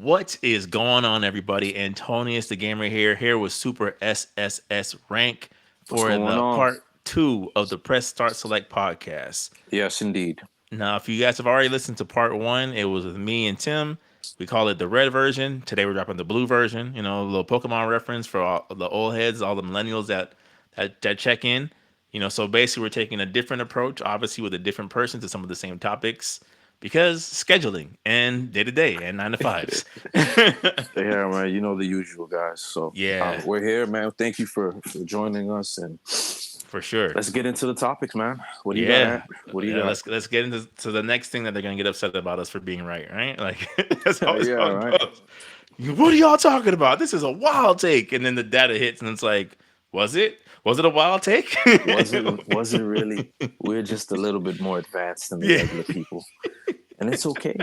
What is going on, everybody? Antonius the Gamer here with Super SSS Rank What's for going the on? part two of the Press Start Select podcast. Yes, indeed. Now, if you guys have already listened to part one, it was with me and Tim. We call it the red version. Today we're dropping the blue version. You know, a little Pokemon reference for all the old heads, all the millennials that check in. You know, so basically we're taking a different approach, obviously with a different person to some of the same topics because scheduling and day to day and nine to fives. Yeah, man. You know the usual, guys. So Yeah, we're here, man. Thank you for joining us, and for sure. let's get into the topics, man. What do you got, Yeah, Ant? What do you yeah. got? Let's get into the next thing that they're gonna get upset about us for being right, right? Like that's always Yeah, how it right. goes. What are y'all talking about? This is a wild take, and then the data hits, and it's like, was it? Was it a wild take? Was it really? We're just a little bit more advanced than the Yeah, regular people, and it's okay.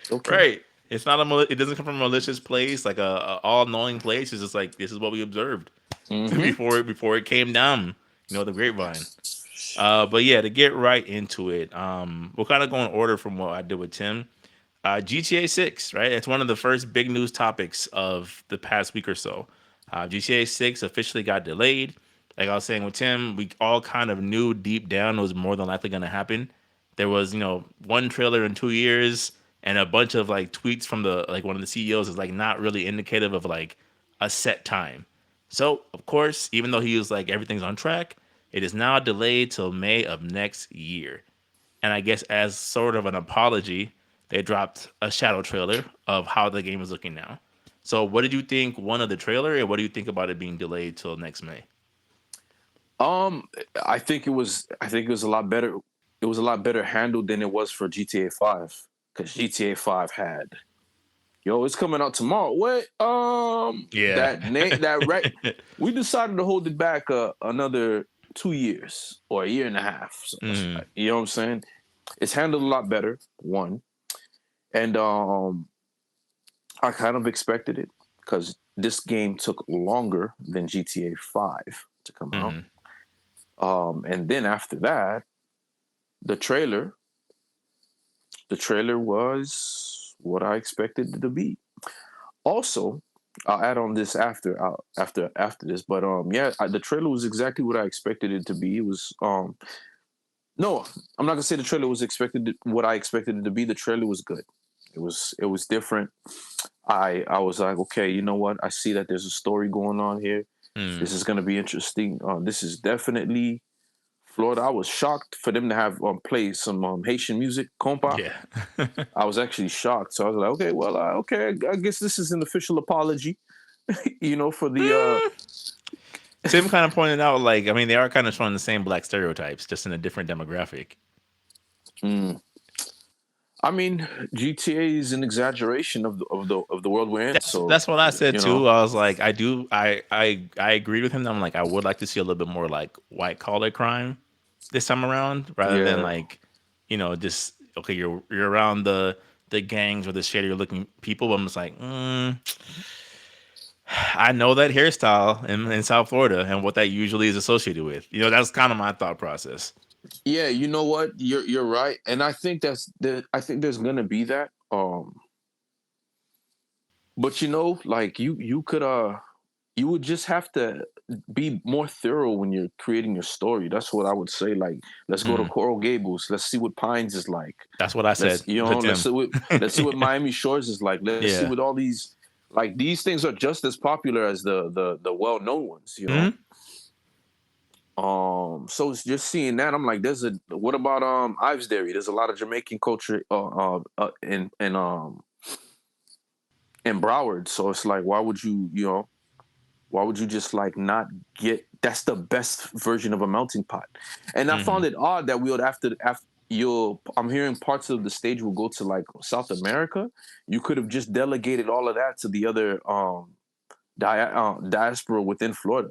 It's okay. right. It's not it doesn't come from a malicious place, like a all knowing place. It's just like this is what we observed Mm-hmm. before it came down. You know, the grapevine. But yeah, to get right into it, we'll kind of go in order from what I did with Tim. GTA 6, right? It's one of the first big news topics of the past week or so. GTA 6 officially got delayed. Like I was saying with Tim, we all kind of knew deep down it was more than likely going to happen. There was, one trailer in 2 years and a bunch of like tweets from the like one of the CEOs is like not really indicative of like a set time. So, of course, even though he was like everything's on track, it is now delayed till May of next year. And I guess as sort of an apology, they dropped a shadow trailer of how the game is looking now. So, what did you think one of the trailer, and what do you think about it being delayed till next May? Um, I think it was. I think it was a lot better. It was a lot better handled than it was for GTA 5 because GTA 5 had yo, it's coming out tomorrow. What? Yeah. That name, that right? We decided to hold it back another 2 years or a year and a half. So, Mm, you know what I'm saying? It's handled a lot better. One, and I kind of expected it because this game took longer than GTA 5 to come out. mm, And then after that, the trailer, the trailer was what I expected it to be. Also, I'll add on this after this, but yeah, the trailer was exactly what I expected it to be. It was no, I'm not gonna say the trailer was what I expected it to be. The trailer was good. It was different. I was like, okay, you know what? I see that there's a story going on here. mm. This is gonna be interesting. This is definitely Florida. I was shocked for them to have play some Haitian music, compa. Yeah. I was actually shocked. So I was like, okay, well, okay, I guess this is an official apology, for the Tim kind of pointed out, like, I mean, they are kind of showing the same black stereotypes, just in a different demographic. mm, I mean, GTA is an exaggeration of the world we're in. So, That's what I said you know, too. I was like, I agreed with him. I'm like, I would like to see a little bit more like white collar crime this time around, rather than yeah, like, just okay, you're around the gangs or the shadier looking people. But I'm just like, I know that hairstyle in South Florida and what that usually is associated with. That's kind of my thought process. yeah. You know what? You're right, and I think I think there's gonna be that. But like you could you would just have to be more thorough when you're creating your story. That's what I would say. Like, let's go to Mm, Coral Gables. Let's see what Pines is like. that's what I said to Let's Tim. see what Miami Shores is like. Let's see Yeah. what all these like these things are just as popular as the well known ones. Hmm. So it's just seeing that I'm like, what about Ives Dairy? There's a lot of Jamaican culture in Broward. So it's like, why would you just like not get that's the best version of a melting pot. And I found Hmm. it odd that we would after you'll I'm hearing parts of the stage will go to like South America. You could have just delegated all of that to the other diaspora within Florida,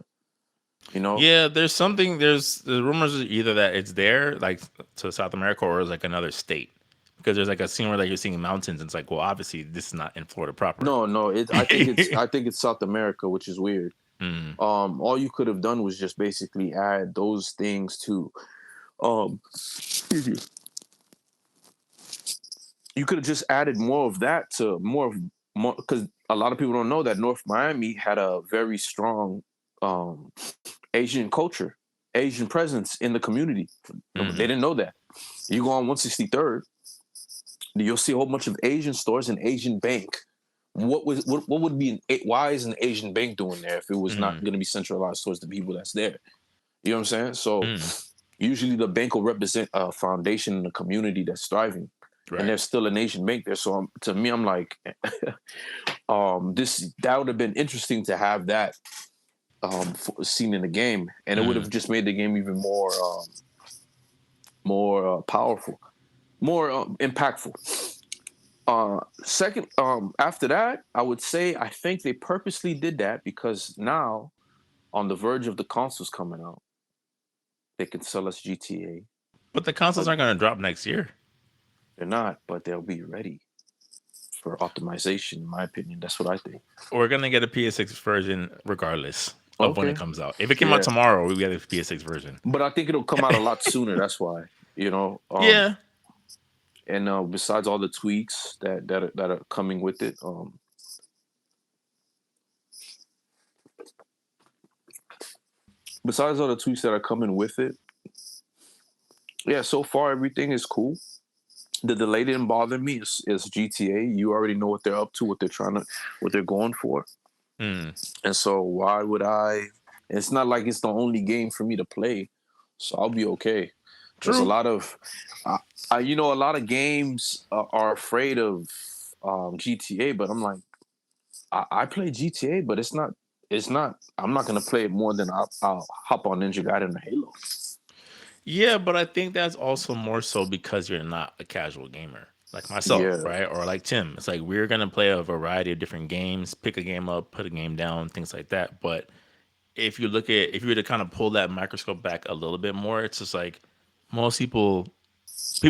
you know? Yeah, there's something. There's the rumors are either that it's there, like to South America, or it's like another state. Because there's like a scene where like you're seeing mountains, and it's like, well, obviously this is not in Florida proper. No, I think it's South America, which is weird. Mm, All you could have done was just basically add those things to excuse me. You could have just added more of that to more of because a lot of people don't know that North Miami had a very strong um, Asian culture, Asian presence in the community. They Mm, didn't know that. You go on 163rd, you'll see a whole bunch of Asian stores and Asian bank. What would be why is an Asian bank doing there if it was not mm, going to be centralized towards the people that's there? You know what I'm saying? So mm. usually the bank will represent a foundation in a community that's thriving, and Right. there's still an Asian bank there. So to me, I'm like, this that would have been interesting to have that seen in the game, and it would Mm. have just made the game even more powerful, more impactful. Second, after that, I would say I think they purposely did that because now, on the verge of the consoles coming out, they can sell us GTA. But the consoles But aren't going to drop next year. they're not, but they'll be ready for optimization. In my opinion, that's what I think. We're going to get a PS6 version regardless of when it Okay, comes out. If it came out yeah, tomorrow, we get a PS6 version. but I think it'll come out a lot sooner. That's why, you know. Yeah. And besides all the tweaks that are coming with it, besides all the tweaks that are coming with it, yeah. So far, everything is cool. The delay didn't bother me. It's GTA. You already know what they're up to, what they're trying to, what they're going for, Mm. and so why would I? It's not like it's the only game for me to play, so I'll be okay. There's a True. lot of, a lot of games are afraid of GTA, but I'm like, I play GTA, but it's not. It's not. I'm not gonna play it more than I'll hop on Ninja Gaiden or Halo. Yeah, but I think that's also more so because you're not a casual gamer like myself, Yeah. right? Or like Tim. It's like we're gonna play a variety of different games, pick a game up, put a game down, things like that. But if you were to kind of pull that microscope back a little bit more, it's just like most people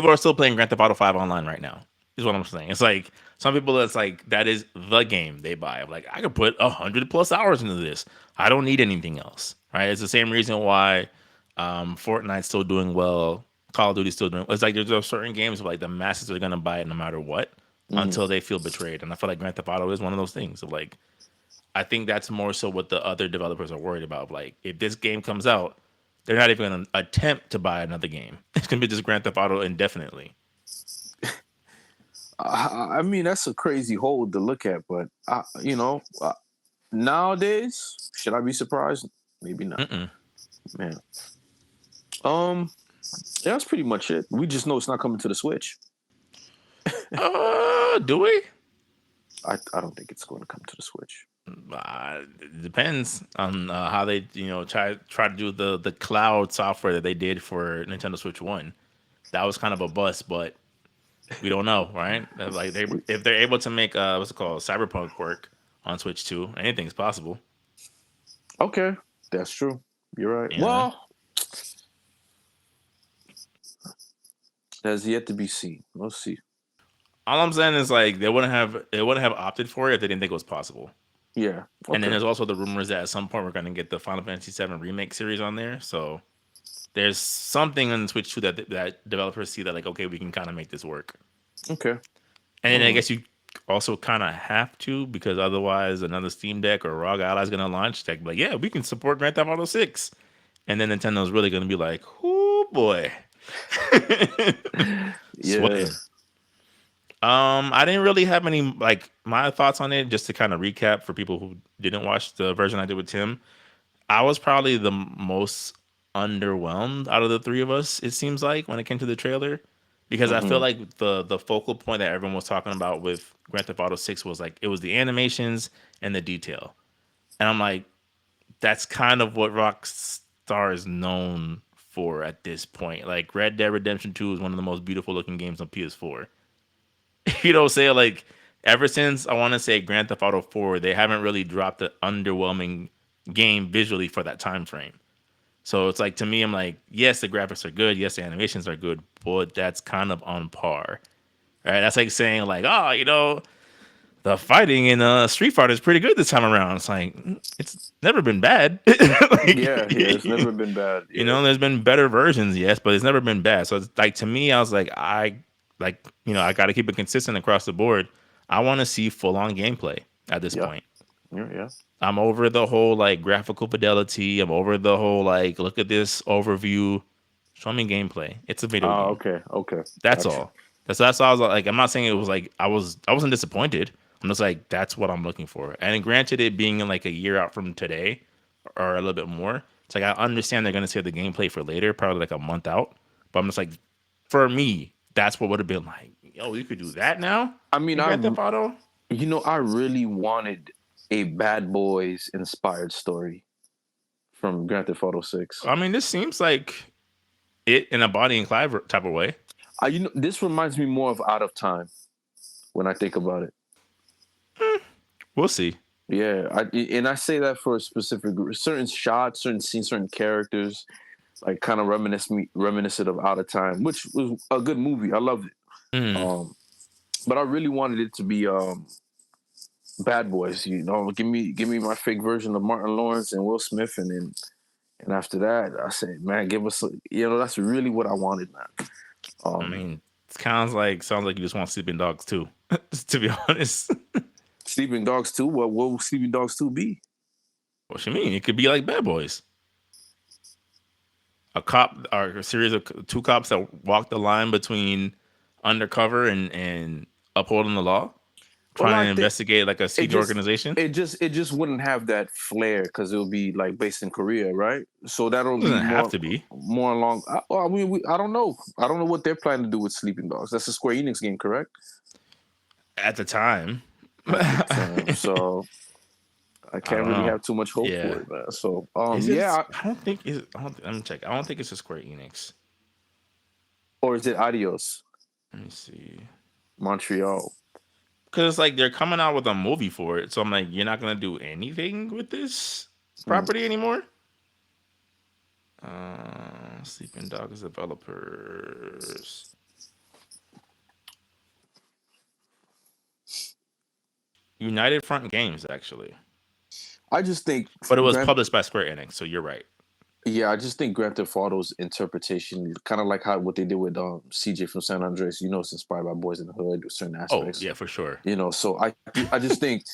are still playing Grand Theft Auto 5 online right now. Is what I'm saying. It's like some people it's like that is the game they buy. Like I could put 100+ hours into this. I don't need anything else. Right? It's the same reason why Fortnite's still doing well. Call of Duty's still doing well. It's like there's certain games where like the masses are gonna buy it no matter what Mm. until they feel betrayed. And I feel like Grand Theft Auto is one of those things. Of like I think that's more so what the other developers are worried about. Like if this game comes out, they're not even gonna attempt to buy another game. It's gonna be just Grand Theft Auto indefinitely. I mean, that's a crazy hole to look at, but nowadays, should I be surprised? Maybe not, Mm-mm. man. Um, yeah, that's pretty much it. We just know it's not coming to the Switch. Do we? I don't think it's going to come to the Switch. It depends on how they, try to do the cloud software that they did for Nintendo Switch One. That was kind of a bust, but we don't know, right? Like if they're able to make what's it called, Cyberpunk work on Switch Two, anything's possible. Okay, that's true. You're right. You know, Well, that's yet to be seen. We'll see. all I'm saying is like they wouldn't have opted for it if they didn't think it was possible. Yeah. And then Okay. there's also the rumors that at some point we're going to get the Final Fantasy VII remake series on there. So there's something on Switch 2 that developers see that like, okay, we can kind of make this work. Okay. And then I Mm. guess you also kind of have to because otherwise another Steam Deck or ROG Ally is going to launch tech. Like, yeah, we can support Grand Theft Auto 6. And then Nintendo's really going to be like, oh boy, Yeah. sweating. I didn't really have any like my thoughts on it. Just to kind of recap for people who didn't watch the version I did with Tim, I was probably the most underwhelmed out of the three of us. It seems like when it came to the trailer, because I feel Hmm. like the focal point that everyone was talking about with Grand Theft Auto 6 was like it was the animations and the detail, and I'm like, that's kind of what Rockstar is known for at this point. Like Red Dead Redemption 2 is one of the most beautiful looking games on PS4. You know, say like ever since I want to say Grand Theft Auto 4, they haven't really dropped an underwhelming game visually for that time frame. So it's like to me, I'm like, yes, the graphics are good, yes, the animations are good, but that's kind of on par, right? That's like saying like, oh, the fighting in Street Fighter is pretty good this time around. It's like it's never been bad. Like, Yeah. Yeah. It's never been bad. Yeah. there's been better versions, yes, but it's never been bad. So it's like to me, I was like, I got to keep it consistent across the board. I want to see full on gameplay at this Yeah, point. yeah, yeah. I'm over the whole like graphical fidelity. I'm over the whole like look at this overview. Show me gameplay. It's a video game. Okay, okay, That's got you. all. That's why I was like, I'm not saying it was like I wasn't disappointed. I'm just like that's what I'm looking for. And granted, it being in like a year out from today or a little bit more, it's like I understand they're gonna save the gameplay for later, probably like a month out. But I'm just like, for me, that's what would have been like. Yo, you could do that now I mean, in Grand Theft Auto. I really wanted a Bad Boys inspired story from Grand Theft Auto 6. I mean, this seems like it in a Bonnie and Clyde type of way. This reminds me more of Out of Time when I think about it. We'll see. Yeah, and I say that for a specific certain shots, certain scenes, certain characters, like kind of reminiscent of Out of Time, which was a good movie. I loved it. Mm. Um, but I really wanted it to be Bad Boys. Give me my fake version of Martin Lawrence and Will Smith, and after that, I said, man, give us, that's really what I wanted, man. I Um, mean, it sounds like you just want Sleeping Dogs too. To be honest, Sleeping Dogs 2. What will Sleeping Dogs 2 be? what you mean? It could be like Bad Boys, a cop or a series of two cops that walk the line between undercover and upholding the law, Well, trying I to think investigate like a it secret just organization. it just wouldn't have that flair because it would be like based in Korea, right? So that'll It be doesn't have more to be more along. I mean, I don't know. I don't know what they're planning to do with Sleeping Dogs. That's a Square Enix game, correct? at the time. At the I time, so I can't don't really know. have too much hope for Yeah, it, man. So is it? yeah, I don't think. I don't. Let me check. I don't think it's a Square Enix. or is it Adios Let me see. Montreal? Because it's like they're coming out with a movie for it, so I'm like, you're not gonna do anything with this Hmm. property anymore. Sleeping Dogs developers, United Front Games actually, I just think but it was Grand published by Square Enix, so you're right. Yeah, I just think Grand Theft Auto's interpretation, kind of like how what they did with CJ from San Andreas, it's inspired by Boys in the Hood with certain Oh aspects. yeah, for sure. So I just think,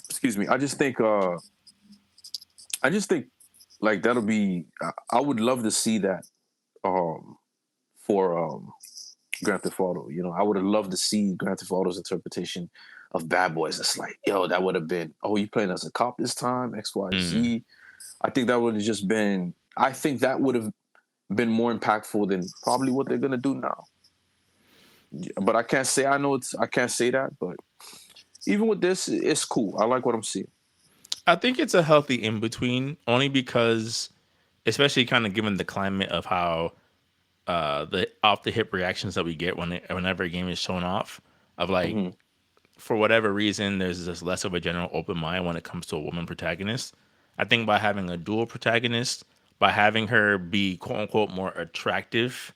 excuse me, I just think like that'll be. I would love to see that um for Grand Theft Auto. I would have loved to see Grand Theft Auto's interpretation of Bad Boys. It's like, yo, that would have been. Oh, you playing as a cop this time? X, Y, Mm. Z. I think that would have just been. I think that would have been more impactful than probably what they're gonna do now. But I can't say I can't say that, but even with this, it's cool. I like what I'm seeing. I think it's a healthy in between, only because, especially kind of given the climate of how the off the hip reactions that we get whenever a game is shown off, of like Hmm. for whatever reason, there's just less of a general open mind when it comes to a woman protagonist. I think by having a dual protagonist, by having her be quote unquote more attractive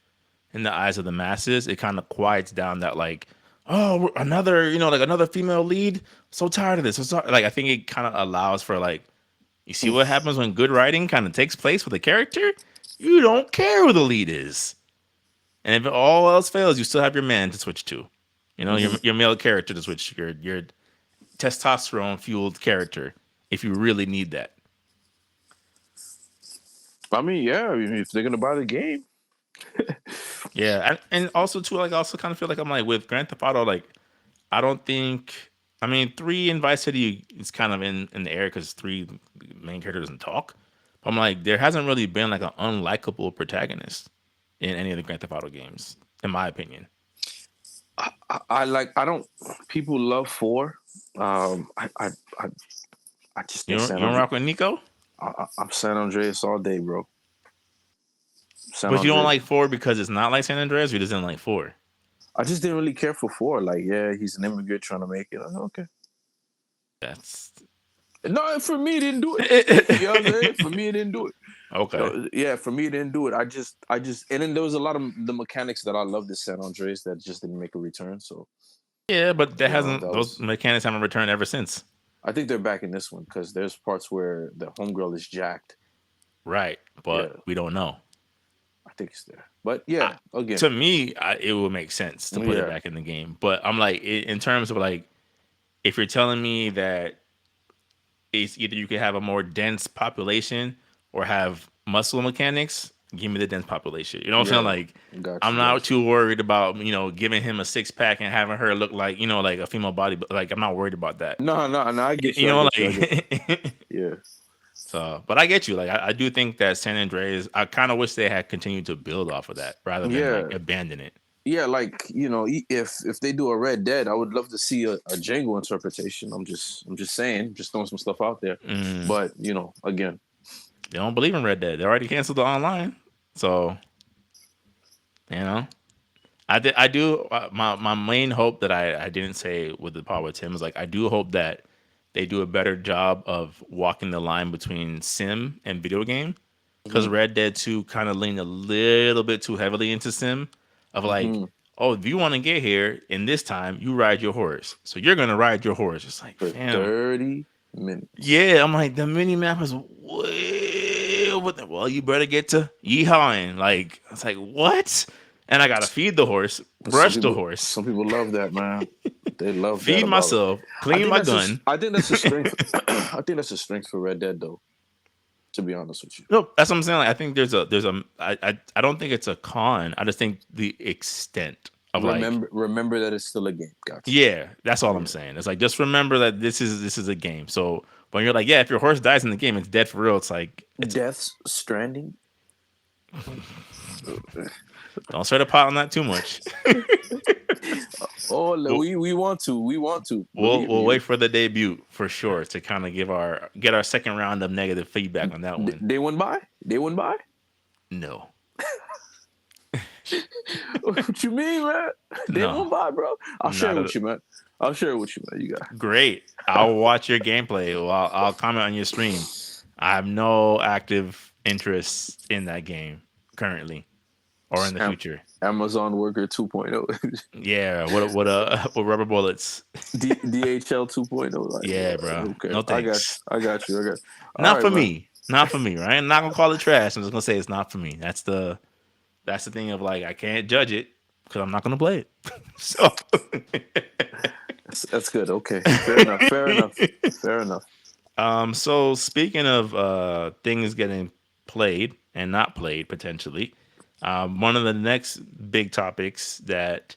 in the eyes of the masses, it kind of quiets down that like, oh, another like another female lead. So tired of this. Like I think it kind of allows for like, you see what happens when good writing kind of takes place with a character. You don't care who the lead is, and if all else fails, you still have your man to switch to. Hmm. Your male character to switch to your testosterone fueled character if you really need that. I mean, yeah, I mean, if they're gonna buy the game, Yeah, and also too, like I also kind of feel like I'm like with Grand Theft Auto, like I don't think. I mean, three in Vice City is kind of in the air because three main character doesn't talk. But I'm like, there hasn't really been like an unlikable protagonist in any of the Grand Theft Auto games, in my opinion. I like. I don't. People love four. I I just think You don't rock with Nico, I'm San Andreas all day, bro. San but you don't Andreas. like four because it's not like San Andreas. You just didn't like four. I just didn't really care for four. Like, yeah, he's an immigrant trying to make it. Okay. That's No, for me, it didn't do it. You know what I'm saying? For me, it didn't do it. okay. Yeah, for me, it didn't do it. And then there was a lot of the mechanics that I loved in San Andreas that just didn't make a return. So, Yeah, but that hasn't that those was. mechanics haven't returned ever since. I think they're back in this one because there's parts where the homegirl is jacked. Right, but Yeah, we don't know. I think it's there. But I, yeah, again, to me, it would make sense to put it yeah. back in the game. But I'm like, in terms of like, if you're telling me that it's either you could have a more dense population or have muscle mechanics, give me the dense population. You know what I'm saying? Yeah, Like, got I'm you, not got you. too worried about giving him a six pack and having her look like like a female body, but like I'm not worried about that. No, no, no. I get You you. I know, get you. I get like you. Yeah, so. But I get you. Like, I do think that San Andreas. I kind of wish they had continued to build off of that rather than like yeah, abandon it. yeah. Like if they do a Red Dead, I would love to see a Django interpretation. I'm just saying, just throwing some stuff out there. Mm, But again, they don't believe in Red Dead. They already canceled the online, so you know. I do. My main hope that I didn't say with the part with Tim is like I do hope that they do a better job of walking the line between sim and video game, because hmm Red Dead 2 kind of leaned a little bit too heavily into sim, of like, hmm oh, if you want to get here in this time, you ride your horse, so you're gonna ride your horse. It's like, for fam, 30 minutes. yeah. I'm like, the mini map is way over there. Well, you better get to yeehawing. Like, it's like, what? And I gotta feed the horse, Some brush the people, horse, some people love that, man. They love that feed about it. myself, clean my gun. I think that's a strength. I think that's a strength for Red Dead, though. To be honest with you, No, that's what I'm saying. Like, I think I don't think it's a con. I just think the extent of like, remember that it's still a game. Gotcha. yeah, that's all I'm Yeah. saying. It's like, just remember that this is a game. So when you're like, yeah, if your horse dies in the game, it's dead for real. It's like, it's Death's Stranding. don't start a pot on that too much. Oh, we'll, we want to. Believe we'll me. wait for the debut for sure to kind of get our second round of negative feedback on that one. They went by. They went by. No, What you mean, man? They no, went by, bro. I'll share not it a with you, man. I'll share it with you, man. You got. great. I'll watch your gameplay. Well, I'll comment on your stream. I have no active interest in that game currently or in the Am- future. Amazon Worker 2.0. Yeah, what rubber bullets? DHL 2.0. Like, Yeah, bro. okay, No I got you. thanks. I got you. I got. All Not right, for man. me. Not for me, right? I'm not gonna call it trash. I'm just gonna say it's not for me. That's the thing of like I can't judge it because I'm not gonna play it. So That's good. Okay, fair enough. Fair enough. Fair enough. so speaking of things getting played and not played potentially, one of the next big topics that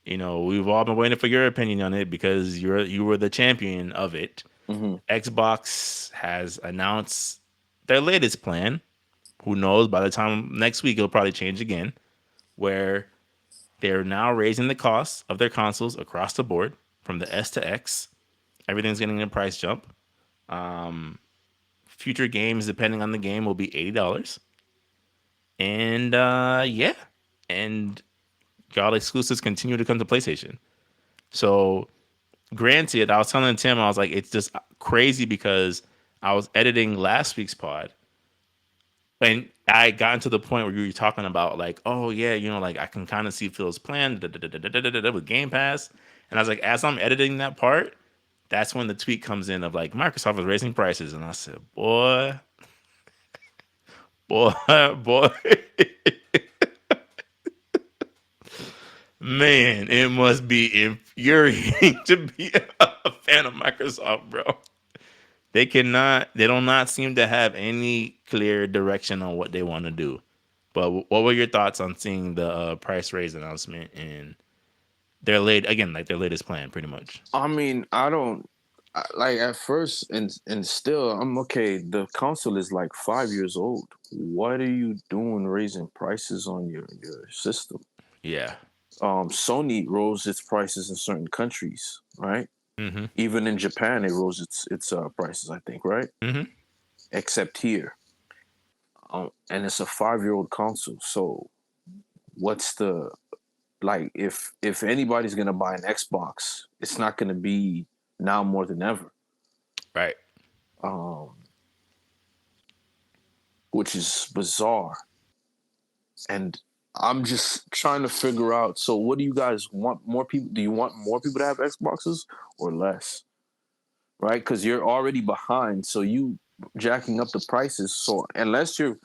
we've all been waiting for your opinion on it because you were the champion of it. hmm Xbox has announced their latest plan. Who knows? By the time next week, it'll probably change again. Where they're now raising the cost of their consoles across the board from the S to X. Everything's getting a price jump. Future games, depending on the game, will be $80. And yeah, and God exclusives continue to come to PlayStation. So granted, I was telling Tim, I was like, it's just crazy because I was editing last week's pod and I got into the point where you were talking about like, oh yeah, like I can kind of see Phil's plan with Game Pass, and I was like, as I'm editing that part, that's when the tweet comes in of like Microsoft is raising prices, and I said, boy, boy, man, it must be infuriating to be a fan of Microsoft, bro. They do not seem to have any clear direction on what they want to do. But what were your thoughts on seeing the price raise announcement and their latest plan, pretty much? I mean, I don't like at first, and still, I'm okay. The console is like 5 years old. What are you doing raising prices on your system? Yeah. Sony rose its prices in certain countries, right? Mm-hmm. Even in Japan, it rose its prices. I think, right? Mm-hmm. Except here, and it's a 5-year old console. So, what's the like? If anybody's gonna buy an Xbox, it's not gonna be now more than ever. Right. Um, which is bizarre. And I'm just trying to figure out. So, what do you guys want? More people? Do you want more people to have Xboxes or less? Right? Because you're already behind. So you jacking up the prices. So unless you're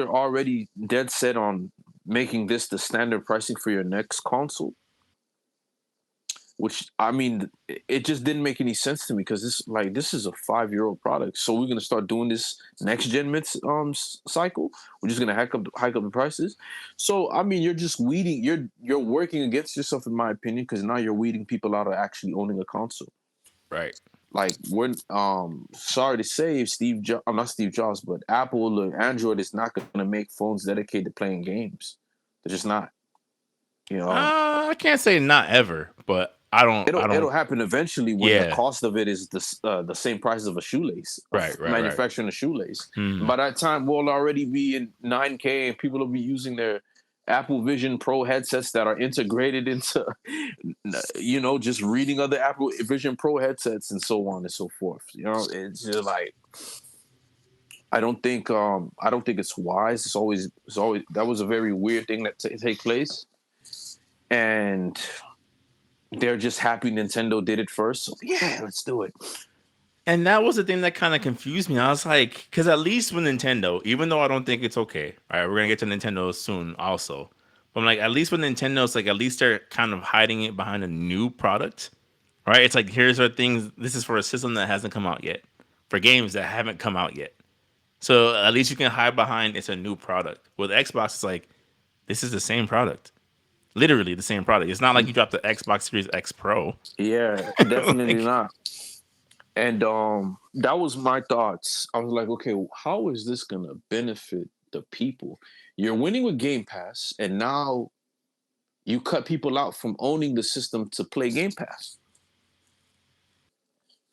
already dead set on making this the standard pricing for your next console, which I mean, it just didn't make any sense to me because this is a 5-year old product. So we're gonna start doing this next gen cycle. We're just gonna hike up the prices. So I mean, you're just weeding. You're working against yourself, in my opinion, because now you're weeding people out of actually owning a console. Right. Like we're sorry to say, I'm not Steve Jobs, but Apple or Android is not gonna make phones dedicated to playing games. They're just not. You know, I can't say not ever, but I don't. I it'll don't. happen eventually when the Yeah. cost of it is the same price of a shoelace of Right. Right. Right. manufacturing a shoelace. And Hmm. by that time, we'll already be in 9K, and people will be using their Apple Vision Pro headsets that are integrated into, just reading other Apple Vision Pro headsets and so on and so forth. It's just like I don't think it's wise. It's always that was a very weird thing that take place, and they're just happy Nintendo did it first. So yeah, let's do it. And that was the thing that kind of confused me. I was like, because at least with Nintendo, even though I don't think it's okay, all right, we're gonna get to Nintendo soon, also. But I'm like, at least with Nintendo, it's like at least they're kind of hiding it behind a new product, right? It's like here's our things. This is for a system that hasn't come out yet, for games that haven't come out yet. So at least you can hide behind it's a new product. With Xbox, it's like this is the same product, literally the same product. It's not like you dropped the Xbox Series X Pro. Yeah, definitely Like, not. And that was my thoughts. I was like, okay, how is this gonna benefit the people? You're winning with Game Pass, and now you cut people out from owning the system to play Game Pass.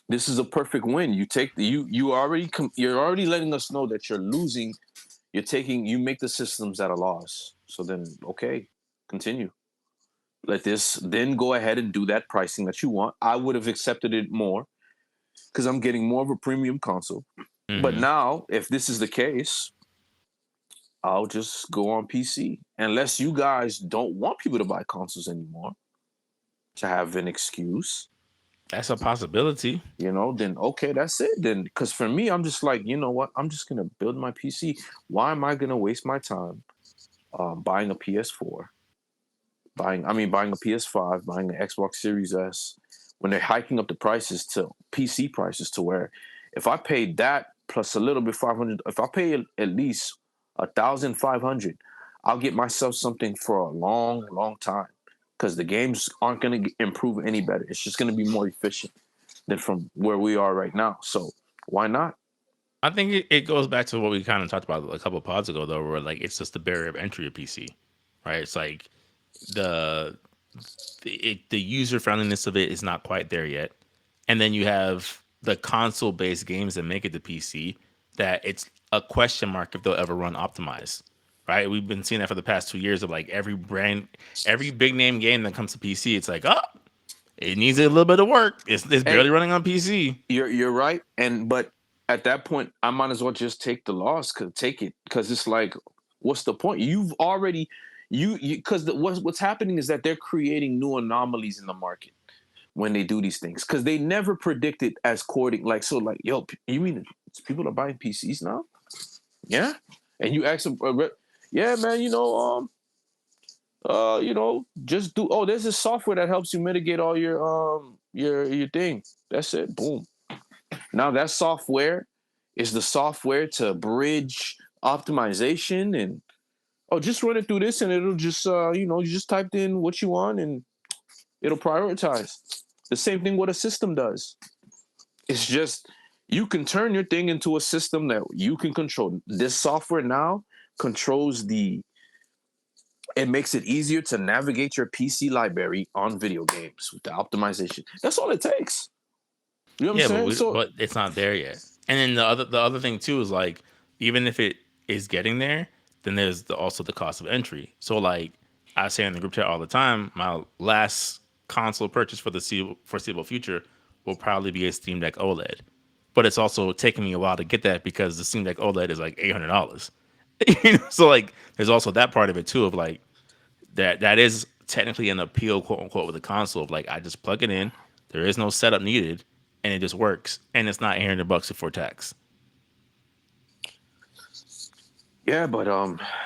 This is a perfect win. You take the you already you're already letting us know that you're losing. You make the systems at a loss. So then, okay, continue. Let this then go ahead and do that pricing that you want. I would have accepted it more because I'm getting more of a premium console. But hmm. now, if this is the case, I'll just go on PC. Unless you guys don't want people to buy consoles anymore to have an excuse, That's a possibility. then okay, that's it. Then, because for me, I'm just like, you know what? I'm just gonna build my PC. Why am I gonna waste my time buying a PS4, buying a PS5, buying an Xbox Series S when they're hiking up the prices to PC prices to where if I paid that plus a little bit 500, if I pay at least 1,500, I'll get myself something for a long, long time because the games aren't going to improve any better. It's just going to be more efficient than from where we are right now. So why not? I think it goes back to what we kind of talked about a couple of pods ago, though, where like it's just the barrier of entry of PC, right? It's like the the user friendliness of it is not quite there yet, and then you have the console based games that make it to PC that it's a question mark if they'll ever run optimized, right? We've been seeing that for the past 2 years of like every big name game that comes to PC, it's like, oh, it needs a little bit of work. It's Hey, barely running on PC. you're right, but at that point, I might as well just take the loss, take it, because it's like, what's the point? You've already you because what's happening is that they're creating new anomalies in the market when they do these things because they never predicted as cording like so like yo you mean people are buying PCs now? Yeah, and you ask them, yeah, man, just do. Oh, there's this software that helps you mitigate all your thing. That's it. Boom. Now that software is the software to bridge optimization and just run it through this and it'll just you just typed in what you want and it'll prioritize. The same thing what a system does. It's just you can turn your thing into a system that you can control. This software now controls it makes it easier to navigate your PC library on video games with the optimization. That's all it takes. You know what I'm Yeah, but saying? So but it's not there yet. And then the other thing too is like even if it is getting there, then there's also the cost of entry. So like I say in the group chat all the time, my last console purchase for the foreseeable future will probably be a Steam Deck OLED. But it's also taking me a while to get that because the Steam Deck OLED is like $800. So like there's also that part of it too of like that is technically an appeal, quote unquote, with a console of like I just plug it in, there is no setup needed, and it just works, and it's not $800 before tax. Yeah, but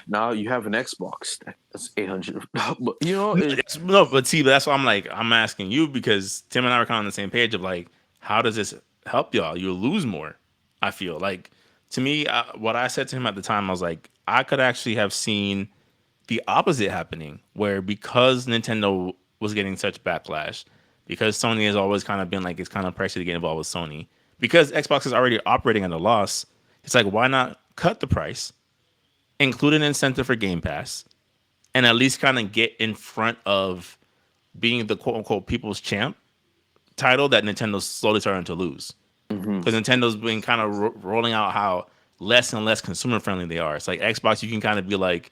now you have an Xbox that's 800. But you know, No, but see, that's why I'm asking you because Tim and I were kind of on the same page of like, how does this help y'all? You'll lose more. I feel like to me, what I said to him at the time, I was like, I could actually have seen the opposite happening, where because Nintendo was getting such backlash, because Sony has always kind of been like it's kind of pressure to get involved with Sony, because Xbox is already operating at a loss. It's like why not cut the price, include an incentive for Game Pass, and at least kind of get in front of being the quote unquote people's champ title that Nintendo's slowly starting to lose. mhm. Because Nintendo's been kind of rolling out how less and less consumer friendly they are. It's like Xbox, you can kind of be like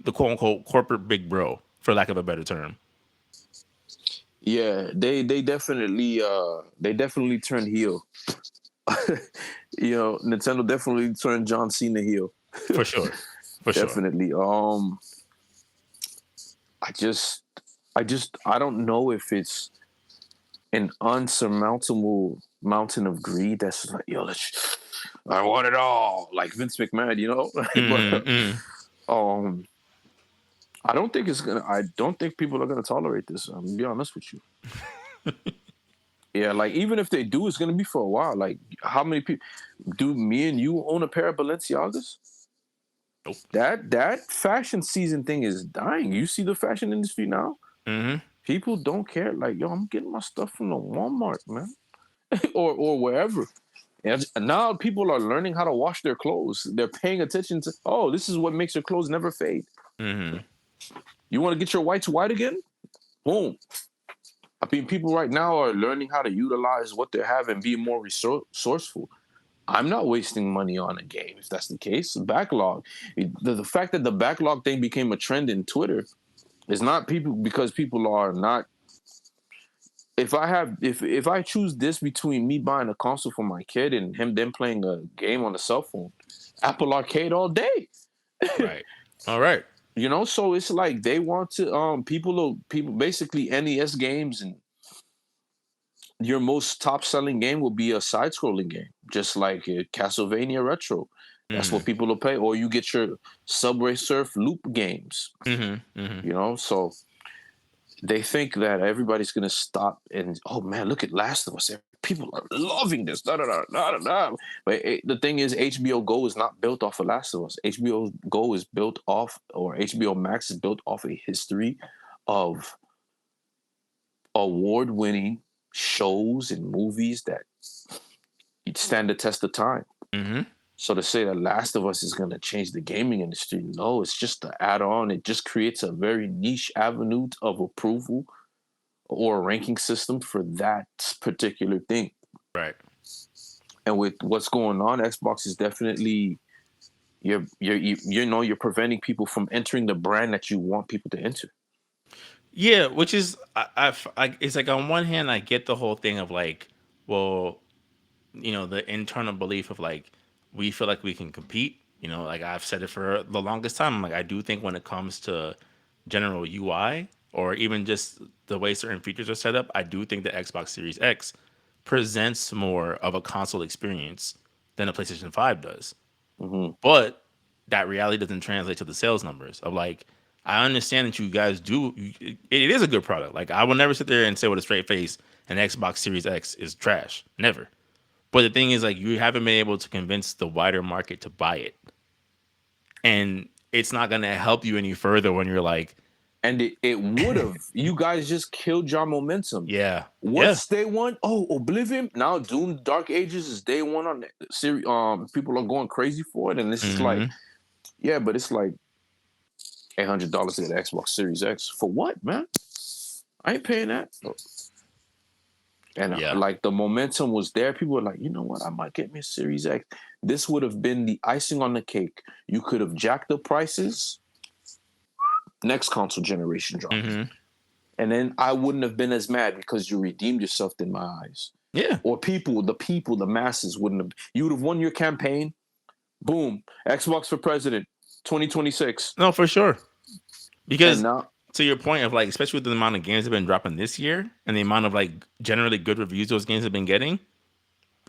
the quote unquote corporate big bro, for lack of a better term. Yeah, they definitely turned heel. You know, Nintendo definitely turned John Cena heel. For sure. For sure. Definitely. I just I don't know if it's an unsurmountable mountain of greed that's like, yo, I want it all. Like Vince McMahon, you know? But Mm-hmm. um I don't think people are gonna tolerate this. I'm gonna be honest with you. Yeah, like even if they do, it's gonna be for a while. Like how many people do me and you own a pair of Balenciagas? Nope. That fashion season thing is dying. You see the fashion industry now? Mm-hmm. People don't care. Like, yo, I'm getting my stuff from the Walmart, man. Or wherever. And now people are learning how to wash their clothes. They're paying attention to, oh, this is what makes your clothes never fade. Mm-hmm. You want to get your whites white again? Boom. I mean, people right now are learning how to utilize what they have and be more resourceful. I'm not wasting money on a game if that's the case. Backlog. The fact that the backlog thing became a trend in Twitter is not people because people are not. If I choose this between me buying a console for my kid and him then playing a game on the cell phone, Apple Arcade all day. Right. All right. You know, so it's like they want to people basically NES games and your most top selling game will be a side scrolling game, just like Castlevania Retro. That's Mm-hmm. what people will pay. Or you get your Subway Surf loop games, Mm-hmm. Mm-hmm. you know? So they think that everybody's going to stop and, oh man, look at Last of Us. People are loving this. Da, da, da, da, da, da. But the thing is, HBO Go is not built off of Last of Us. HBO Go is built off, or HBO Max is built off a history of award winning shows and movies that stand the test of time. Mm-hmm. So to say that Last of Us is going to change the gaming industry, no, it's just an add-on. It just creates a very niche avenue of approval or a ranking system for that particular thing. Right. And with what's going on, Xbox is definitely you know you're preventing people from entering the brand that you want people to enter. Yeah, which is it's like on one hand I get the whole thing of like, well, the internal belief of like we feel like we can compete. Like I've said it for the longest time. I'm like I do think when it comes to general UI or even just the way certain features are set up, I do think the Xbox Series X presents more of a console experience than a PlayStation 5 does. Mm-hmm. But that reality doesn't translate to the sales numbers of like I understand that you guys do it is a good product. Like I will never sit there and say with a straight face an Xbox Series X is trash. Never. But the thing is, like, you haven't been able to convince the wider market to buy it, and it's not gonna help you any further when you're like, And it would have. You guys just killed your momentum. yeah, yeah, What's day one? Oh, Oblivion. Now Doom Dark Ages is day one on the series. People are going crazy for it, and this is like, hmm yeah, but it's like $800 to get an Xbox Series X for what, man? I ain't paying that. And yeah, like the momentum was there. People were like, you know what? I might get me a Series X. This would have been the icing on the cake. You could have jacked the prices. Next console generation drops. hmm And then I wouldn't have been as mad because you redeemed yourself in my eyes. yeah. Or the masses wouldn't have. You would have won your campaign. Boom. Xbox for president, 2026. No, for sure. And Because now, to your point of like, especially with the amount of games that have been dropping this year and the amount of like generally good reviews those games have been getting,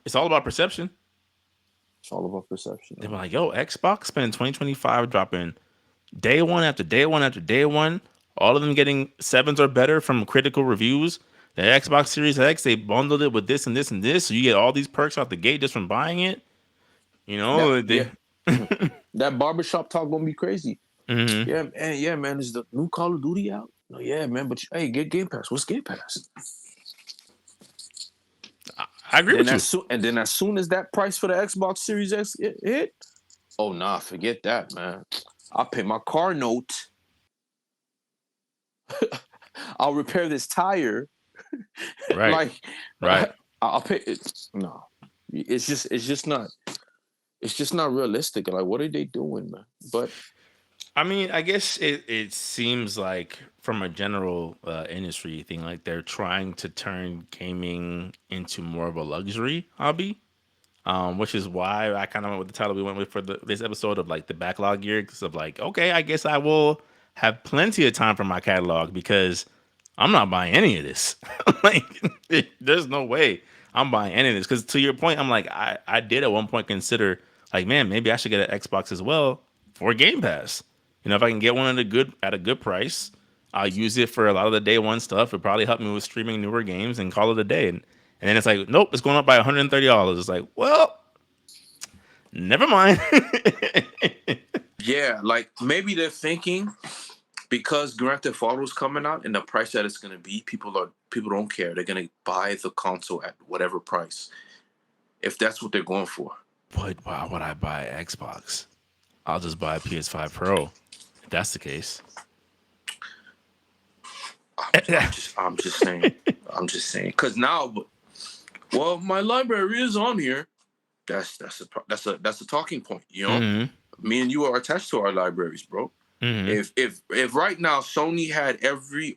it's all about perception. It's all about perception, They were man. like, "Yo, Xbox spending 2025 dropping day one after day one after day one, all of them getting sevens or better from critical reviews. The Xbox Series X, they bundled it with this and this and this, so you get all these perks out the gate just from buying it. You That know, yeah, they that barbershop talk gonna be crazy. hmm Yeah, man. Is the new Call of Duty out? No, yeah, man. But hey, get Game Pass. What's Game Pass? I agree with you. Then as soon as that price for the Xbox Series X hit, oh nah, forget that, man. I'll pay my car note. I'll repair this tire. Right, Like right. I'll pay it. No, it's just not realistic. Like, what are they doing, man? But I mean, I guess it seems like from a general industry thing, like they're trying to turn gaming into more of a luxury hobby. Which is why I kind of went with the title we went with for this episode of like the backlog year, because of like, okay, I guess I will have plenty of time for my catalog because I'm not buying any of this. Like, there's no way I'm buying any of this. Because to your point, I'm like, I did at one point consider like, man, maybe I should get an Xbox as well for Game Pass. You know, if I can get one at a good price, I'll use it for a lot of the day one stuff. It'll probably help me with streaming newer games and call it a day. And then it's like, nope, it's going up by $130. It's like, well, never mind. yeah, like maybe they're thinking because Grand Theft Auto's coming out and the price that it's gonna be, people don't care. They're gonna buy the console at whatever price if that's what they're going for. But why would I buy Xbox? I'll just buy a PS5 Pro. If that's the case. I'm just saying. I'm just saying. Because now, well, my library is on here. That's a talking point. You know, hmm me and you are attached to our libraries, bro. hmm If right now Sony had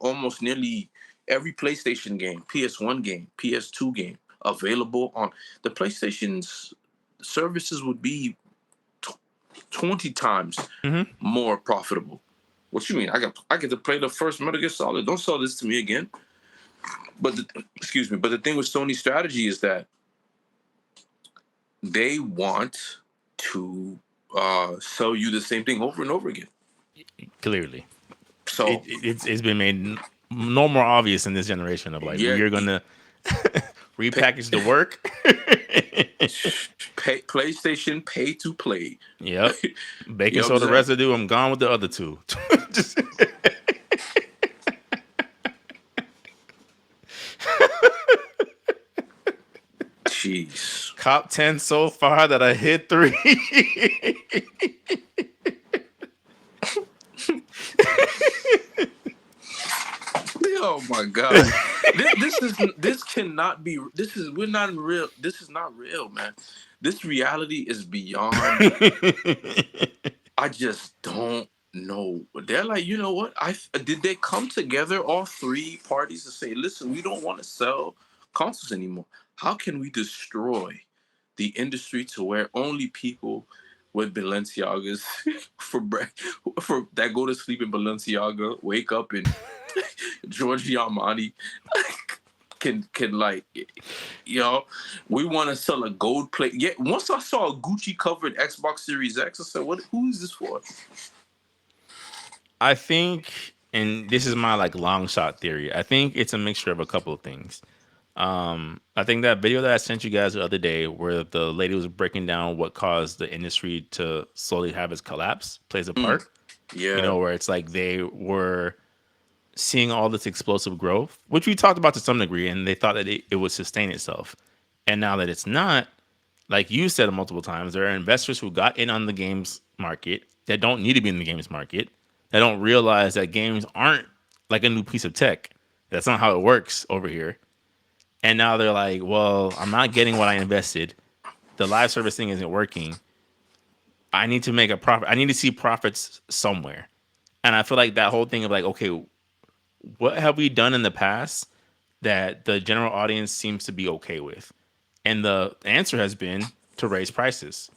almost nearly every PlayStation game, PS1 game, PS2 game available on the PlayStation's services would be 20 times hmm more profitable. What you mean? I get to play the first Metal Gear Solid. Don't sell this to me again. But excuse me. But the thing with Sony's strategy is that they want to sell you the same thing over and over again. Clearly, So it's been made no more obvious in this generation of like yeah, we are gonna pay, repackage the work. PlayStation pay to play. Yep, You baking know what I'm soda saying? residue. I'm gone with the other two. Just, Jeez. cop 10 so far that I hit three. Oh my god. This cannot be. This is we're not real. This is not real, man. This reality is beyond. I just don't know. They're like, you know what? I did they come together, all three parties, to say, listen, we don't want to sell consoles anymore. How can we destroy the industry to where only people with Balenciagas for that go to sleep in Balenciaga, wake up in Giorgio Armani can like, you know, we want to sell a gold plate. Yeah, once I saw a Gucci covered Xbox Series X, I said, "What? Who is this for?" I think, and this is my like long shot theory. I think it's a mixture of a couple of things. I think that video that I sent you guys the other day, where the lady was breaking down what caused the industry to slowly have its collapse, plays a Mm, part. You yeah, know, where it's like they were seeing all this explosive growth, which we talked about to some degree, and they thought that it would sustain itself. And now that it's not, like you said multiple times, there are investors who got in on the games market that don't need to be in the games market, that don't realize that games aren't like a new piece of tech. That's not how it works over here. And now they're like, well, I'm not getting what I invested. The live service thing isn't working. I need to make a profit. I need to see profits somewhere. And I feel like that whole thing of like, okay, what have we done in the past that the general audience seems to be okay with? And the answer has been to raise prices,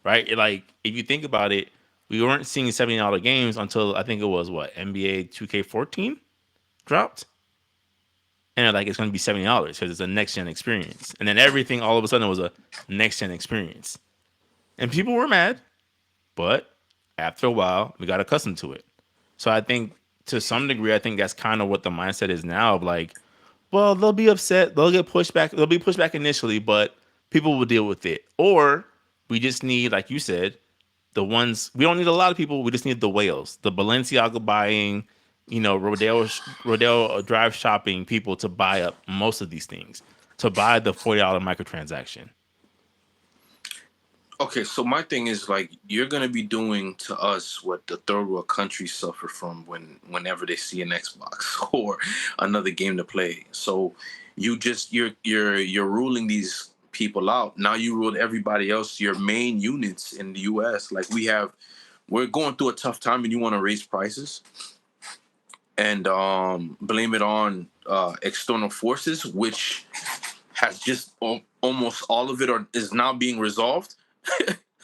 right? Like, if you think about it, we weren't seeing $70 games until I think it was what, NBA 2K14 dropped. And they're like, it's going to be $70 because it's a next gen experience. And then everything all of a sudden was a next gen experience. And people were mad, but after a while, we got accustomed to it. So I think to some degree, I think that's kind of what the mindset is now of like, well, they'll be upset, they'll get pushed back, they'll be pushed back initially, but people will deal with it. Or we just need, like you said, the ones we don't need a lot of people. We just need the whales, the Balenciaga buying, Rodeo Drive shopping people to buy up most of these things, to buy the $40 microtransaction. Okay, so my thing is like you're gonna be doing to us what the third world countries suffer from whenever they see an Xbox or another game to play. So you're ruling these people out. Now you ruled everybody else, your main units in the US. Like we're going through a tough time and you want to raise prices and blame it on external forces, which has just almost all of it is now being resolved.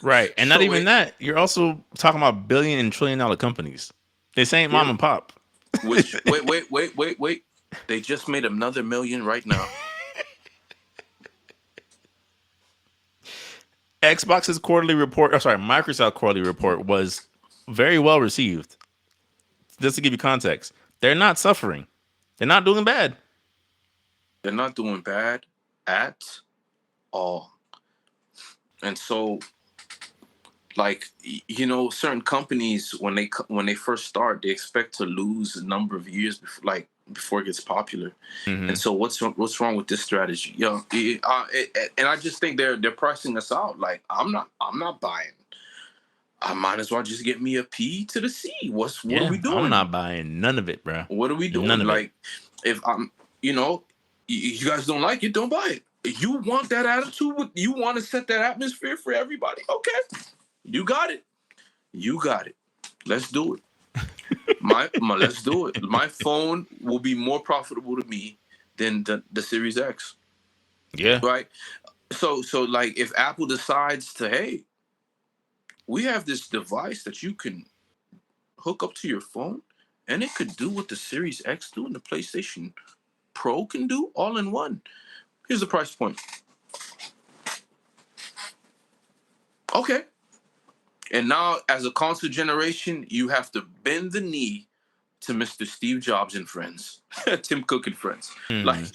Right. And not So even that. You're also talking about billion and trillion dollar companies. This ain't yeah, mom and pop. which wait. They just made another million right now. Xbox's quarterly report, or sorry, Microsoft quarterly report was very well received. Just to give you context, they're not suffering. They're not doing bad. They're not doing bad at all. And so like certain companies when they first start they expect to lose a number of years before it gets popular. And Hmm. so what's wrong with this strategy? And I just think they're pricing us out. Like I'm not buying. I might as well just get me a P to the C. What are Yeah, we I'm doing? not buying none of it, bro. What are we None doing? of it. Like, if I'm, you guys don't like it, don't buy it. You want that attitude? You want to set that atmosphere for everybody? Okay, you got it. You got it. Let's do it. Let's do it. My phone will be more profitable to me than the Series X, Yeah. right? So like, if Apple decides to, hey, we have this device that you can hook up to your phone, and it could do what the Series X do and the PlayStation Pro can do all in one. Here's the price point. Okay. And now, as a console generation, you have to bend the knee to Mr. Steve Jobs and friends, Tim Cook and friends. Like, Hmm.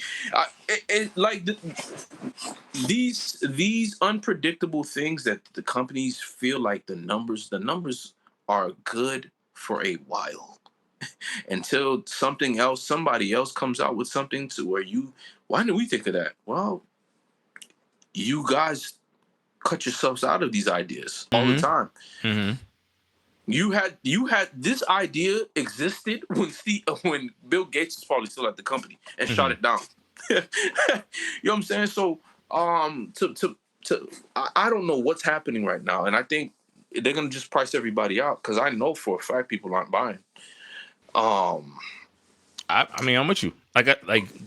these unpredictable things that the companies feel like the numbers are good for a while until somebody else comes out with something to where why didn't we think of that? Well, you guys cut yourselves out of these ideas all the Hmm. time. Hmm. You had this idea existed when Bill Gates was probably still at the company and shot Hmm. it down. You know what I'm saying? So I don't know what's happening right now, and I think they're gonna just price everybody out because I know for a fact people aren't buying. Um, I mean, I'm with you. Like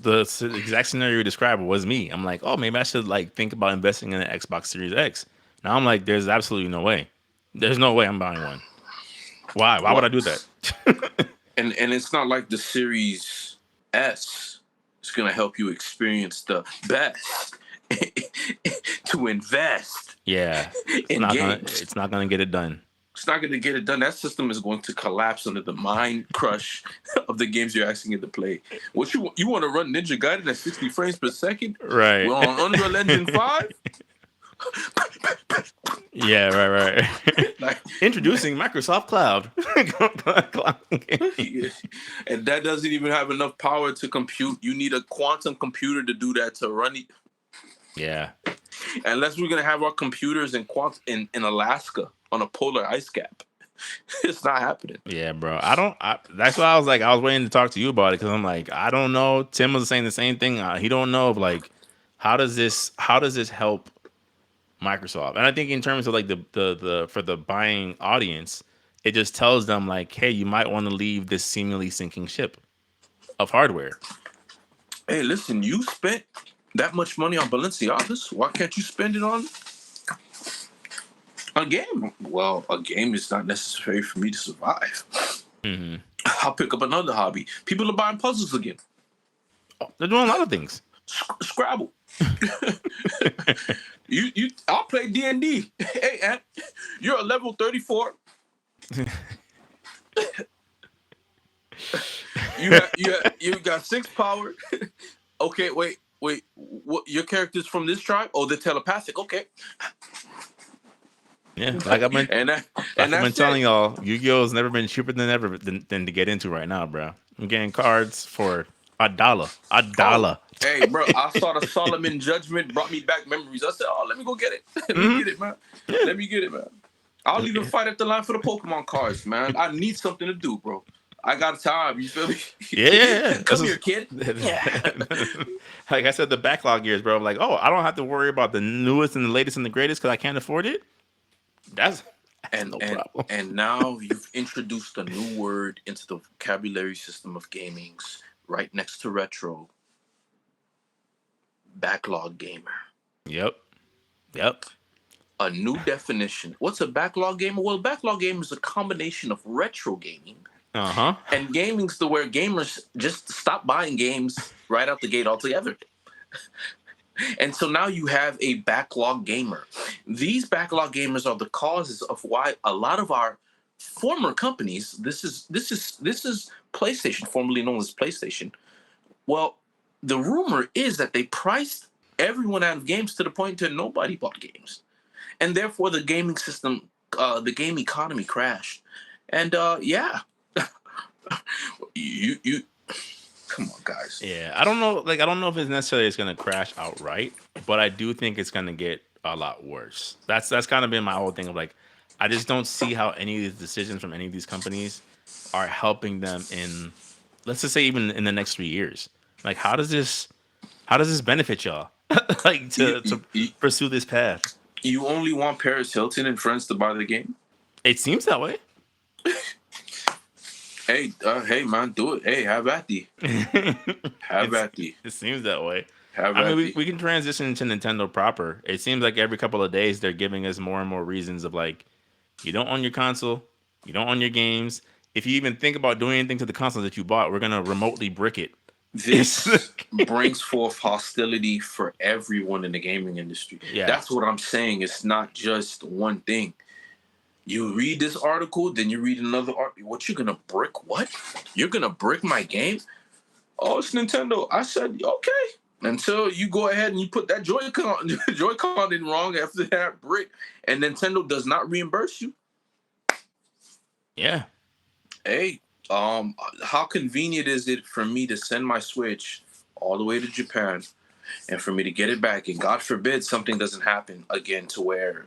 the exact scenario you described was me. I'm like, oh, maybe I should like think about investing in an Xbox Series X. Now I'm like, there's absolutely no way. There's no way I'm buying one. Why? Why would I well, do that? and it's not like the Series S is gonna help you experience the best to invest Yeah, it's in not gonna. games. It's not gonna get it done. It's not going to get it done. That system is going to collapse under the mind crush of the games you're asking it to play. What you want to run Ninja Gaiden at 60 frames per second? Right. We're on Unreal Engine 5. Yeah. Right. Right. Like, Introducing Microsoft Cloud. Cloud gaming. and that doesn't even have enough power to compute. You need a quantum computer to do that to run it. Yeah. Unless we're gonna have our computers in Alaska on a polar ice cap, it's not happening. Yeah, bro. I don't. That's why I was like, I was waiting to talk to you about it because I'm like, I don't know. Tim was saying the same thing. He don't know of like, how does this help Microsoft? And I think in terms of like the for the buying audience, it just tells them like, hey, you might want to leave this seemingly sinking ship of hardware. Hey, listen, you spent that much money on Balenciagas. Why can't you spend it on a game? Well, a game is not necessary for me to survive. Hmm. I'll pick up another hobby. People are buying puzzles again. They're doing a lot of things. Scrabble. I'll play D&D. Hey, Ant, you're a level 34. You got 6 power. Okay, wait. What your character's from this tribe? Oh, they're telepathic. Okay, Yeah, like I've been and that and like I've been that's it. telling y'all, Yu-Gi-Oh's never been cheaper than ever than to get into right now, bro. I'm getting cards for $1. A Oh, dollar. hey, bro, I saw the Solomon Judgment, brought me back memories. I said, oh, let me go get it. Let me Hmm. get it, man. Yeah. Let me get it, man. I'll even fight at the line for the Pokemon cards, man. I need something to do, bro. I got time. You feel me? Yeah, yeah, yeah. This Come here, is kid. Yeah. like I said, the backlog years, bro. Like, oh, I don't have to worry about the newest and the latest and the greatest because I can't afford it. That's and no and problem. and now you've introduced a new word into the vocabulary system of gamings, right next to retro, backlog gamer. Yep, yep. A new definition. What's a backlog gamer? Well, backlog gamer is a combination of retro gaming Uh huh. and gaming's the where gamers just stop buying games right out the gate altogether. And so now you have a backlog gamer. These backlog gamers are the causes of why a lot of our former companies, this is PlayStation, formerly known as PlayStation. Well, the rumor is that they priced everyone out of games to the point that nobody bought games, and therefore the gaming system, the game economy crashed. And yeah, you come on, guys. Yeah, I don't know. Like, I don't know if it's necessarily it's gonna crash outright, but I do think it's gonna get a lot worse. That's kind of been my whole thing of like, I just don't see how any of these decisions from any of these companies are helping them in, let's just say, even in the next 3 years. Like, how does this benefit y'all? Like You, to you, pursue this path. you only want Paris Hilton and friends to buy the game. It seems that way. Hey, man, do it. Hey, have at thee. Have it's at thee. it seems that way. Have I mean, at we, thee. we can transition into Nintendo proper. It seems like every couple of days they're giving us more and more reasons of like, you don't own your console, you don't own your games. If you even think about doing anything to the console that you bought, we're gonna remotely brick it. It's This brings forth hostility for everyone in the gaming industry. yeah, That's what I'm saying. It's not just one thing. You read this article, then you read another article. What, you gonna brick what? You're gonna brick my game? Oh, it's Nintendo. I said, okay. Until you go ahead and you put that Joy-Con, Joy-Con in wrong after that brick, and Nintendo does not reimburse you. yeah. Hey, how convenient is it for me to send my Switch all the way to Japan and for me to get it back? And God forbid something doesn't happen again to where,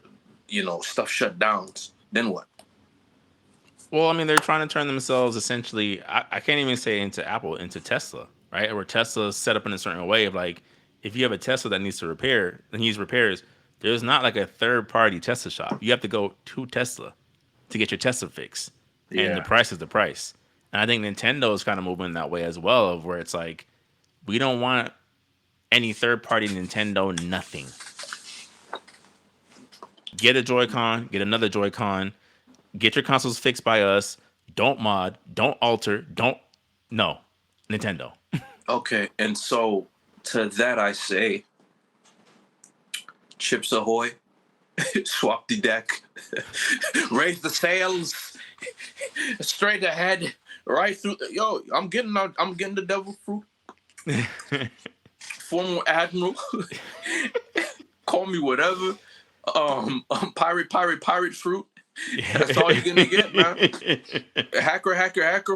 stuff shut down. Then what? Well, I mean, they're trying to turn themselves essentially. I can't even say into Apple, into Tesla, right? Where Tesla's set up in a certain way of like, if you have a Tesla that needs to repair, that needs repairs, there's not like a third party Tesla shop. You have to go to Tesla to get your Tesla fixed, and the Yeah. price is the price. And I think Nintendo is kind of moving that way as well, of where it's like, we don't want any third party Nintendo nothing. Get a Joy-Con, get another Joy-Con, get your consoles fixed by us. Don't mod, don't alter, don't no. Nintendo. Okay. And so to that I say, Chips Ahoy, swap the deck, raise the sails, straight ahead, right through. Yo, I'm getting the devil fruit. Former admiral, call me whatever. Pirate fruit. That's all you're gonna get, man. Hacker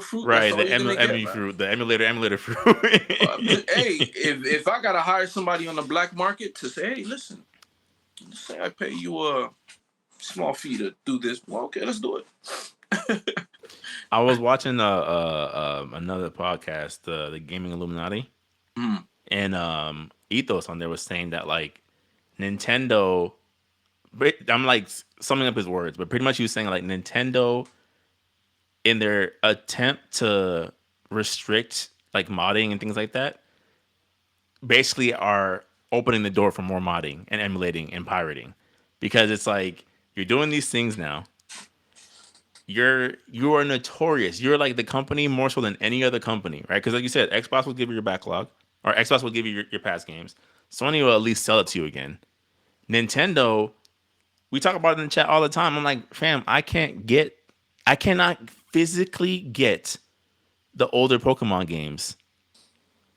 fruit. That's Right, all the you're gonna get, man. fruit, the emulator fruit. Hey, if I gotta hire somebody on the black market to say, hey, listen, say I pay you a small fee to do this, well, okay, let's do it. I was watching another podcast, the Gaming Illuminati, Mm, and Ethos on there was saying that like Nintendo. I'm like summing up his words, but pretty much he was saying like Nintendo in their attempt to restrict like modding and things like that, basically are opening the door for more modding and emulating and pirating, because it's like you're doing these things now. You are notorious. You're like the company more so than any other company, right? Because like you said, Xbox will give you your backlog. or Xbox will give you your past games. Sony will at least sell it to you again. Nintendo, we talk about it in the chat all the time. I'm like, fam, I cannot physically get the older Pokemon games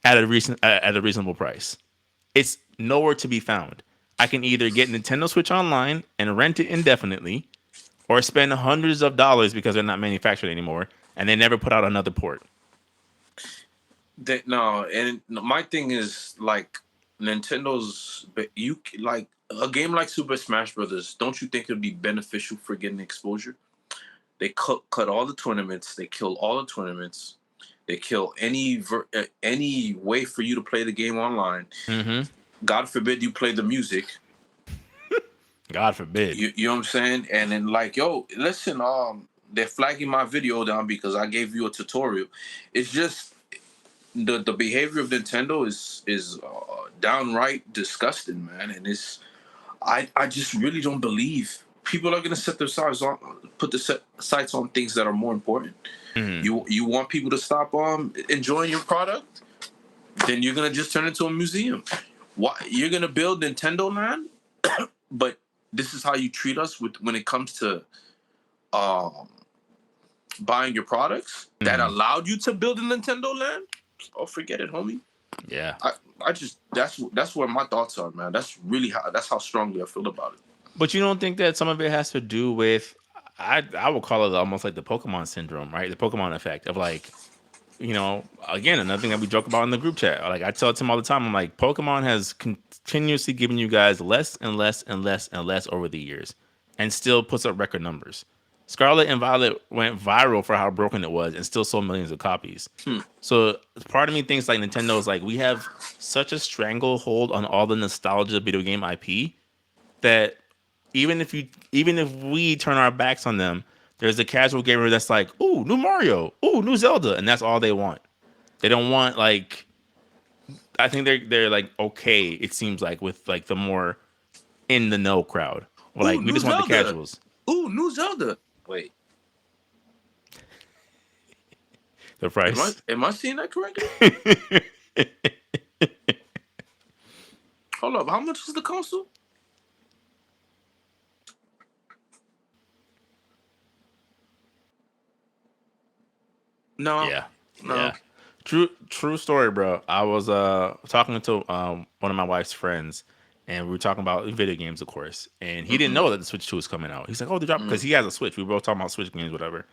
at a reasonable price. It's nowhere to be found. I can either get Nintendo Switch Online and rent it indefinitely, or spend hundreds of dollars because they're not manufactured anymore and they never put out another port. No, and my thing is like Nintendo's. You like a game like Super Smash Brothers. Don't you think it'd be beneficial for getting exposure? They cut all the tournaments. They kill all the tournaments. They kill any way for you to play the game online. Mm-hmm. God forbid you play the music. God forbid. You know what I'm saying? And then like, yo, listen, they're flagging my video down because I gave you a tutorial. It's just the behavior of Nintendo is downright disgusting, man. And I just really don't believe people are gonna set their sights on put the sights on things that are more important. Mm-hmm. You want people to stop enjoying your product, then you're gonna just turn it into a museum. Why you're gonna build Nintendo Land, but this is how you treat us with when it comes to um, buying your products that Mm-hmm. allowed you to build a Nintendo Land? Oh, forget it, homie. Yeah. I just that's where my thoughts are, man. That's how strongly I feel about it. But you don't think that some of it has to do with I would call it almost like the Pokemon syndrome, right? The Pokemon effect of like, again, another thing that we joke about in the group chat. Like I tell Tim all the time, I'm like, Pokemon has continuously given you guys less and less and less and less over the years, and still puts up record numbers. Scarlet and Violet went viral for how broken it was, and still sold millions of copies. So part of me thinks like Nintendo is like we have such a stranglehold on all the nostalgia video game IP that even if we turn our backs on them, there's a casual gamer that's like, "Ooh, new Mario, ooh, new Zelda," and that's all they want. They don't want like I think they're like okay. It seems like with like the more in the know crowd, or Ooh, like we new just want the Zelda. casuals. Ooh, new Zelda. Wait, The am I price. am I seeing that correctly? Hold up, how much is the console? No, Yeah, no. yeah. True story, bro. I was talking to one of my wife's friends, and we were talking about video games, of course. And he didn't Mm-hmm. know that the Switch 2 was coming out. He's like, "Oh, they dropped," because he has a Switch. We were both talking about Switch games, whatever. And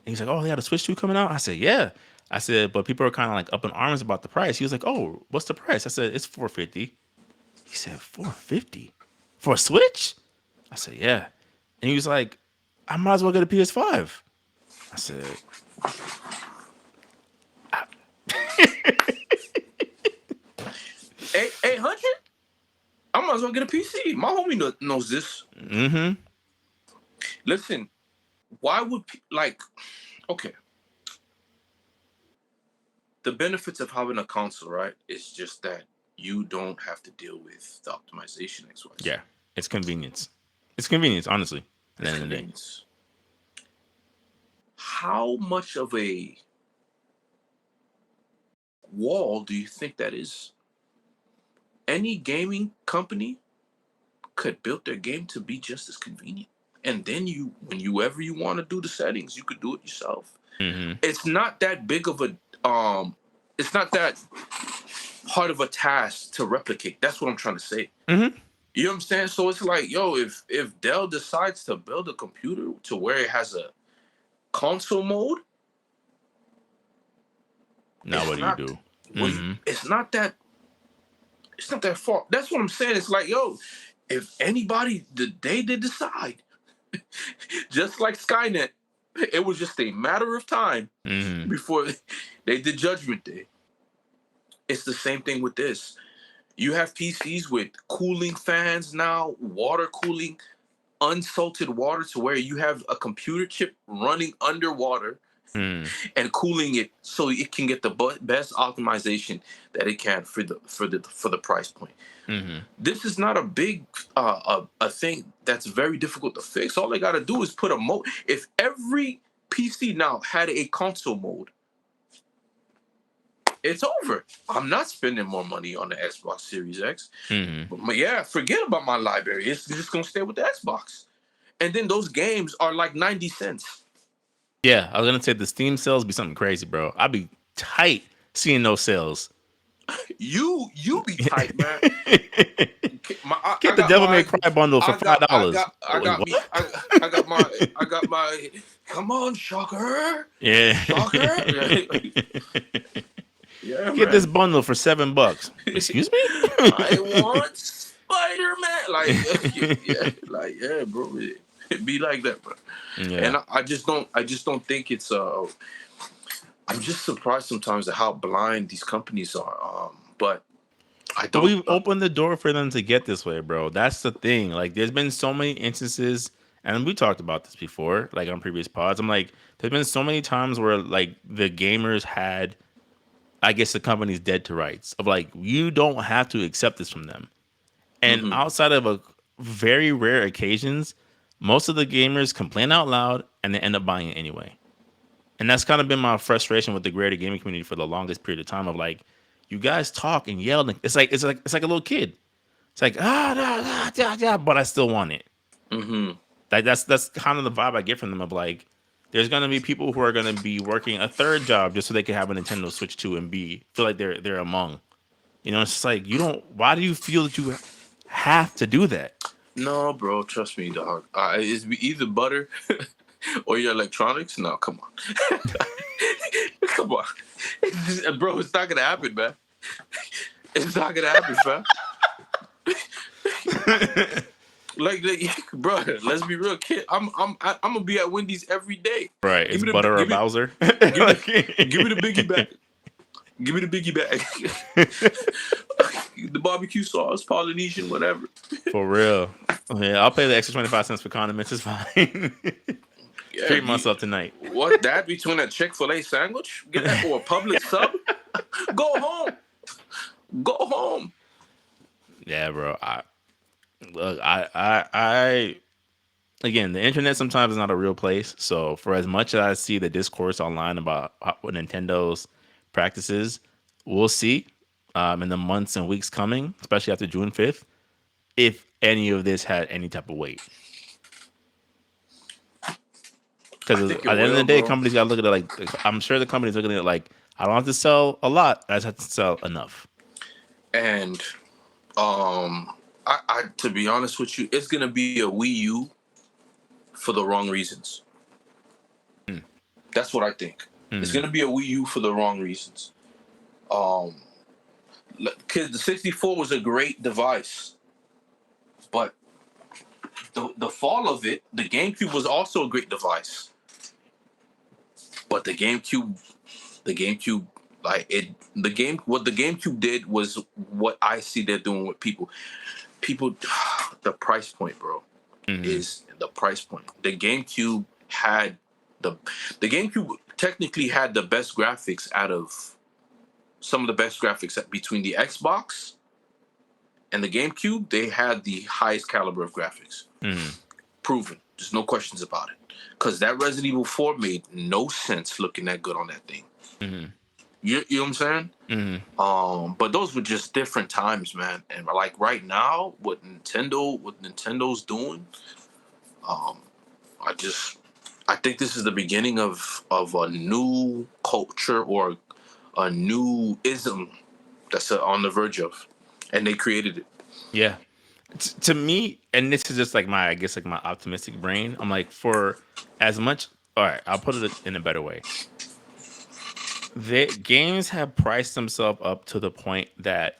he's like, "Oh, they had a Switch 2 coming out." I said, "Yeah." I said, "But people are kind of like up in arms about the price." He was like, "Oh, what's the price?" I said, "It's 450." He said, 450 for a Switch? I said, "Yeah." And he was like, "I might as well get a PS5." I said, 800? I might as well get a PC. My homie knows this. "Mm-hmm." Listen, why would like? Okay, the benefits of having a console, right? Is just that you don't have to deal with the optimization X Y Z. Yeah, it's convenience. It's convenience, honestly. At the It's end of the day, convenience. How much of a wall do you think that is? Any gaming company could build their game to be just as convenient. And then when you ever you want to do the settings, you could do it yourself. mm-hmm. It's not that big of a it's not that hard of a task to replicate. That's what I'm trying to say. Mm-hmm. You know what I'm saying? So it's like, yo, if Dell decides to build a computer to where it has a console mode, Now it's what do you not do? what do you, Mm-hmm. it's not that far. That's what I'm saying. It's like, yo, if anybody the day they decide, just like Skynet, it was just a matter of time Mm-hmm. before they did Judgment Day. It's the same thing with this. You have PCs with cooling fans now, water cooling, unsalted water to where you have a computer chip running underwater Mm-hmm. and cooling it so it can get the best optimization that it can for the price point. Mm-hmm. This is not a big a thing that's very difficult to fix. All they got to do is put a mode. If every PC now had a console mode, it's over. I'm not spending more money on the Xbox Series X. Hmm. But yeah, forget about my library. It's just gonna stay with the Xbox. And then those games are like 90 cents. Yeah, I was gonna say the Steam sales be something crazy, bro. I'd be tight seeing those sales. You be tight, man. I Get the got Devil May my Cry bundle for $5. I Like got me what? I got my come on, shocker. Yeah. Shocker. Yeah, Get this man. bundle for $7. Excuse I me? want Spider Man. Like yeah, like yeah, bro. It be like that, bro. And Yeah. I just don't think it's I'm just surprised sometimes at how blind these companies are. But I But don't we've opened the door for them to get this way, bro. That's the thing. Like, there's been so many instances, and we talked about this before, like on previous pods. I'm like, there's been so many times where like the gamers had, I guess, the company's dead to rights of like, you don't have to accept this from them. And mm-hmm, outside of a very rare occasions, most of the gamers complain out loud and they end up buying it anyway. And that's kind of been my frustration with the greater gaming community for the longest period of time of like, you guys talk and yell and it's like a little kid. It's like but I still want it. mm-hmm. Like that's kind of the vibe I get from them of like, there's gonna be people who are gonna be working a third job just so they can have a Nintendo Switch 2 and be feel like they're among. It's just like you don't. Why do you feel that you have to do that? No, bro, trust me, dog. It's either butter or your electronics. No, come on, come on, bro. It's not gonna happen, man. It's not gonna happen, fam. Like, bro, let's be real, kid. I'm gonna be at Wendy's every day. Right? Give It's me the butter or Bowser. give me give me the biggie Like- bag. Give me the biggie bag. The barbecue sauce, Polynesian, whatever. For real. Yeah, I'll pay the extra 25 cents for condiments. It's fine. Yeah, Treat myself tonight. what that between a Chick-fil-A sandwich? Get that or a public sub? Go home. Go home. Yeah, bro. Look. I again, the internet sometimes is not a real place. So for as much as I see the discourse online about what Nintendo's practices, we'll see in the months and weeks coming, especially after June 5th, if any of this had any type of weight. I Because think it at the end of the will, day, bro. companies got to look at it like, I'm sure the company's looking at it like, I don't have to sell a lot. I just have to sell enough. And I to be honest with you, it's gonna be a Wii U for the wrong reasons. Mm. That's what I think. It's Mm. gonna be a Wii U for the wrong reasons. Um, because the 64 was a great device, but the fall of it, the GameCube was also a great device, but the GameCube, like it, the game, what the GameCube did was what I see they're doing with people. People, the price point, bro, Mm. is the price point. Had the the GameCube technically had the best graphics out of some of the best graphics between the Xbox and the GameCube. They had the highest caliber of graphics. Mm. Proven. There's no questions about it. Because that Resident Evil 4 made no sense looking that good on that thing. Mm. You know what I'm saying? Mm. But those were just different times, man. And like right now, what Nintendo's doing, um, I just I think this is the beginning of a new culture or a new ism that's on the verge of, and they created it. Yeah. To me, and this is just like my, I guess, like my optimistic brain. I'm like, for as much, all right, I'll put it in a better way. The games have priced themselves up to the point that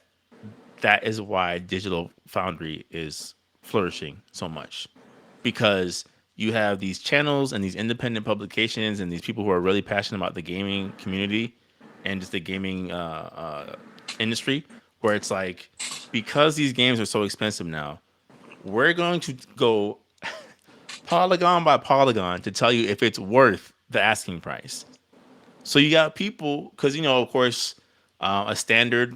is why Digital Foundry is flourishing so much, because you have these channels and these independent publications and these people who are really passionate about the gaming community and just the gaming industry, where it's like, because these games are so expensive now, we're going to go polygon by polygon to tell you if it's worth the asking price. So you got people, because of course, a standard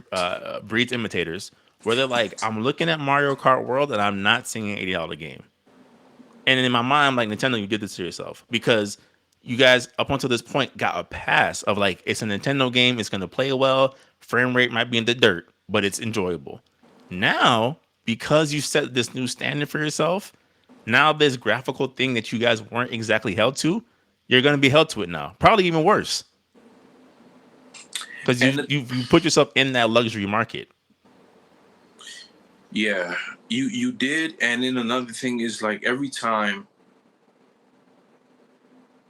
breeds imitators, where they're like, I'm looking at Mario Kart World and I'm not seeing an $80 game. And in my mind, I'm like, Nintendo, you did this to yourself, because you guys up until this point got a pass of like it's a Nintendo game, it's gonna play well, frame rate might be in the dirt, but it's enjoyable. Now, because you set this new standard for yourself, now this graphical thing that you guys weren't exactly held to, you're gonna be held to it now. Probably even worse. Because And the, you put yourself in that luxury market. yeah, you did. And then another thing is like every time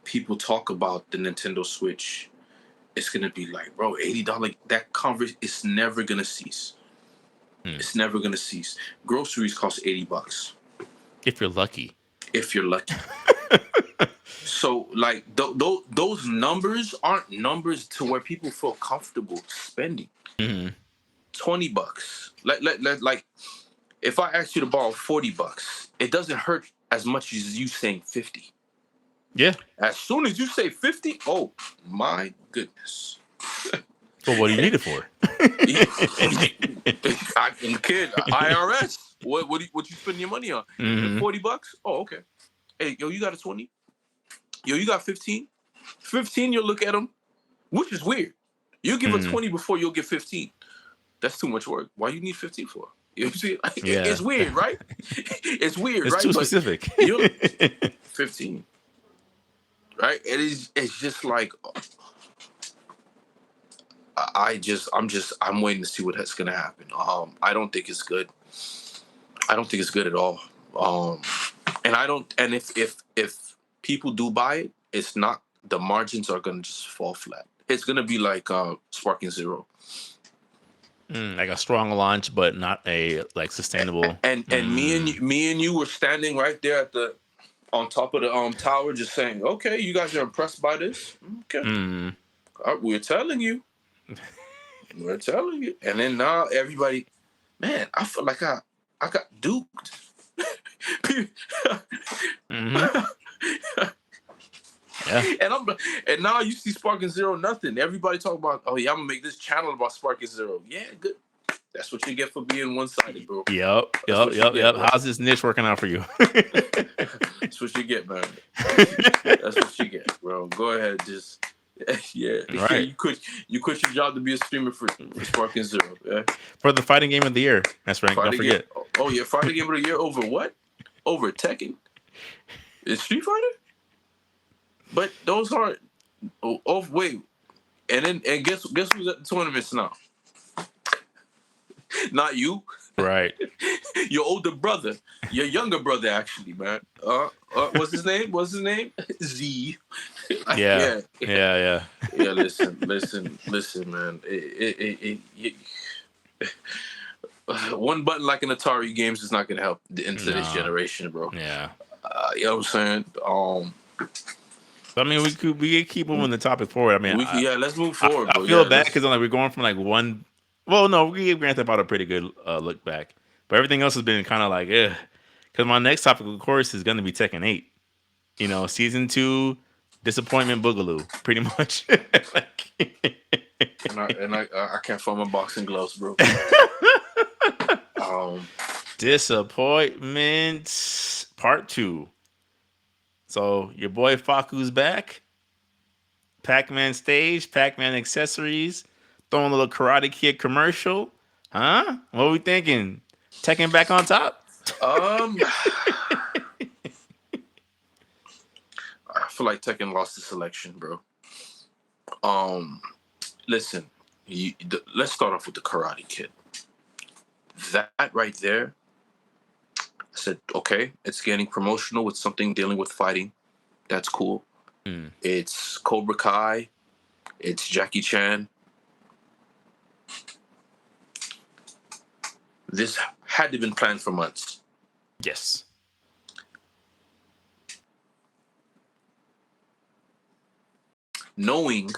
people talk about the Nintendo Switch, it's gonna be like, bro, $80. That converse is never gonna cease. Hmm. It's never gonna cease. Groceries cost $80 If you're lucky. if you're lucky. So like those numbers aren't numbers to where people feel comfortable spending Hmm. $20. Like if I ask you to borrow $40, it doesn't hurt as much as you saying 50. Yeah. As soon as you say 50, oh my goodness. But what do you need it for? Kid, IRS. What you spending your money on? Hmm. $40? Oh, okay. Hey, yo, you got a 20? Yo, you got 15? 15, you'll look at them, which is weird. You give a Hmm. 20 before you'll get 15. That's too much work. Why you need 15 for? You know what I'm saying? Yeah. It's weird, right? It's weird, It's right? too But specific. you 15, right? It's just like I'm waiting to see what's gonna happen. I don't think it's good. I don't think it's good at all. Um, and I don't. And if people do buy it, it's not. The margins are gonna just fall flat. It's gonna be like Sparking Zero. Like a strong launch, but not a like sustainable. And me and you were standing right there at the on top of the tower, just saying, "Okay, you guys are impressed by this. Okay, Mm. we're telling you, we're telling you." And then now everybody, man, I feel like I got duped. Hmm. Yeah. And now you see Sparking Zero nothing. Everybody talk about, oh yeah, I'm gonna make this channel about Sparking Zero. Yeah, good. That's what you get for being one sided, bro. Yep. That's Yep. what you Yep. get, Yep. bro. How's this niche working out for you? That's what you get, man. That's what you get, bro. Go ahead, just yeah. Right. You quit your job to be a streamer for Sparking Zero. Yeah. For the fighting game of the year. That's right. Don't Fighting game. forget. Oh yeah, fighting game of the year over what? Over Tekken? It's Street Fighter? But those aren't. Oh wait, and guess who's at the tournaments now? Not you. Right. Your older brother. Your younger brother, actually, man. What's his name? What's his name? Z. Yeah. Yeah. Yeah. Yeah. Listen, man. One button like an Atari games is not gonna help into this Nah. generation, bro. Yeah. You know what I'm saying? So, I mean, we could keep moving the topic forward. I mean, Let's move forward, I bro. feel Yeah, bad let's. because like we're going from like one. Well, no, we gave Grand Theft Auto a pretty good look back, but everything else has been kind of like, eh. Because my next topic, of course, is going to be Tekken 8. You know, season 2, disappointment boogaloo, pretty much. I can't find my boxing gloves, bro. Um, Disappointment Part 2. So your boy Faku's back. Pac-Man stage, Pac-Man accessories, throwing a little Karate Kid commercial. Huh? What are we thinking? Tekken back on top? um, I feel like Tekken lost the selection, bro. Um, Listen, let's start off with the Karate Kid. That right there, I said, okay, it's getting promotional with something dealing with fighting. That's cool. Mm. It's Cobra Kai. It's Jackie Chan. This had to have been planned for months. Yes. Knowing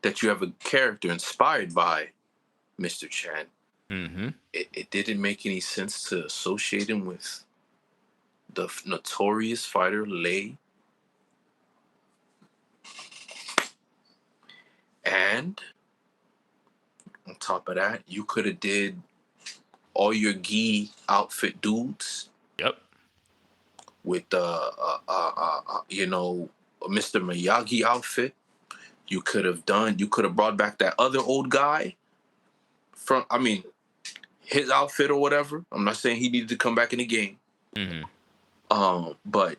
that you have a character inspired by Mr. Chan, Mm-hmm. it didn't make any sense to associate him with the notorious fighter Lei. And on top of that, you could have did all your gi outfit dudes Yep. with Mr. Miyagi outfit. You could have brought back that other old guy from, I mean, his outfit or whatever. I'm not saying he needed to come back in the game. Mm-hmm. But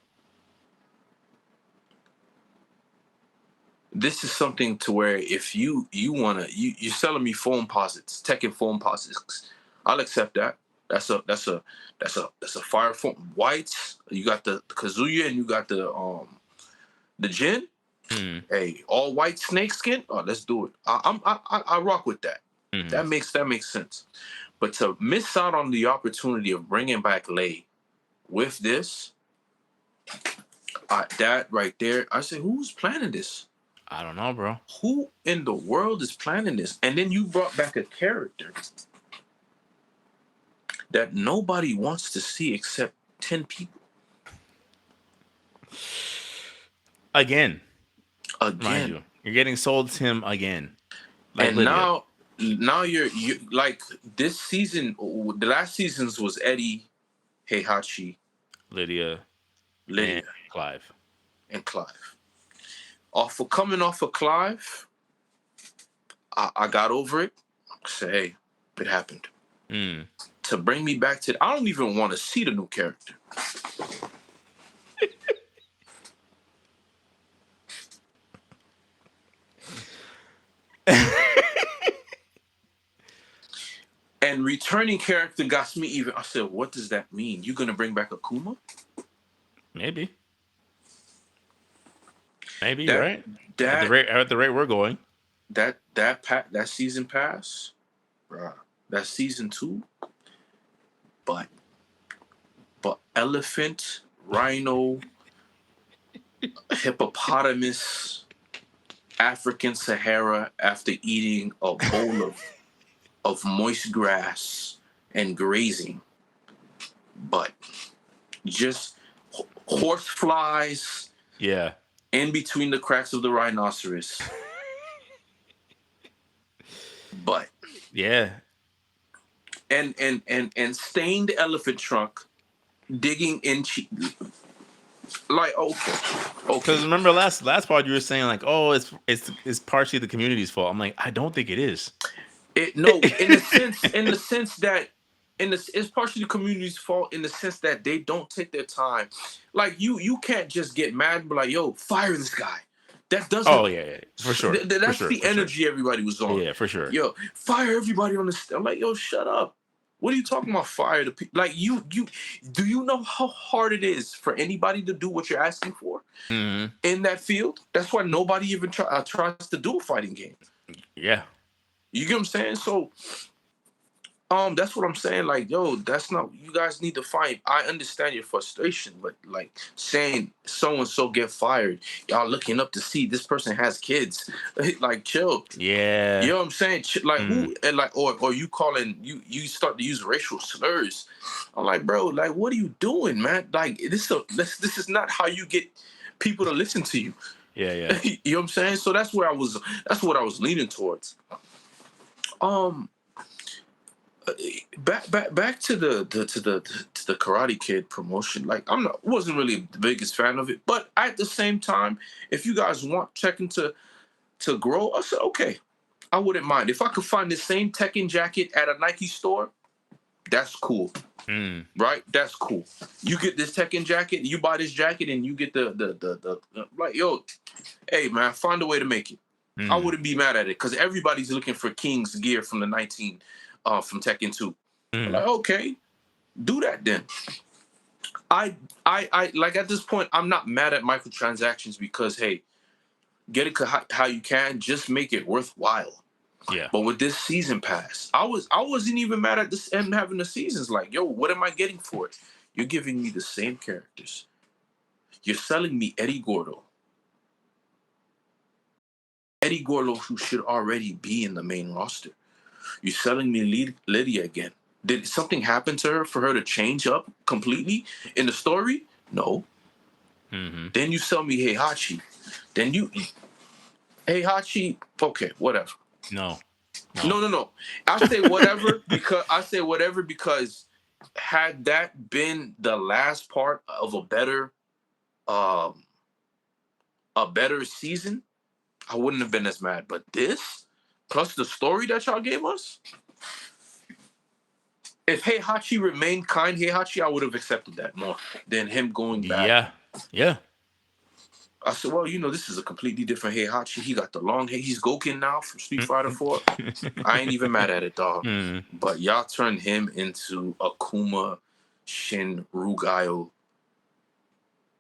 this is something to where if you're selling me foam posits, Tekken foam posits, I'll accept that. That's a fire foam whites. You got the Kazuya and you got the Jin. Mm-hmm. Hey, all white snake skin. Oh, let's do it. I rock with that. Mm-hmm. That makes sense. But to miss out on the opportunity of bringing back Lei with this, that right there, I say, who's planning this? I don't know, bro. Who in the world is planning this? And then you brought back a character that nobody wants to see except 10 people. Again, mind Again. you, you're getting sold to him again, like And Lydia. now you like this season, the last seasons was Eddie, Heihachi, Lydia and Lydia, Clive. and Clive. Coming off of Clive, I got over it. I said, hey, it happened. Mm. To bring me back to, I don't even want to see the new character. And returning character got me even. I said, what does that mean? You gonna bring back Akuma? Maybe, maybe you're That right. that At the rate we're going. that season pass, bruh. That season two, but elephant, rhino, hippopotamus, African Sahara after eating a bowl of moist grass and grazing, but just horse flies Yeah. in between the cracks of the rhinoceros, but Yeah. and stained elephant trunk digging in like okay. Because remember last part you were saying like, oh, it's partially the community's fault. I'm like, I don't think it is. It no, in the sense that it's partially the community's fault in the sense that they don't take their time. Like you can't just get mad and be like, yo, fire this guy. That doesn't. Oh yeah, for sure, for That's sure, the for sure. energy everybody was on. Yeah, for sure. Yo, fire everybody on the. I'm like, yo, shut up. What are you talking about? Fire the people? Like you do you know how hard it is for anybody to do what you're asking for Hmm. in that field? That's why nobody even tries to do a fighting game. Yeah. You get what I'm saying? So that's what I'm saying. Like, yo, that's not. You guys need to fight. I understand your frustration, but like saying so and so get fired, y'all looking up to see this person has kids. Like, chill. You Yeah. know what I'm saying? Like, Mm. who and like, or you calling you start to use racial slurs. I'm like, bro, like, what are you doing, man? Like, this is not how you get people to listen to you. Yeah, yeah. You know what I'm saying? So that's where I was. That's what I was leaning towards. Um. Back to the Karate Kid promotion. Like wasn't really the biggest fan of it, but at the same time, if you guys want Tekken to grow, I said okay, I wouldn't mind if I could find the same Tekken jacket at a Nike store. That's cool, Mm. right? That's cool. You get this Tekken jacket, you buy this jacket, and you get the like yo, hey man, find a way to make it. I Mm. wouldn't be mad at it because everybody's looking for King's gear from the 19 from Tekken 2. I'm Mm. like, okay, do that then. I like at this point, I'm not mad at microtransactions because hey, get it how you can, just make it worthwhile. Yeah. But with this season pass, I wasn't even mad at this and having the seasons. Like, yo, what am I getting for it? You're giving me the same characters. You're selling me Eddie Gordo, who should already be in the main roster. You're selling me Lydia again. Did something happen to her for her to change up completely in the story? No. Mm-hmm. Then you sell me Heihachi. Then you Heihachi. Okay, whatever. No. No. No. I say whatever because had that been the last part of a better um a better season, I wouldn't have been as mad. But this, plus the story that y'all gave us, if Heihachi remained kind Heihachi, I would have accepted that more than him going back. Yeah. Yeah. I said, well, this is a completely different Heihachi. He got the long hair. He's Goken now from Street Fighter 4. I ain't even mad at it, dog. But y'all turned him into Akuma Shin Rugayo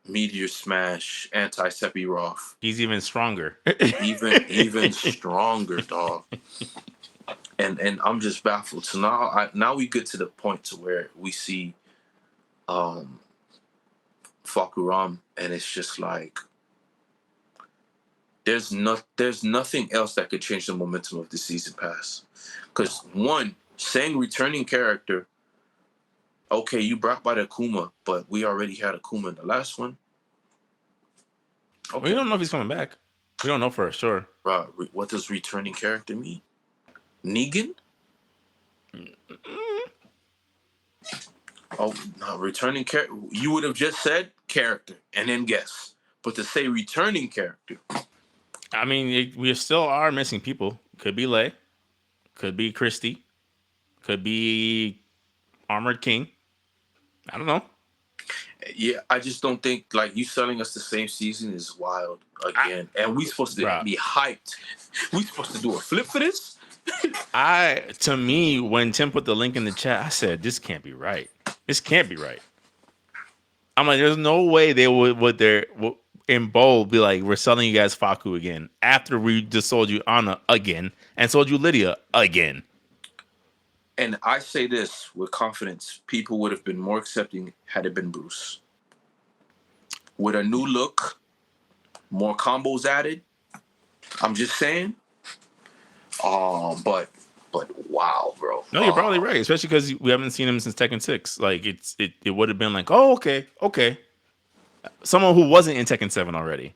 Meteor Smash anti-Sephiroth. He's even stronger. even stronger, dog. And I'm just baffled. So now we get to the point to where we see Fakuram, and it's just like there's nothing else that could change the momentum of the season pass. Because one, saying returning character, okay, you brought by the Akuma, but we already had Akuma in the last one. Okay. We don't know if he's coming back. We don't know for sure. Right. What does returning character mean? Negan? Oh, no, returning character. You would have just said character and then guess. But to say returning character. I mean, we still are missing people. Could be Lei. Could be Christy. Could be Armored King. I don't know. Yeah, I just don't think, like, you selling us the same season is wild again. And we supposed to be hyped. We supposed to do a flip for this? To me, when Tim put the link in the chat, I said, this can't be right. This can't be right. I'm like, there's no way they would in bold be like, we're selling you guys Faku again after we just sold you Anna again and sold you Lydia again. And I say this with confidence, people would have been more accepting had it been Bruce. With a new look, more combos added. I'm just saying. But wow, bro. No, you're probably right, especially because we haven't seen him since Tekken 6. Like it would have been like, oh, okay. Someone who wasn't in Tekken 7 already.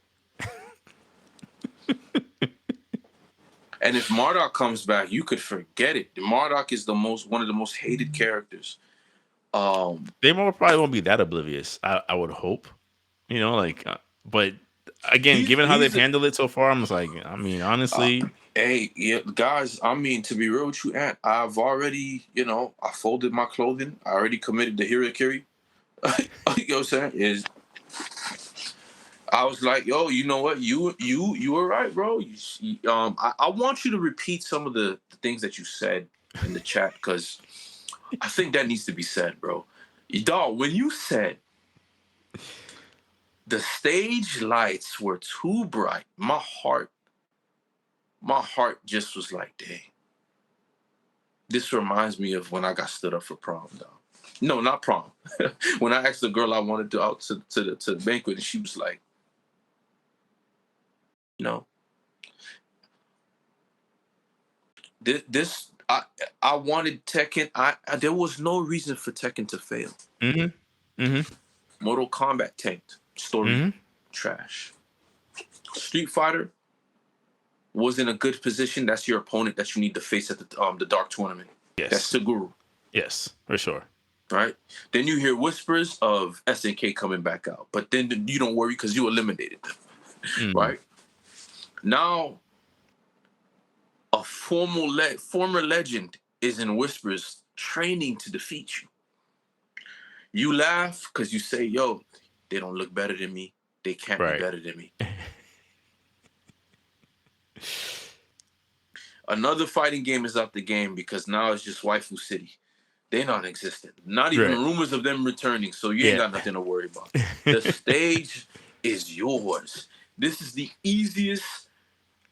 And if Marduk comes back, you could forget it. Marduk is one of the most hated characters. They probably won't be that oblivious. I would hope, but again, given how they've handled it so far, I'm just like, I mean, honestly. Hey, yeah, guys. I mean, to be real with you, Ant, I've already, I folded my clothing. I already committed to Hirakiri. You know what I'm saying? I was like, yo, you know what? You were right, bro. I want you to repeat some of the things that you said in the chat, because I think that needs to be said, bro. Dog, when you said the stage lights were too bright, my heart just was like, dang. This reminds me of when I got stood up for prom, dog. No, not prom. When I asked the girl I wanted to out to the banquet, and she was like, no. This I wanted Tekken. There was no reason for Tekken to fail. Mortal Kombat tanked. Story trash. Street Fighter was in a good position. That's your opponent that you need to face at the Dark Tournament. Yes. That's Seguru. Yes, for sure. Right? Then you hear whispers of SNK coming back out. But then you don't worry because you eliminated them. Right? Now, a former legend is in whispers training to defeat you. You laugh because you say, yo, they don't look better than me. They can't be better than me. Another fighting game is out the game because now it's just Waifu City. They're non-existent. Not even rumors of them returning, so you ain't got nothing to worry about. The stage is yours. This is the easiest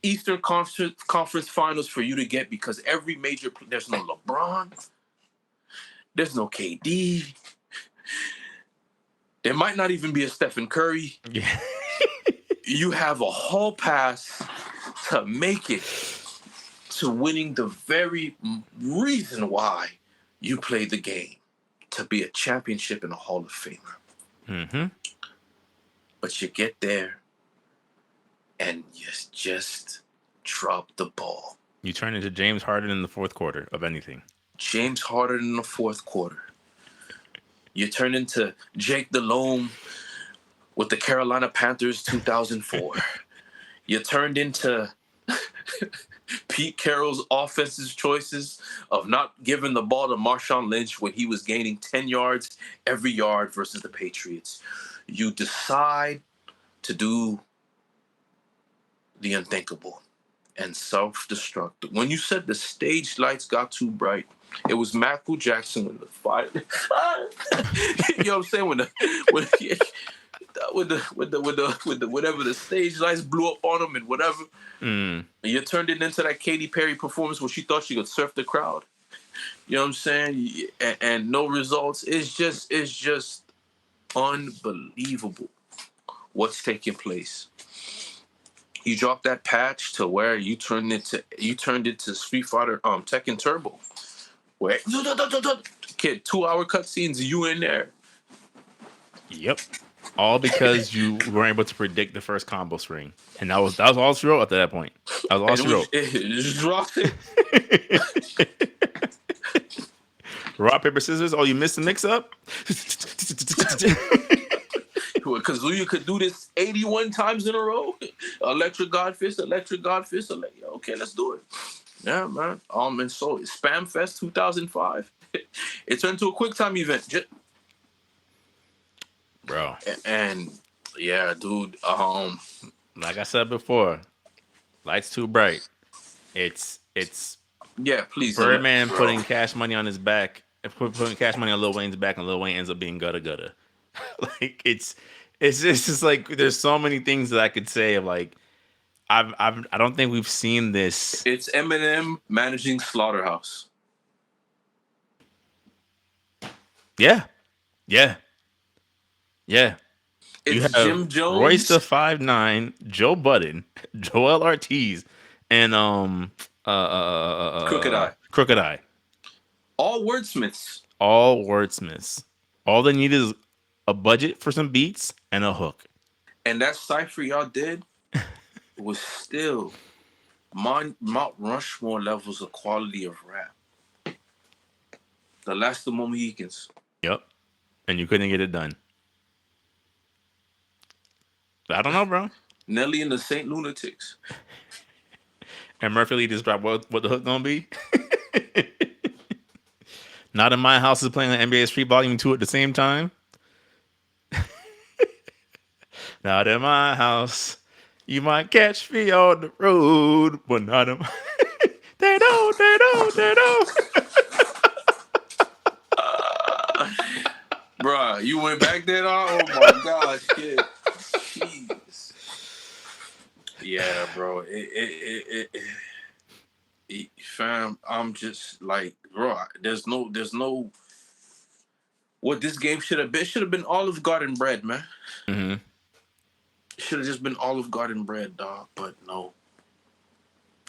Eastern Conference Finals for you to get because every major... There's no LeBron. There's no KD. There might not even be a Stephen Curry. Yeah. You have a hall pass to make it to winning the very reason why you played the game, to be a championship and a Hall of Famer. But you get there and you just drop the ball. You turn into James Harden in the fourth quarter of anything. James Harden in the fourth quarter. You turn into Jake Delhomme with the Carolina Panthers 2004. You turned into Pete Carroll's offensive choices of not giving the ball to Marshawn Lynch when he was gaining 10 yards every yard versus the Patriots. You decide to do the unthinkable and self-destruct. When you said the stage lights got too bright, it was Michael Jackson when the fire. You know what I'm saying? When whatever the stage lights blew up on him and whatever, Mm. and you turned it into that Katy Perry performance where she thought she could surf the crowd. You know what I'm saying? And no results. It's just unbelievable what's taking place. You dropped that patch to where you turned it to Street Fighter Tekken Turbo. Where kid 2 hour cutscenes, you in there. Yep. All because you weren't able to predict the first combo string, and that was all she wrote after that point. That was all And it she was wrote. it just dropped it. Rock paper scissors. Oh, you missed the mix up. Because Luya could do this 81 times in a row. Electric God Fist, Electric God Fist. Okay, let's do it. Yeah, man. And so Spam Fest 2005. It turned into a quick time event. Bro, And yeah, dude. like I said before, lights too bright. It's Yeah, please, Birdman bro. putting cash money on his back, putting cash money on Lil Wayne's back, and Lil Wayne ends up being gutta gutta. Like it's just like there's so many things that I could say of like I don't think we've seen this. It's Eminem managing Slaughterhouse. Yeah, yeah, yeah. You It's have Jim Royce the Jones, 5'9", Joe Budden, Joel Ortiz, and Crooked Eye. Crooked Eye. All wordsmiths. All wordsmiths. All they need is a budget for some beats and a hook. And that cipher y'all did was still Mount Rushmore levels of quality of rap. The last of Mohicans. Yep. And you couldn't get it done. I don't know, bro. Nelly and the Saint Lunatics. And Murphy Lee described what the hook gonna be. Not in my house is playing the NBA Street Volume 2 at the same time. Not in my house. You might catch me on the road, but not in my... they don't. Bruh, you went back there? Oh my gosh, kid. Jeez. Yeah, bro. Fam, I'm just like, bro, there's no what this game should have been Olive Garden bread, man. Mm-hmm. It should have just been Olive Garden bread, dog. But no,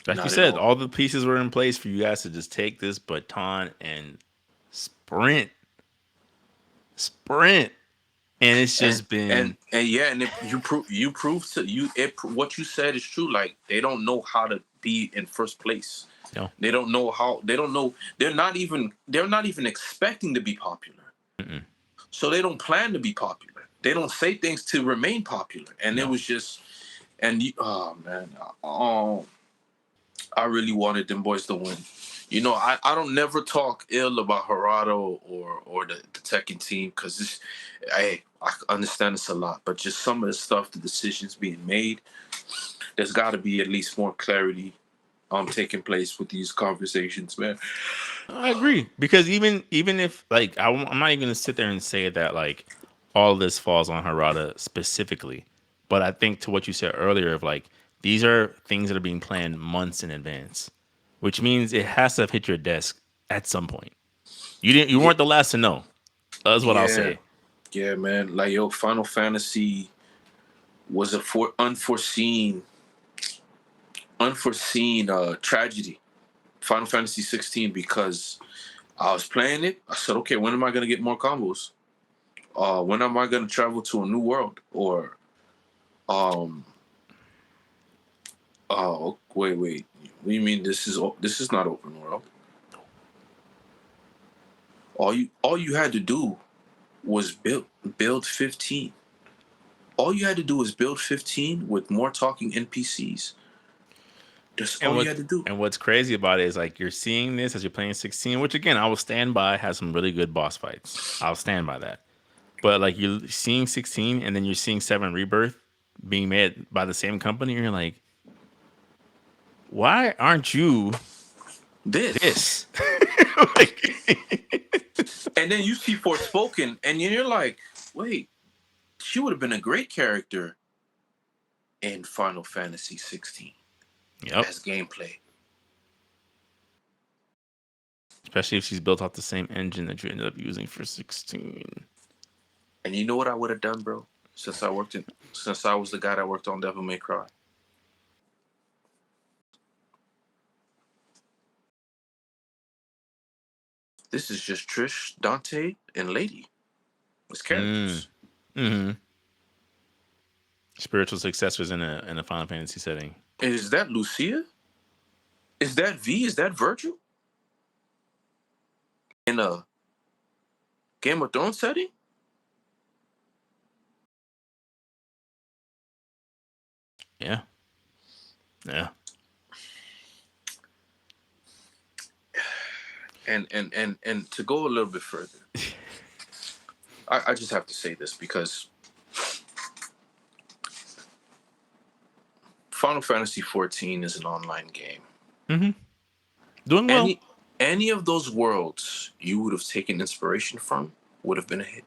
Like you not at said, all. all the pieces were in place for you guys to just take this baton and sprint. Sprint. And it's And just been... and yeah, and if you prove to you what you said is true. Like they don't know how to be in first place. No. They don't know how. They don't know. They're not even expecting to be popular. Mm-mm. So they don't plan to be popular. They don't say things to remain popular. And it No. was just, oh man, I really wanted them boys to win. I don't never talk ill about Harado or the Tekken team because I understand this a lot, but just some of the stuff, the decisions being made, there's got to be at least more clarity taking place with these conversations, man. I agree because even if like I'm not even gonna sit there and say that like all this falls on Harada specifically, but I think to what you said earlier of like these are things that are being planned months in advance, which means it has to have hit your desk at some point. You Yeah, weren't the last to know. That's what I'll yeah, say. yeah, man. Like yo, Final Fantasy was a unforeseen tragedy. Final Fantasy 16 because I was playing it. I said, okay, when am I gonna get more combos? When am I gonna travel to a new world? Or um wait. What do you mean this is not open world? All you had to do was build 15. All you had to do was build 15 with more talking NPCs. That's And all you had to do. what's crazy about it is like you're seeing this as you're playing 16, which again I will stand by has some really good boss fights. I'll stand by that. But like you're seeing 16 and then you're seeing 7 Rebirth being made by the same company, and you're like, why aren't you This. this? Like, And then you see Forspoken, and you're like, wait, she would have been a great character in Final Fantasy 16 yep. as gameplay. Especially if she's built off the same engine that you ended up using for 16. And you know what I would have done, bro? Since I was the guy that worked on Devil May Cry. This is just Trish, Dante, and Lady as Mm. characters. Hmm. Spiritual successors in a Final Fantasy setting. Is that Lucia? Is that V? Is that Virgil? In a Game of Thrones setting? Yeah. Yeah. And to go a little bit further, I just have to say this because Final Fantasy 14 is an online game. Hmm. Doing well. Any any of those worlds you would have taken inspiration from would have been a hit.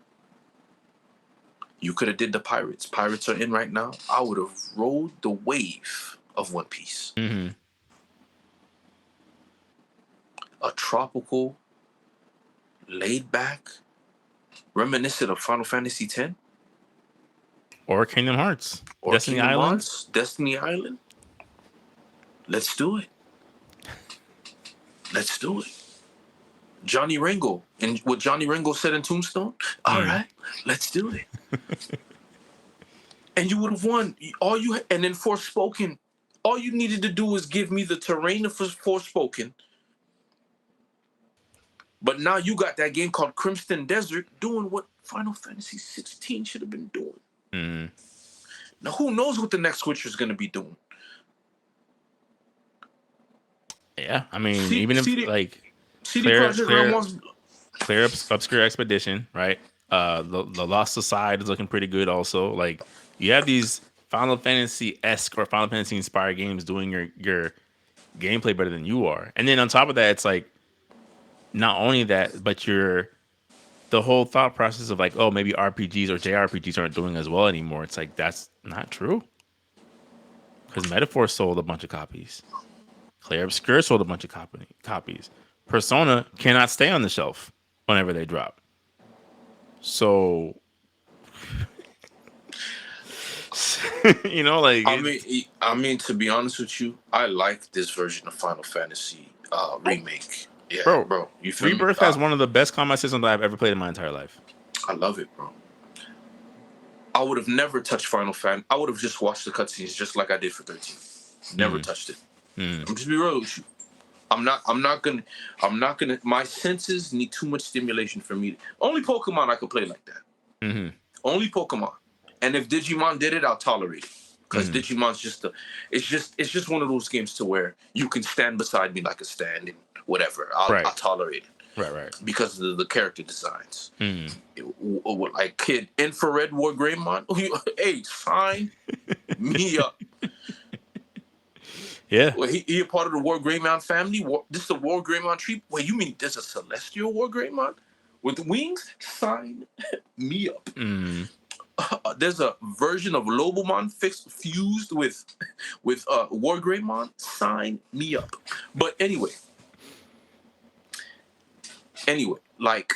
You could have did the pirates. Pirates are in right now. I would have rode the wave of One Piece. Hmm. A tropical, laid back, reminiscent of Final Fantasy X Or Kingdom Hearts. or Destiny Kingdom Island. Hearts, Destiny Island. Let's do it. Let's do it. Johnny Ringo. And what Johnny Ringo said in Tombstone? All right, let's do it. And you would have won. And then Forspoken, all you needed to do was give me the terrain of Forspoken. But now you got that game called Crimson Desert doing what Final Fantasy 16 should have been doing. Mm. Now who knows what the next Witcher is going to be doing? Yeah. I mean, C- even if CD like CD Claire, Project Red Claire, wants. Claire Obscure Expedition, right? The Lost Society is looking pretty good. Also, like you have these Final Fantasy esque or Final Fantasy inspired games doing your gameplay better than you are, and then on top of that, it's like not only that, but you're the whole thought process of like, oh, maybe RPGs or JRPGs aren't doing as well anymore. It's like that's not true because Metaphor sold a bunch of copies. Claire Obscure sold a bunch of copies. Persona cannot stay on the shelf whenever they drop. So, like I mean, to be honest with you, I like this version of Final Fantasy remake. Yeah, bro, bro, you feel me? Rebirth has one of the best combat systems that I've ever played in my entire life. I love it, bro. I would have never touched Final Fan. I would have just watched the cutscenes just like I did for 13. Never touched it. I'm just be real with you. I'm not. I'm not gonna. I'm not gonna. My senses need too much stimulation for me. Only Pokemon I could play like that. Mm-hmm. Only Pokemon. And if Digimon did it, I'll tolerate it. Because Digimon's just a. It's just one of those games to where you can stand beside me like a stand and whatever. Right. I'll tolerate it. Right. Because of the character designs. Mm. Like kid, Infrared War Greymon. Hey, sign me up. Yeah. Well, he a part of the War Greymon family. This is a War Greymon tree. Wait, you mean there's a Celestial War Greymon with wings? Sign me up. Mm. There's a version of Lobomon fused with War Greymon. Sign me up. But anyway, like.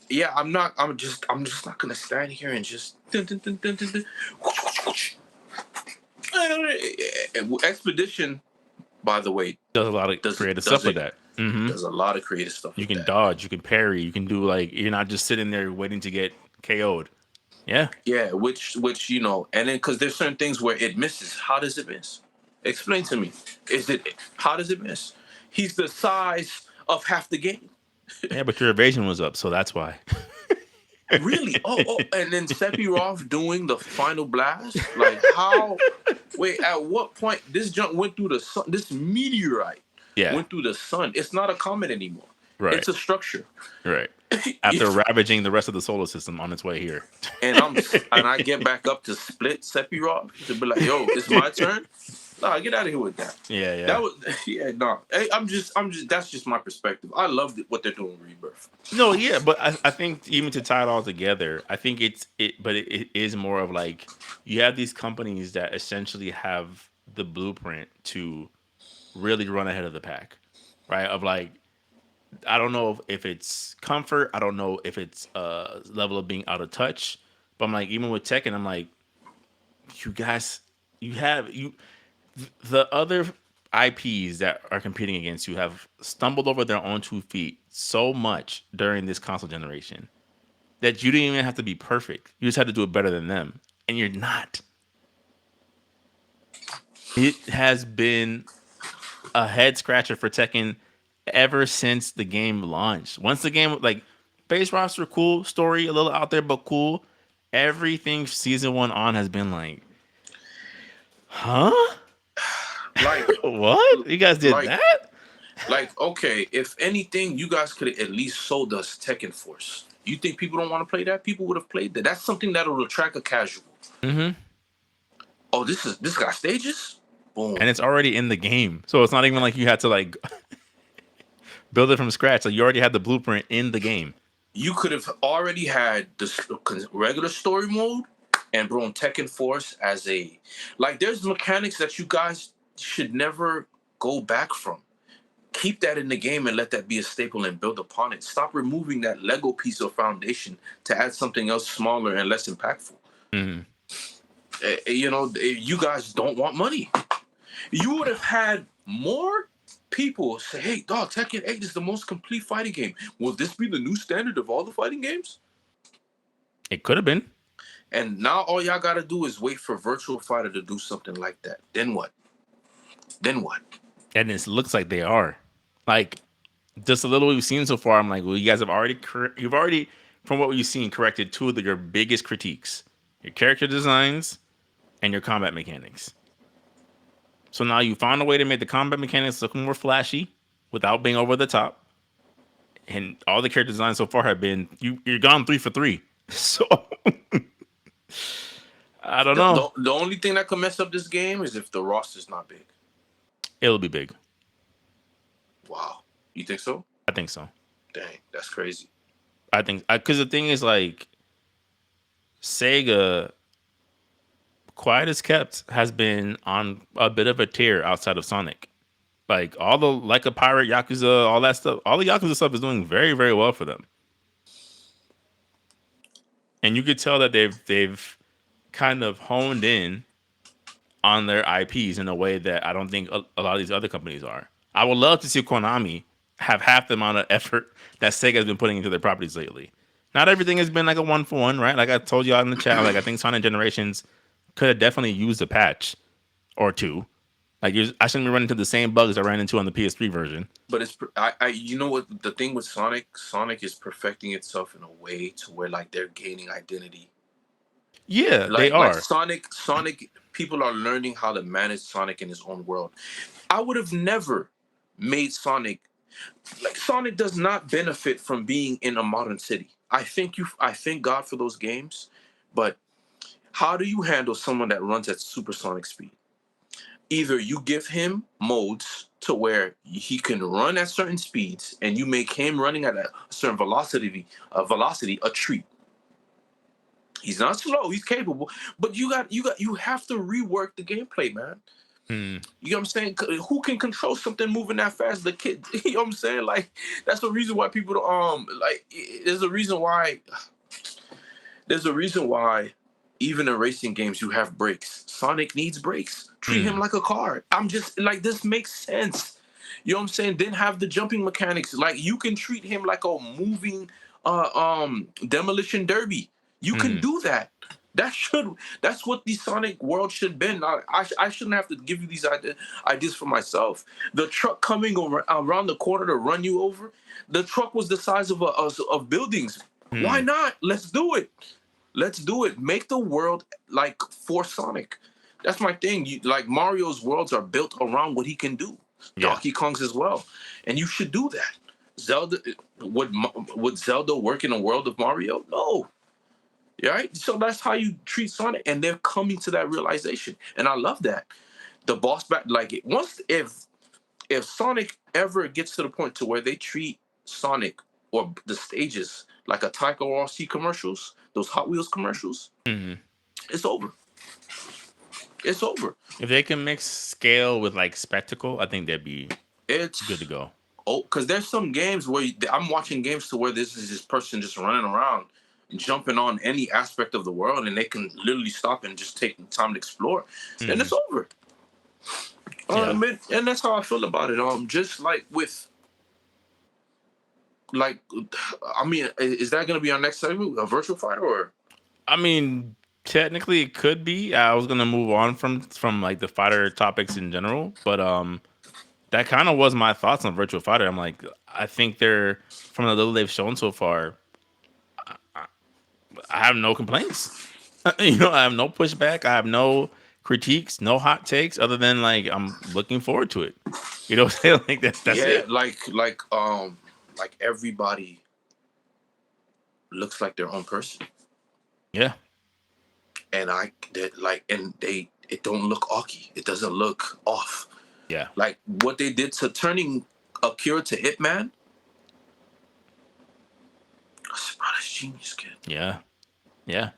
Yeah, I'm not. I'm just not gonna stand here and just. Expedition, by the way, Does a lot of creative stuff with that. Mm-hmm. does a lot of creative stuff. You with can that. dodge, you can parry, you can do like you're not just sitting there waiting to get KO'd. Yeah. Yeah, which and then because there's certain things where it misses. How does it miss? Explain to me. How does it miss? He's the size of half the game. Yeah, but your evasion was up, so that's why. Really? And then Sephiroth doing the final blast? Like how? Wait, at what point this junk went through the sun? This meteorite Yeah, went through the sun. It's not a comet anymore. right, It's a structure. right. After ravaging the rest of the solar system on its way here. And I get back up to split Sephiroth to be like, yo, it's my turn. Nah, get out of here with that. Yeah, That yeah. was yeah, no. Hey, I'm just. That's just my perspective. I love what they're doing with Rebirth. No, yeah, but I think even to tie it all together, I think but it is more of like you have these companies that essentially have the blueprint to really run ahead of the pack, right? Of like, I don't know if it's comfort, I don't know if it's level of being out of touch, but I'm like, even with Tekken, I'm like, you guys, you the other IPs that are competing against you have stumbled over their own 2 feet so much during this console generation that you didn't even have to be perfect. You just had to do it better than them. And you're not. It has been a head scratcher for Tekken ever since the game launched. Once the game, like, base roster, cool, story, a little out there, but cool. Everything season one on has been like, huh? Like, What? You guys did like, that? okay. If anything, you guys could have at least sold us Tekken Force. You think people don't want to play that? People would have played that. That's something that'll attract a casual. Mm-hmm. Oh, this got stages. Boom. And it's already in the game. So it's not even like you had to like build it from scratch. Like you already had the blueprint in the game. You could have already had the regular story mode and brought Tekken Force as a like. There's mechanics that you guys should never go back from. Keep that in the game and let that be a staple and build upon it. Stop removing that Lego piece of foundation to add something else smaller and less impactful. Mm-hmm. You guys don't want money. You would have had more people say, hey, dog, Tekken 8 is the most complete fighting game. Will this be the new standard of all the fighting games? It could have been. And now all y'all got to do is wait for Virtua Fighter to do something like that. Then what? Then what? And it looks like they are. Like, just a little we've seen so far, I'm like, well, you guys have already, you've already, from what we've seen, corrected two of your biggest critiques: your character designs and your combat mechanics. So now you found a way to make the combat mechanics look more flashy without being over the top. And all the character designs so far have been you're gone 3 for 3. So I don't The, know. the, the only thing that could mess up this game is if the roster's not big. It'll be big. Wow. You think so? I think so. Dang, that's crazy. I think because the thing is like Sega, quiet as kept, has been on a bit of a tear outside of Sonic. Like all the like a pirate Yakuza, all that stuff, all the Yakuza stuff is doing very, very well for them. And you could tell that they've kind of honed in on their IPs in a way that I don't think a lot of these other companies are. I would love to see Konami have half the amount of effort that Sega has been putting into their properties lately. Not everything has been like a 1-for-1, right? Like I told you out in the chat, like I think Sonic Generations could have definitely used a patch or two. Like I shouldn't be running into the same bugs I ran into on the PS3 version. But you know what the thing with Sonic is perfecting itself in a way to where like they're gaining identity. Yeah, they Like are. Sonic people are learning how to manage Sonic in his own world. I would have never made Sonic like Sonic does not benefit from being in a modern city. I thank God for those games, but how do you handle someone that runs at supersonic speed? Either you give him modes to where he can run at certain speeds and you make him running at a certain velocity a treat. He's not slow, he's capable, but you have to rework the gameplay, man. Hmm. You know what I'm saying? Who can control something moving that fast? The kid. You know what I'm saying? Like that's the reason why people don't, like. There's a reason why. There's a reason why, even in racing games, you have brakes. Sonic needs brakes. Treat him Hmm. like a car. I'm just like this makes sense. You know what I'm saying? Then have the jumping mechanics. Like you can treat him like a moving, demolition derby. You can Hmm. do that. That's what the Sonic world should be. I shouldn't have to give you these ideas for myself. The truck coming around the corner to run you over. The truck was the size of buildings. Why Hmm. not? Let's do it. Let's do it. Make the world like for Sonic. That's my thing. You like Mario's worlds are built around what he can do. Yeah. Donkey Kong's as well, and you should do that. Zelda would Zelda work in a world of Mario? No. Right? So that's how you treat Sonic, and they're coming to that realization, and I love that. The boss back like once if Sonic ever gets to the point to where they treat Sonic or the stages like a Taika Waititi commercials, those Hot Wheels commercials, Hmm. it's over. It's over. If they can mix scale with like spectacle, I think they'd be good to It's go. because there's some games where I'm watching games to where this person just running around, jumping on any aspect of the world, and they can literally stop and just take the time to explore, and Hmm. it's over. Yeah. And that's how I feel about it. Just like with like, I mean, is that going to be our next segment, a virtual fighter, or I mean, technically it could be. I was gonna move on from like the fighter topics in general, but that kind of was my thoughts on Virtual Fighter. I'm like, I think they're from the little they've shown so far. I have no complaints. I have no pushback. I have no critiques, no hot takes, other than like I'm looking forward to it. You know, what I'm saying? Like that's yeah, it. like everybody looks like their own person, Yeah, and and they it don't look awky. It doesn't look off. yeah, Like what they did to turning Akira to Ip Man, that's genius, kid. yeah, yeah.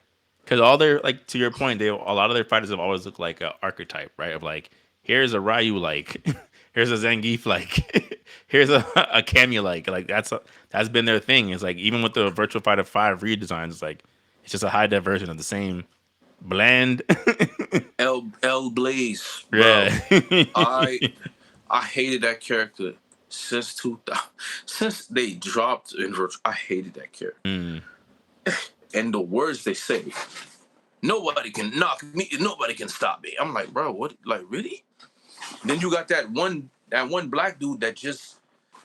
Because all their like to your point, they a lot of their fighters have always looked like an archetype, right? Of like, here's a Ryu like, here's a Zangief like, here's a Cameo like that's been their thing. It's like even with the Virtual Fighter 5 redesigns, it's like it's just a high def version of the same bland. L Blaze, bro. Yeah. I I hated that character since 2000, since they dropped in Virtua. I hated that character, Mm. and the words they say, nobody can knock me, nobody can stop me. I'm like, bro, what? Like, really? Then you got that one black dude that just.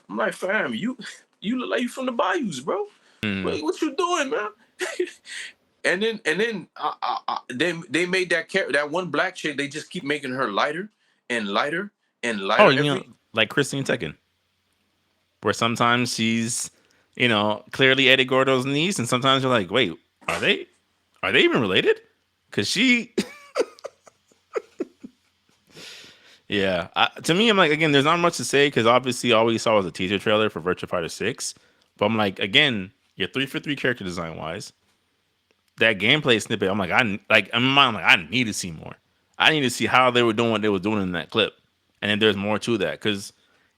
I'm like, fam, you look like you from the bayous, bro. Mm. What you doing, man? They made that one black chick. They just keep making her lighter and lighter and Oh, lighter like Christine Tekken, where sometimes she's, clearly Eddie Gordo's niece, and sometimes you're like, wait, are they, are they even related? Because she, yeah. To me, I'm like, again, there's not much to say because obviously all we saw was a teaser trailer for Virtua Fighter 6. But I'm like, again, you're 3 for 3 character design wise. That gameplay snippet, I'm like, in my mind, I'm like, I need to see more. I need to see how they were doing what they were doing in that clip. And then there's more to that. Because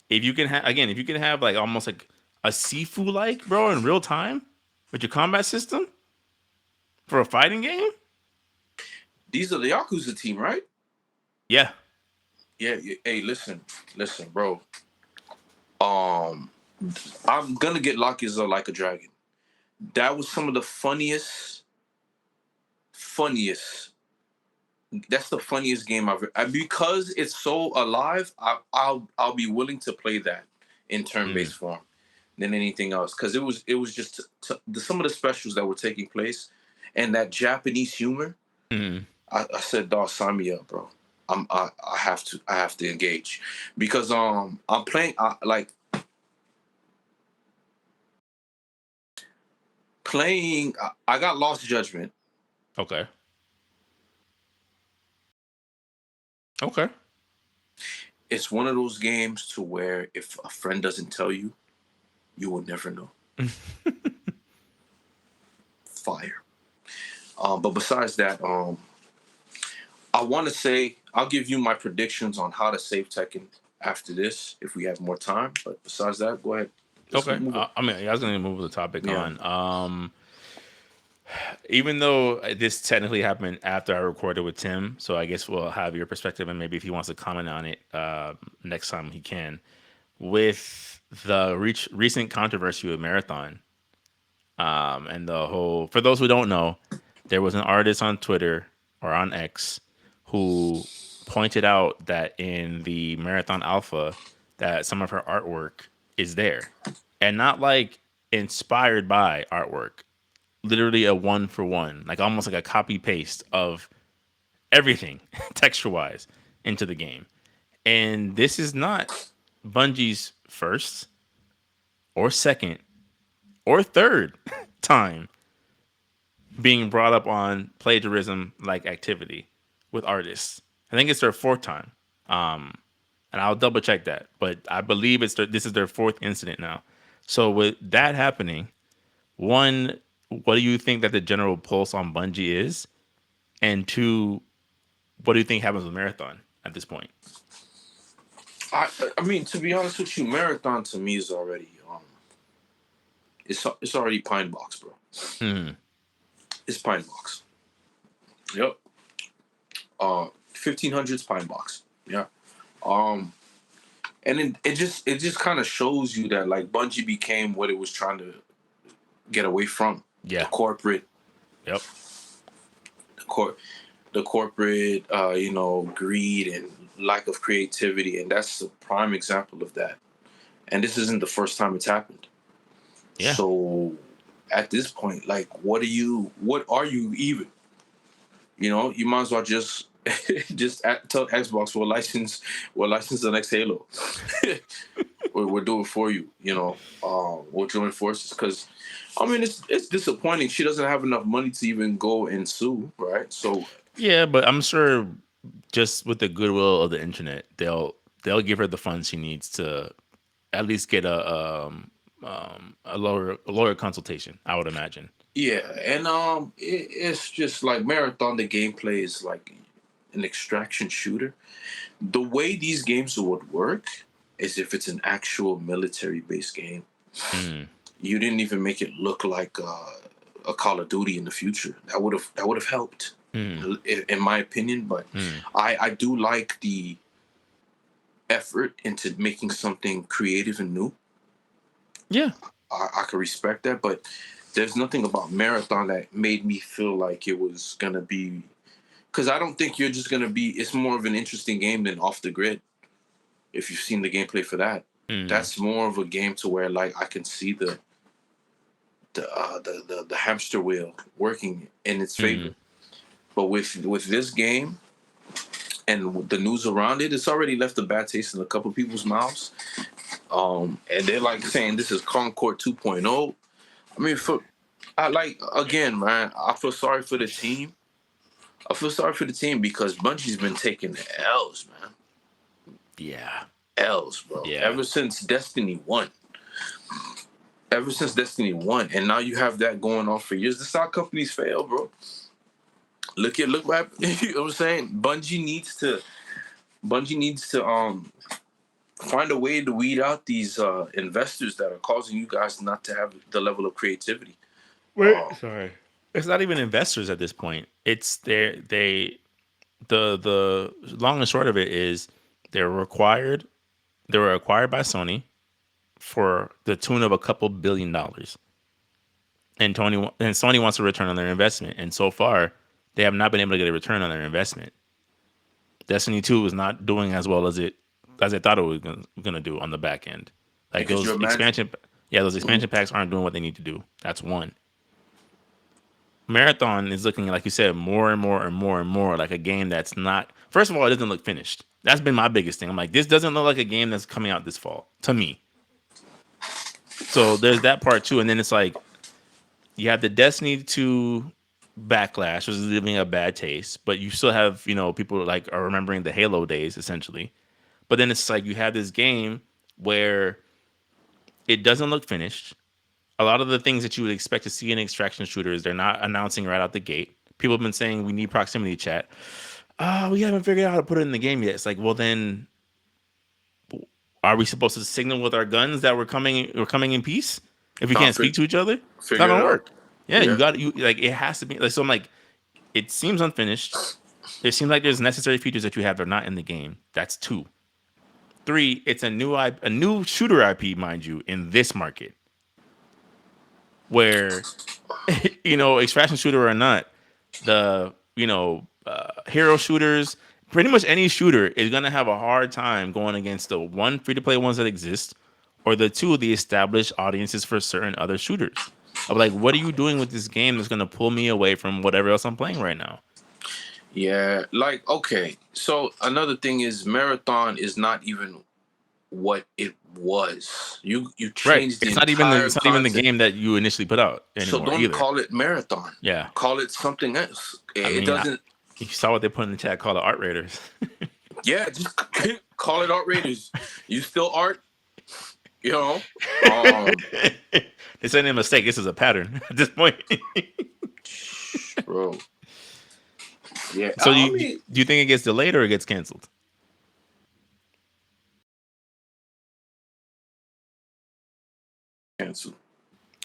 if you can have, again, if you can have like almost like a Sifu like, bro, in real time with your combat system for a fighting game, These are the Yakuza team, right? yeah. Yeah. Hey, listen, bro. Um, I'm gonna get Yakuza like a dragon. That was some of the funniest. That's the funniest game because it's so alive. I'll be willing to play that in turn Mm, based form than anything else because it was just some of the specials that were taking place and that Japanese humor. mm. I said, dog, sign me up, bro. I have to engage because I'm playing like playing. I got Lost Judgment. Okay. Okay. It's one of those games to where if a friend doesn't tell you, you will never know. Fire. But besides that, I want to say I'll give you my predictions on how to save Tekken after this if we have more time. But besides that, go ahead. Let's Okay. move on. I mean, I was going to move the topic Yeah. on. Even though this technically happened after I recorded with Tim, so I guess we'll have your perspective and maybe if he wants to comment on it next time he can. With the recent controversy with Marathon, and the whole, for those who don't know, there was an artist on Twitter or on X who pointed out that in the Marathon Alpha that some of her artwork is there and not like inspired by artwork. literally a one for one, like almost like a copy paste of everything texture wise into the game. And this is not Bungie's first or second or third time being brought up on plagiarism like activity with artists. I think it's their fourth time. Um, and I'll double check that, but I believe this is their fourth incident now. So with that happening, one, what do you think that the general pulse on Bungie is? And two, what do you think happens with Marathon at this point? I I mean, to be honest with you, Marathon to me is already it's already Pine Box, bro. Hmm. It's Pine Box. Yep. 1500s Pine Box. Yeah. Um, and it just kind of shows you that like Bungie became what it was trying to get away from the Yeah. corporate, Yep. the cor- the corporate, greed and lack of creativity, and that's a prime example of that. And this isn't the first time it's happened. Yeah. So at this point, like, what are you even? You might as well just tell Xbox we'll license the next Halo. We're doing for you. We'll join forces because, I mean, it's disappointing. She doesn't have enough money to even go and sue, right? So Yeah, but I'm sure just with the goodwill of the internet, they'll give her the funds she needs to at least get a lawyer consultation. I would imagine. yeah, and it's just like Marathon. The gameplay is like an extraction shooter. The way these games would work is if it's an actual military-based game. Mm, You didn't even make it look like a Call of Duty in the future. That would have helped, mm, in my opinion. But mm. I do like the effort into making something creative and new. Yeah, I can respect that, but there's nothing about Marathon that made me feel like it was gonna be. Because I don't think you're just gonna be. It's more of an interesting game than Off the Grid. If you've seen the gameplay for that, mm, that's more of a game to where like I can see the hamster wheel working in its mm. favor. But with this game and the news around it, it's already left a bad taste in a couple of people's mouths. And they're like saying this is Concord 2.0. I mean, I like again, man. I feel sorry for the team. I feel sorry for the team because Bungie's been taking L's, man. Yeah, L's, bro. yeah. Ever since Destiny 1, and now you have that going on for years. This is how companies fail, bro. Look what happened. You know what I'm saying? Bungie needs to find a way to weed out these investors that are causing you guys not to have the level of creativity. Wait, sorry. It's not even investors at this point. It's the long and short of it is they're required. They were acquired by Sony for the tune of a couple $1 billion, and Sony wants a return on their investment. And so far, they have not been able to get a return on their investment. Destiny 2 is not doing as well as they thought it was gonna do on the back end. And Like could you those imagine? those Mhm. expansion packs aren't doing what they need to do. That's one. Marathon is looking, like you said, more and more and more and more like a game that's not. First of all, it doesn't look finished. That's been my biggest thing. I'm like, this doesn't look like a game that's coming out this fall to me. So there's that part too, and then it's like you have the Destiny 2 backlash, which is leaving a bad taste, but you still have people like are remembering the Halo days essentially. But then it's like you have this game where it doesn't look finished. A lot of the things that you would expect to see in extraction shooters, they're not announcing right out the gate. People have been saying we need proximity chat. We haven't figured out how to put it in the game yet. It's like, well, then are we supposed to signal with our guns that we're coming in peace if we can't speak to each other? It's not Figure it gonna out. work. Yeah, Yeah. you like it has to be like so. I'm like, it seems unfinished. It seems like there's necessary features that you have that are not in the game. That's two. Three, it's a new shooter IP, mind you, in this market where extraction shooter or not, the hero shooters, pretty much any shooter is gonna have a hard time going against the one free to play ones that exist, or the two the established audiences for certain other shooters. I'm like, what are you doing with this game that's gonna pull me away from whatever else I'm playing right now? Yeah, like okay. So another thing is marathon is not even what it was. You Right. changed the entire It's not even the concept. game that you initially put out So anymore don't either. call it marathon. Yeah. Call it something else. I It mean, doesn't. you saw what they put in the chat. Call it Art Raiders. Yeah, just call it art raiders. You still art, you know. Um, It's any mistake. This is a pattern at this point. bro. Yeah, So I mean, do you think it gets delayed or it gets canceled? cancel,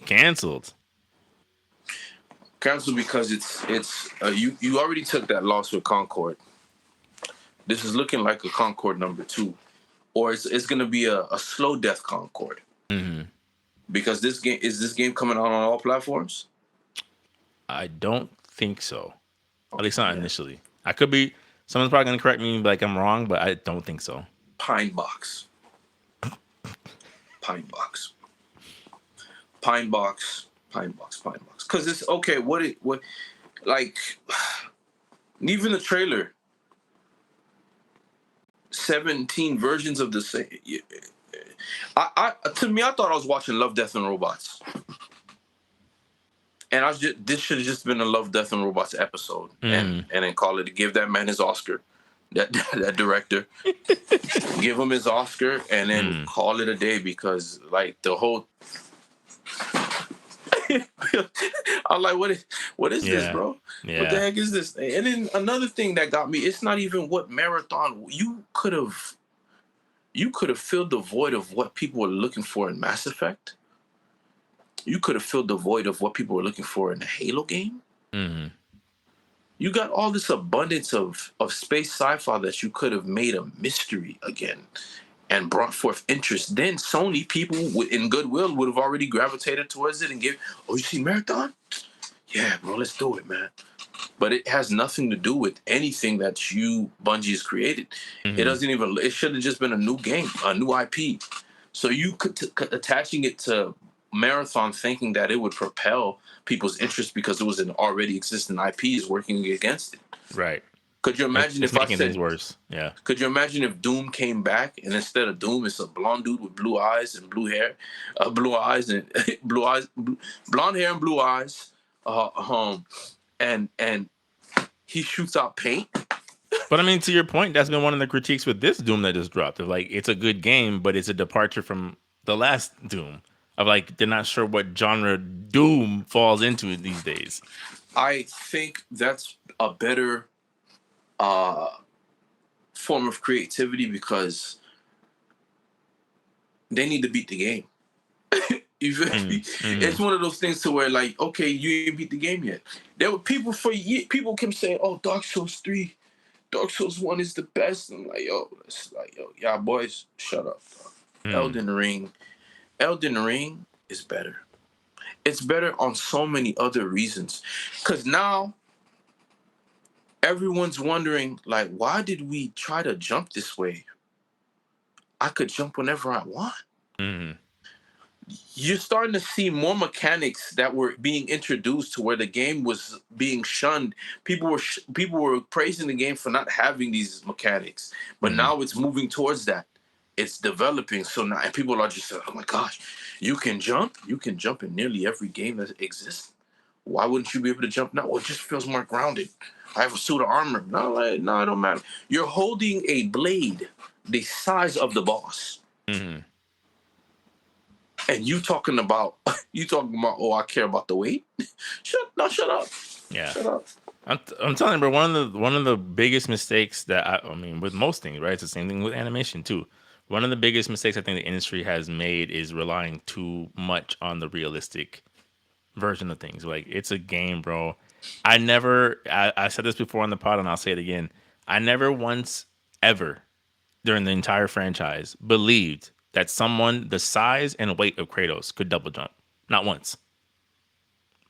Canceled. cancel because you already took that loss with Concord. This is looking like a Concord number two, or it's going to be a slow death Concord Hmm. because this game coming out on all platforms. I don't think so. At least Okay, not yeah. initially. I could be. Someone's probably gonna correct me like I'm wrong, but I don't think so. Pine box, pine box, pine box, pine box, pine box. Because it's okay. What like even the trailer 17 versions of the same. I to me, I thought I was watching Love, Death, and Robots, and I was just this should have just been a Love, Death, and Robots episode, Mm. and then call it, give that man his Oscar, that that director, give him his Oscar, and then Mm. call it a day because like the whole. I'm like, what is this, Yeah. bro? What the Yeah. heck is this? And then another thing that got me, it's not even what marathon you could have filled the void of what people were looking for in Mass Effect. You could have filled the void of what people were looking for in the Halo game. Mm. You got all this abundance of space sci-fi that you could have made a mystery again and brought forth interest. Then Sony people in goodwill would have already gravitated towards it and give, oh, you see Marathon? Yeah, bro, let's do it, man. But it has nothing to do with anything that you Bungie has created. It Mm. doesn't even. It should have just been a new game, a new IP. So you attaching it to Marathon, thinking that it would propel people's interest because it was an already existing IP, is working against it. Right. Could you imagine It's if I making things said? worse. Yeah. Could you imagine if Doom came back and instead of Doom, it's a blonde dude with blue eyes and blue hair, blue eyes and blonde hair and blue eyes, and he shoots out paint. But I mean, to your point, that's been one of the critiques with this Doom that just dropped. Of like, it's a good game, but it's a departure from the last Doom. Of like, they're not sure what genre Doom falls into these days. I think that's a better uh, form of creativity because they need to beat the game. You feel me? It's Mm-hmm. one of those things to where like, okay, you ain't beat the game yet. There were people for years, people kept saying, "Oh, Dark Souls 3, Dark Souls 1 is the best." I'm like, yo, it's like, yo, y'all boys, shut up. Mm. Elden Ring, Elden Ring is better. It's better on so many other reasons. Cause now everyone's wondering, like, why did we try to jump this way? I could jump whenever I want. Mm. You're starting to see more mechanics that were being introduced to where the game was being shunned. People were praising the game for not having these mechanics, but Mm. now it's moving towards that. It's developing. So now, and people are just like, oh my gosh, you can jump. You can jump in nearly every game that exists. Why wouldn't you be able to jump now? Well, it just feels more grounded. I have a suit of armor. No, like, no, it don't matter. You're holding a blade the size of the boss. Mm. And you talking about, oh, I care about the weight. Shut up. Yeah. Shut up. I'm telling you, bro. One of the biggest mistakes that I mean, with most things, right? It's the same thing with animation too. One of the biggest mistakes I think the industry has made is relying too much on the realistic version of things. Like, it's a game, bro. I said this before on the pod, and I'll say it again. I never once ever during the entire franchise believed that someone the size and weight of Kratos could double jump. Not once.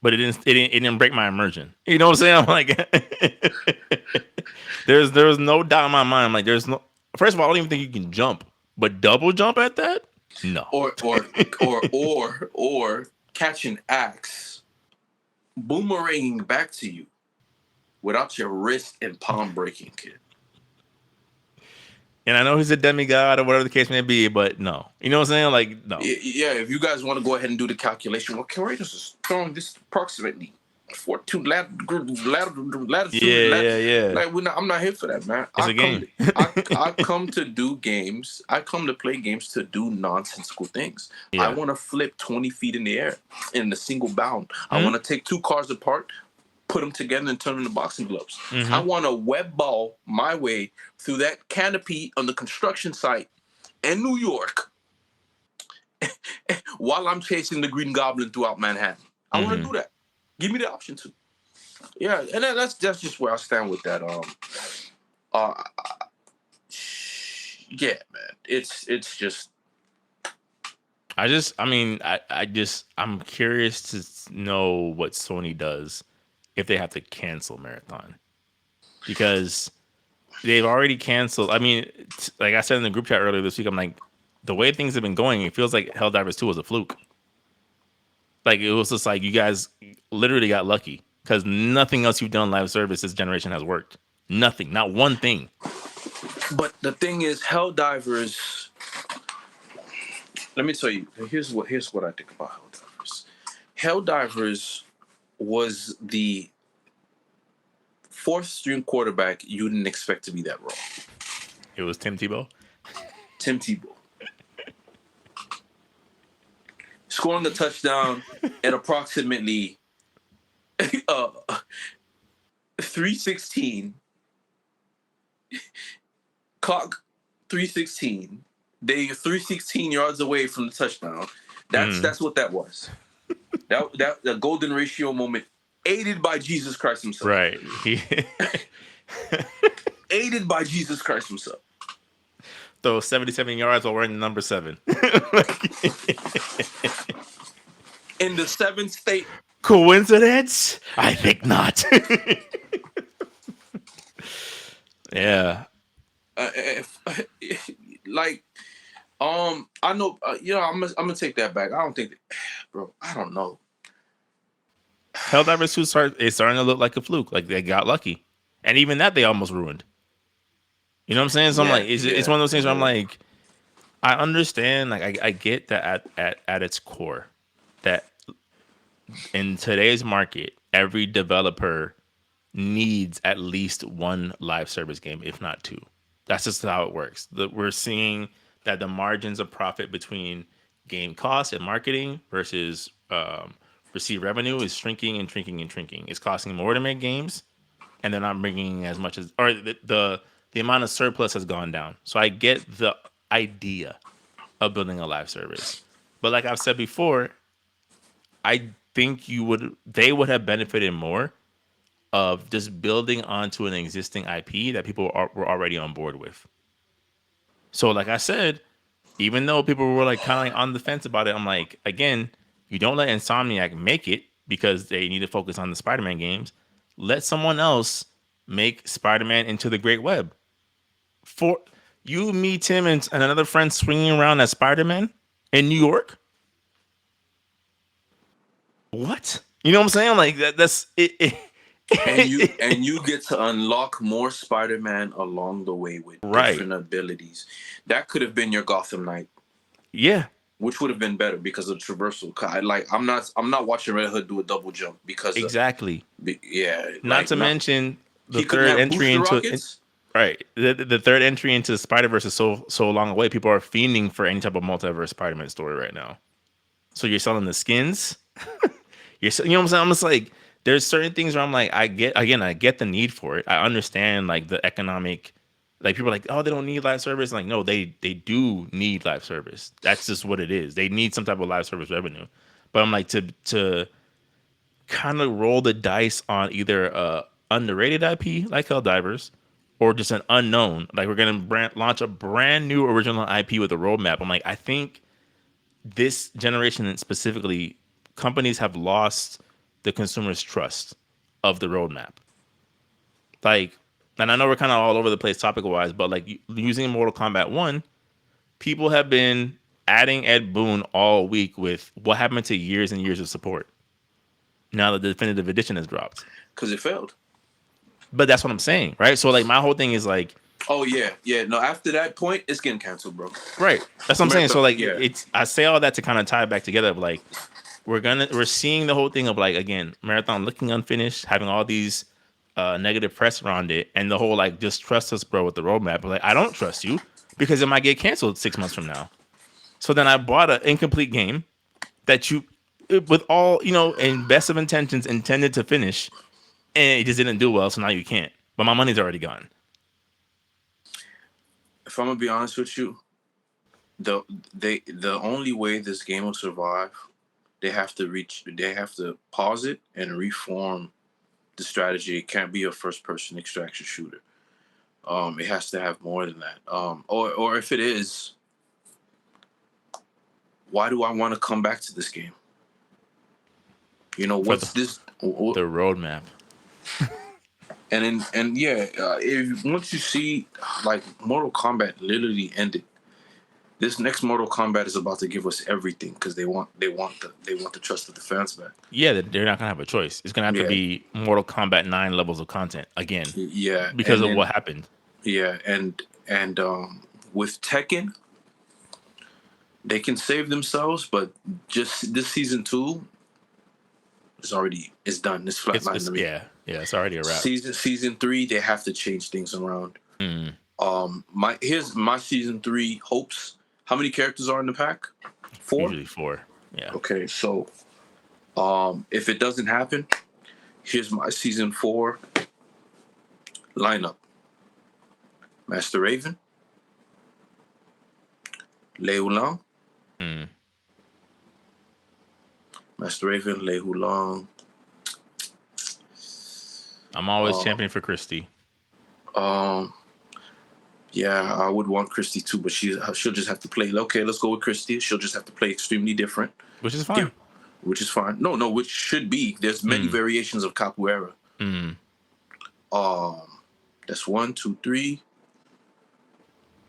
But it didn't break my immersion. You know what I'm saying? I'm like, there's no doubt in my mind. I'm like, there's no. First of all, I don't even think you can jump, but double jump at that? No. Or catch an axe boomeranging back to you without your wrist and palm breaking, kid. And I know he's a demigod or whatever the case may be, but no. You know what I'm saying? Like, no. Yeah, if you guys want to go ahead and do the calculation, well, Kratos is throwing this approximately 42 latitude, Yeah, yeah, yeah. like I'm not here for that, man. It's a game. I come to do games. I come to play games to do nonsensical things. I Yeah. want to flip 20 feet in the air in a single bound. I Hmm? want to take two cars apart, put them together, and turn them into boxing gloves. I Mm-hmm. want to web ball my way through that canopy on the construction site in New York while I'm chasing the Green Goblin throughout Manhattan. I want to Mm-hmm. do that. Give me the option to. Yeah, and that's just where I stand with that. Uh, yeah, man. It's just I'm curious to know what Sony does if they have to cancel Marathon because they've already canceled. I mean, like I said in the group chat earlier this week, I'm like, the way things have been going, it feels like Helldivers 2 was a fluke. Like it was just like you guys literally got lucky because nothing else you've done live service this generation has worked. Nothing, not one thing. But the thing is, Helldivers. Let me tell you. Here's what I think about Helldivers. Helldivers was the fourth string quarterback you didn't expect to be that wrong. It was Tim Tebow. Tim Tebow scoring a touchdown at approximately uh 316 clock 316. They 316 yards away from the touchdown. Mm, That's what that was. That the golden ratio moment, aided by Jesus Christ himself. right. Aided by Jesus Christ himself. Throw 77 yards while wearing the number 7. In the seventh state. Coincidence? I think not. Yeah. If, like I know, I'm gonna take that back. I don't think, bro. I don't know. Helldivers 2 is starting to look like a fluke. Like they got lucky. And even that they almost ruined. You know what I'm saying? So I'm Yeah, like, it's yeah, one of those things where I'm yeah. like, I understand, like I get that at its core, that in today's market, every developer needs at least one live service game, if not two. That's just how it works. We're seeing that the margins of profit between game cost and marketing versus received revenue is shrinking and shrinking and shrinking. It's costing more to make games, and they're not bringing as much as, or the amount of surplus has gone down. So I get the idea of building a live service, but like I've said before, I think they would have benefited more of just building onto an existing IP that people were already on board with. So, like I said, even though people were like kind of like on the fence about it, I'm like, again, you don't let Insomniac make it because they need to focus on the Spider-Man games. Let someone else make Spider-Man into the Great Web. For you, me, Tim, and another friend swinging around as Spider-Man in New York. What? You know what I'm saying? Like that's it. And you get to unlock more Spider-Man along the way with Right. different abilities. That could have been your Gotham Knight, Yeah. which would have been better because of the traversal. I'm not watching Red Hood do a double jump because Exactly. yeah, Not to not mention the he couldn't third have entry booster into rockets. right. The third entry into the Spider Verse is so long away. People are fiending for any type of multiverse Spider Man story right now. So you're selling the skins. You know what I'm saying? I'm just like, there's certain things where I'm like, I get the need for it. I understand like the economic, like people are like, oh, they don't need live service. Like, no, they do need live service. That's just what it is. They need some type of live service revenue. But I'm like to kind of roll the dice on either a underrated IP like Helldivers or just an unknown. Like we're gonna launch a brand new original IP with a roadmap. I'm like, I think this generation specifically, companies have lost the consumer's trust of the roadmap. Like, and I know we're kind of all over the place topic wise, but like using Mortal Kombat 1, people have been adding Ed Boon all week with what happened to years and years of support now that the definitive edition has dropped. Because it failed. But that's what I'm saying, right? So like my whole thing is like, Oh yeah, yeah. No, after that point, it's getting canceled, bro. right. That's what I'm saying. So Marathon, like yeah. it's I say all that to kind of tie it back together of like we're seeing the whole thing of like again, Marathon looking unfinished, having all these negative press around it, and the whole like just trust us, bro, with the roadmap. But like I don't trust you because it might get canceled 6 months from now. So then I bought an incomplete game that you, with all in best of intentions, intended to finish, and it just didn't do well. So now you can't. But my money's already gone. If I'm gonna be honest with you, the the only way this game will survive, they have to pause it and reform the strategy. It can't be a first person extraction shooter. It has to have more than that. Or if it is, why do I want to come back to this game? You know, For the what's this? the roadmap. And yeah, if once you see like Mortal Kombat literally ended, this next Mortal Kombat is about to give us everything because they want the trust of the fans back. Yeah, they're not gonna have a choice. It's gonna have to Yeah, be Mortal Kombat 9 levels of content again yeah, because and of then what happened. yeah, and with Tekken, they can save themselves, but just this season two is done. It's flatlined It's to me. yeah, it's already a wrap. Season three, they have to change things around. Mm, My here's my season three hopes. How many characters are in the pack? Four. usually 4. Yeah. Okay, so if it doesn't happen, here's my season four lineup: Master Raven, Lei Wulang, Mm. Master Raven, Lei Wulang. I'm always Uh, championing for Christie, um, yeah, I would want Christy too, but she'll just have to play. Okay, let's go with Christy. She'll just have to play extremely different. which is fine. Give, which is fine. No, no, which should be. There's many Mm, variations of capoeira. mm. Um, that's one, two, three.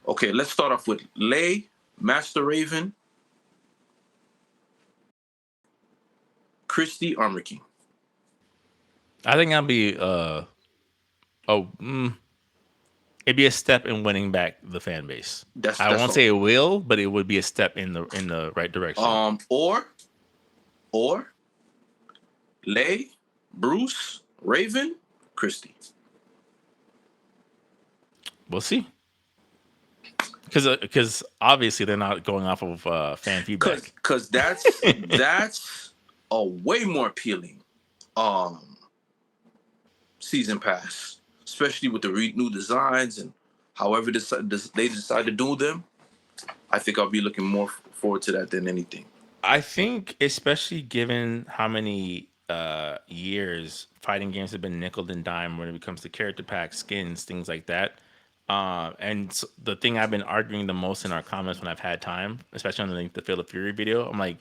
Okay, let's start off with Lei, Master Raven, Christy, Armor King. I think I'll be oh it'd be a step in winning back the fan base. I That's won't all. say it will, but it would be a step in the right direction. Or Lei, Bruce, Raven, Christy. We'll see. Because obviously they're not going off of fan feedback. Cause that's a way more appealing um season pass, especially with the new designs and however they decide to do them. I think I'll be looking more forward to that than anything. I think, especially given how many years fighting games have been nickel and dime when it comes to character packs, skins, things like that. The thing I've been arguing the most in our comments when I've had time, especially on the Fatal Fury video, I'm like,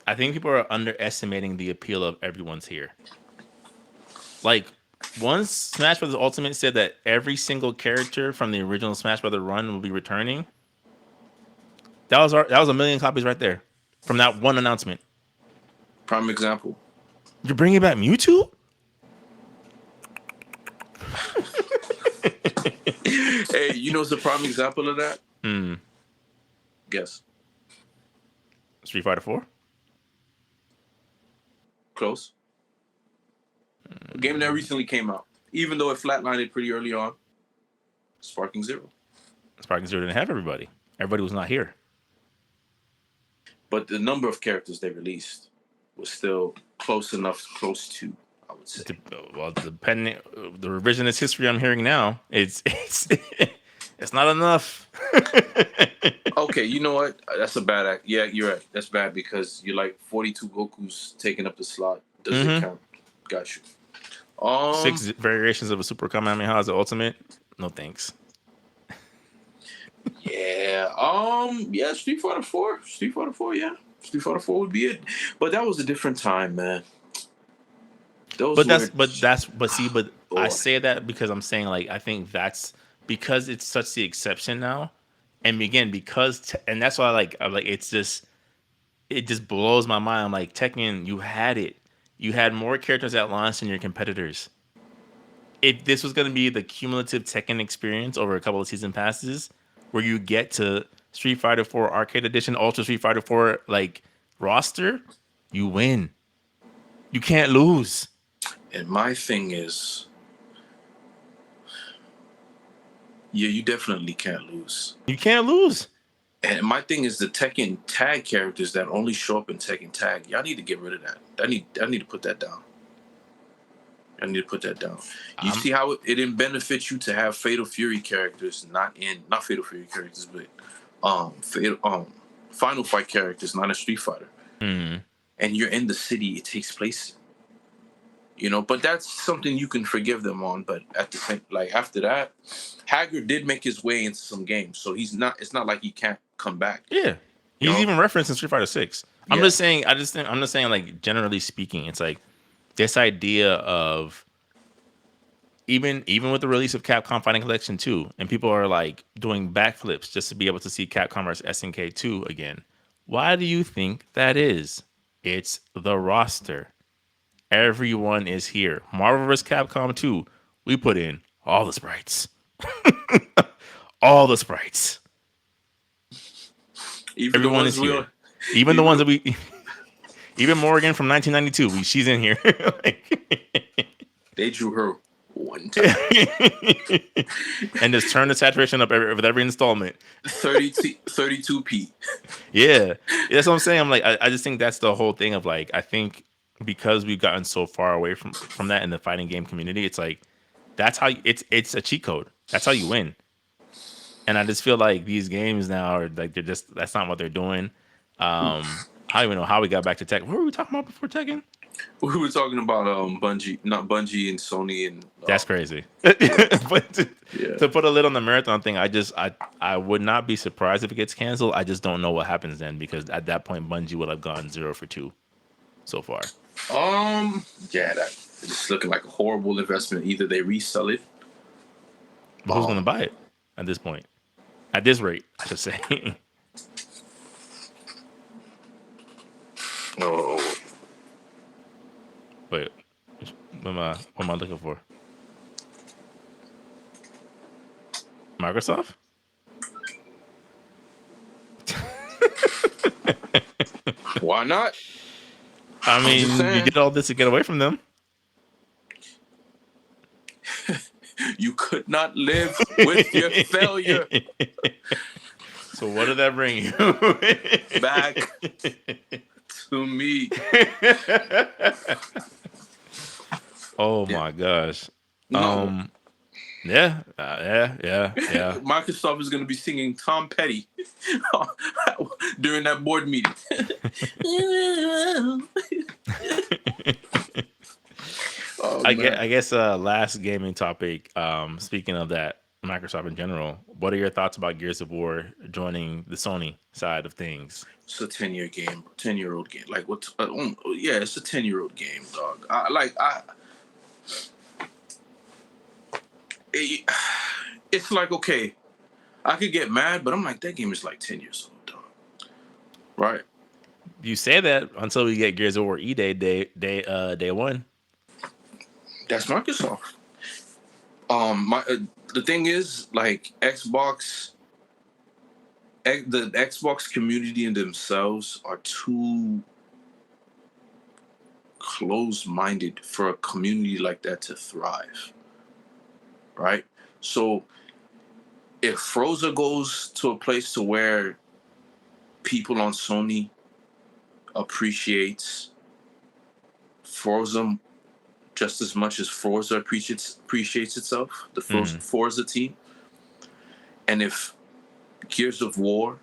I think people are underestimating the appeal of everyone's here. Like, once Smash Bros. Ultimate said that every single character from the original Smash Bros. Run will be returning, that was a million copies right there from that one announcement. Prime example. You're bringing back Mewtwo? Hey, you know what's a prime example of that? Hmm. Guess. Street Fighter 4? Close. A game that recently came out. Even though it flatlined it pretty early on. Sparking Zero. Sparking Zero didn't have everybody. Everybody was not here. But the number of characters they released was still close to, I would say. Well, depending the revisionist history I'm hearing now, it's not enough. Okay, you know what? That's a bad act. Yeah, you're right. That's bad because you're like 42 Goku's taking up the slot. Does it Mm-hmm. count? Got you. 6 variations of a Super Kamehameha as the ultimate. No thanks. Yeah. Yeah, Street Fighter 4. Street Fighter 4, yeah. Street Fighter 4 would be it. But that was a different time, man. Those But were but I boy. say that because I'm saying like I think that's because it's such the exception now. And again, and that's why I like it just blows my mind. I'm like, Tekken, you had it. You had more characters at launch than your competitors. If this was going to be the cumulative Tekken experience over a couple of season passes, where you get to Street Fighter 4 Arcade Edition, Ultra Street Fighter 4 like roster, you win. You can't lose. And my thing is, yeah, you definitely can't lose. You can't lose. And my thing is the Tekken tag characters that only show up in Tekken tag. Y'all need to get rid of that. I need to put that down. I need to put that down. You Um, see how it didn't benefit you to have Fatal Fury characters, not Fatal Fury characters, but Final Fight characters, not a Street Fighter. mm, And you're in the city it takes place. But that's something you can forgive them on. But at the same, like after that, Haggard did make his way into some games, so he's not. It's not like he can't come back. yeah, You he's know? even referenced in Street Fighter 6. I'm Yeah. just saying. I'm just saying. Like generally speaking, it's like this idea of even with the release of Capcom Fighting Collection 2, and people are like doing backflips just to be able to see Capcom vs SNK 2 again. Why do you think that is? It's the roster. Everyone is here. Marvel vs. Capcom 2, we put in all the sprites. All the sprites. Even the Everyone ones is we, here. Even the even ones the, that we even Morgan from 1992, she's in here. they drew her one time. And just turn the saturation up with every installment. 32p. Yeah. That's what I'm saying. I'm like, I just think that's the whole thing of like, I think because we've gotten so far away from that in the fighting game community, it's like that's how it's a cheat code. That's how you win. And I just feel like these games now are like they're just that's not what they're doing. I don't even know how we got back to Tekken. What were we talking about before Tekken? We were talking about Bungie, not Bungie and Sony and That's crazy. yeah, But yeah. to put a lid on the marathon thing, I would not be surprised if it gets canceled. I just don't know what happens then because at that point Bungie would have gone 0 for 2 so far. Yeah, that it's looking like a horrible investment. Either they resell it. But who's gonna buy it at this point? At this rate, I should say. Oh, Wait, what am I looking for? Microsoft? why not? I I'm just mean, you saying. did all this to get away from them. You could not live with your failure. So what did that bring you? Back to me. Oh Yeah. my gosh. No, Yeah, yeah. Microsoft is going to be singing Tom Petty during that board meeting. Oh, I man. guess last gaming topic. Speaking of that, Microsoft in general. What are your thoughts about Gears of War joining the Sony side of things? It's a 10-year game, 10-year-old game. Like what? Yeah, it's a 10-year-old game, dog. It's like okay, I could get mad, but I'm like that game is like 10 years old, dog. Right? You say that until we get Gears of War day one. That's Microsoft. The thing is, like the Xbox community and themselves are too close-minded for a community like that to thrive. Right? So if Froza goes to a place to where people on Sony appreciates Forza just as much as Forza appreciates itself, the Forza team, and if Gears of War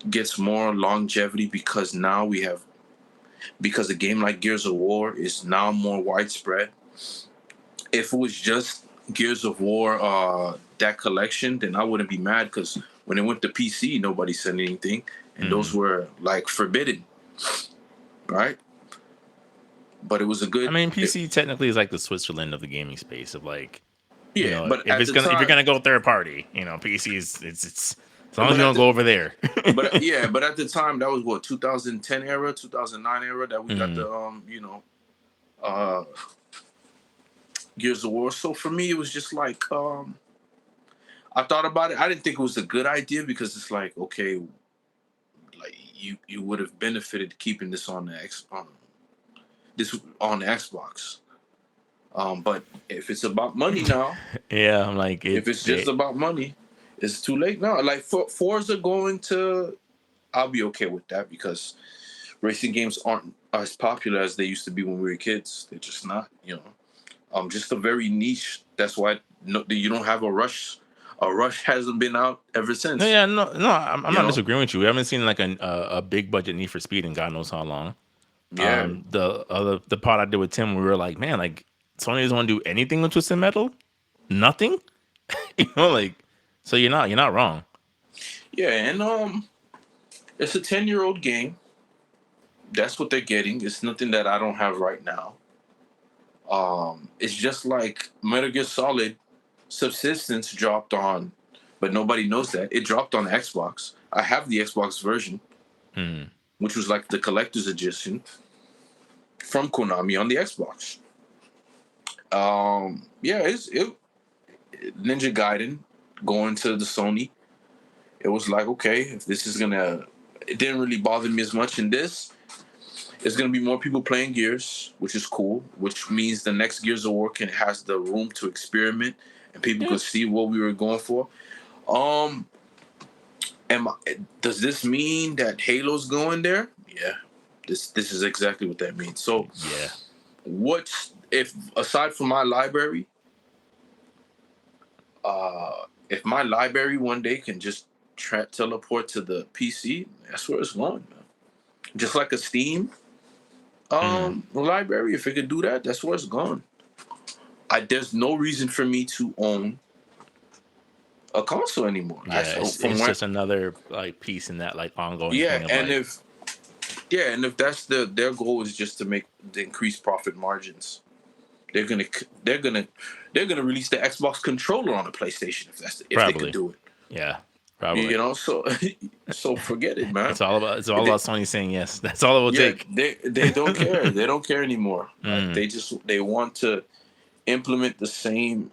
gets more longevity because a game like Gears of War is now more widespread. If it was just Gears of War that collection, then I wouldn't be mad because when it went to PC, nobody said anything, and those were like forbidden, right? But it was a good. I mean, PC technically is like the Switzerland of the gaming space. Of like, Yeah, but if at it's the gonna if you're time, gonna go third party, PC is it's As long as but you at don't the go over there. but at the time that was what 2010 era, 2009 era that we got Mm. the uh Gears of War. So for me, it was just like I thought about it. I didn't think it was a good idea because it's like okay, like you would have benefited keeping this on the this on the Xbox. But if it's about money now, Yeah, I'm like if it's just about money, it's too late now. Like Forza going to, I'll be okay with that because racing games aren't as popular as they used to be when we were kids. They're just not, just a very niche. That's why you don't have a rush. A rush hasn't been out ever no, since. yeah, no. I'm You not know, disagreeing with you. We haven't seen like a big budget Need for Speed in God knows how long. yeah, The part I did with Tim, we were like, man, like Sony doesn't want to do anything with Twisted Metal, nothing, like. So you're not wrong. yeah, and it's a 10-year-old game. That's what they're getting. It's nothing that I don't have right now. It's just like Metal Gear Solid Subsistence dropped on, but nobody knows that it dropped on Xbox. I have the Xbox version, Hmm. which was like the collector's edition from Konami on the Xbox. Yeah, it Ninja Gaiden going to the Sony. It was like okay, if this is gonna, it didn't really bother me as much in this. It's gonna be more people playing Gears, which is cool. Which means the next Gears of War has the room to experiment, and people Yeah. could see what we were going for. Um, am I, does this mean that Halo's going there? Yeah, this is exactly what that means. So, Yeah. what's if aside from my library, if my library one day can just teleport to the PC, that's where it's going, man. Just like a Steam Mm. library, if it could do that, that's where it's going. There's no reason for me to own a console anymore. Yeah. From It's where, just another like piece in that like ongoing yeah, thing of and like if yeah, and if that's their goal is just to make the increased profit margins, they're gonna they're gonna they're gonna release the Xbox controller on a PlayStation if they could probably. do it. Yeah. Probably. So so forget it, man. It's all about They, Sony saying yes. That's all it will yeah, take. they don't care. They don't care anymore. Like Mm. they want to implement the same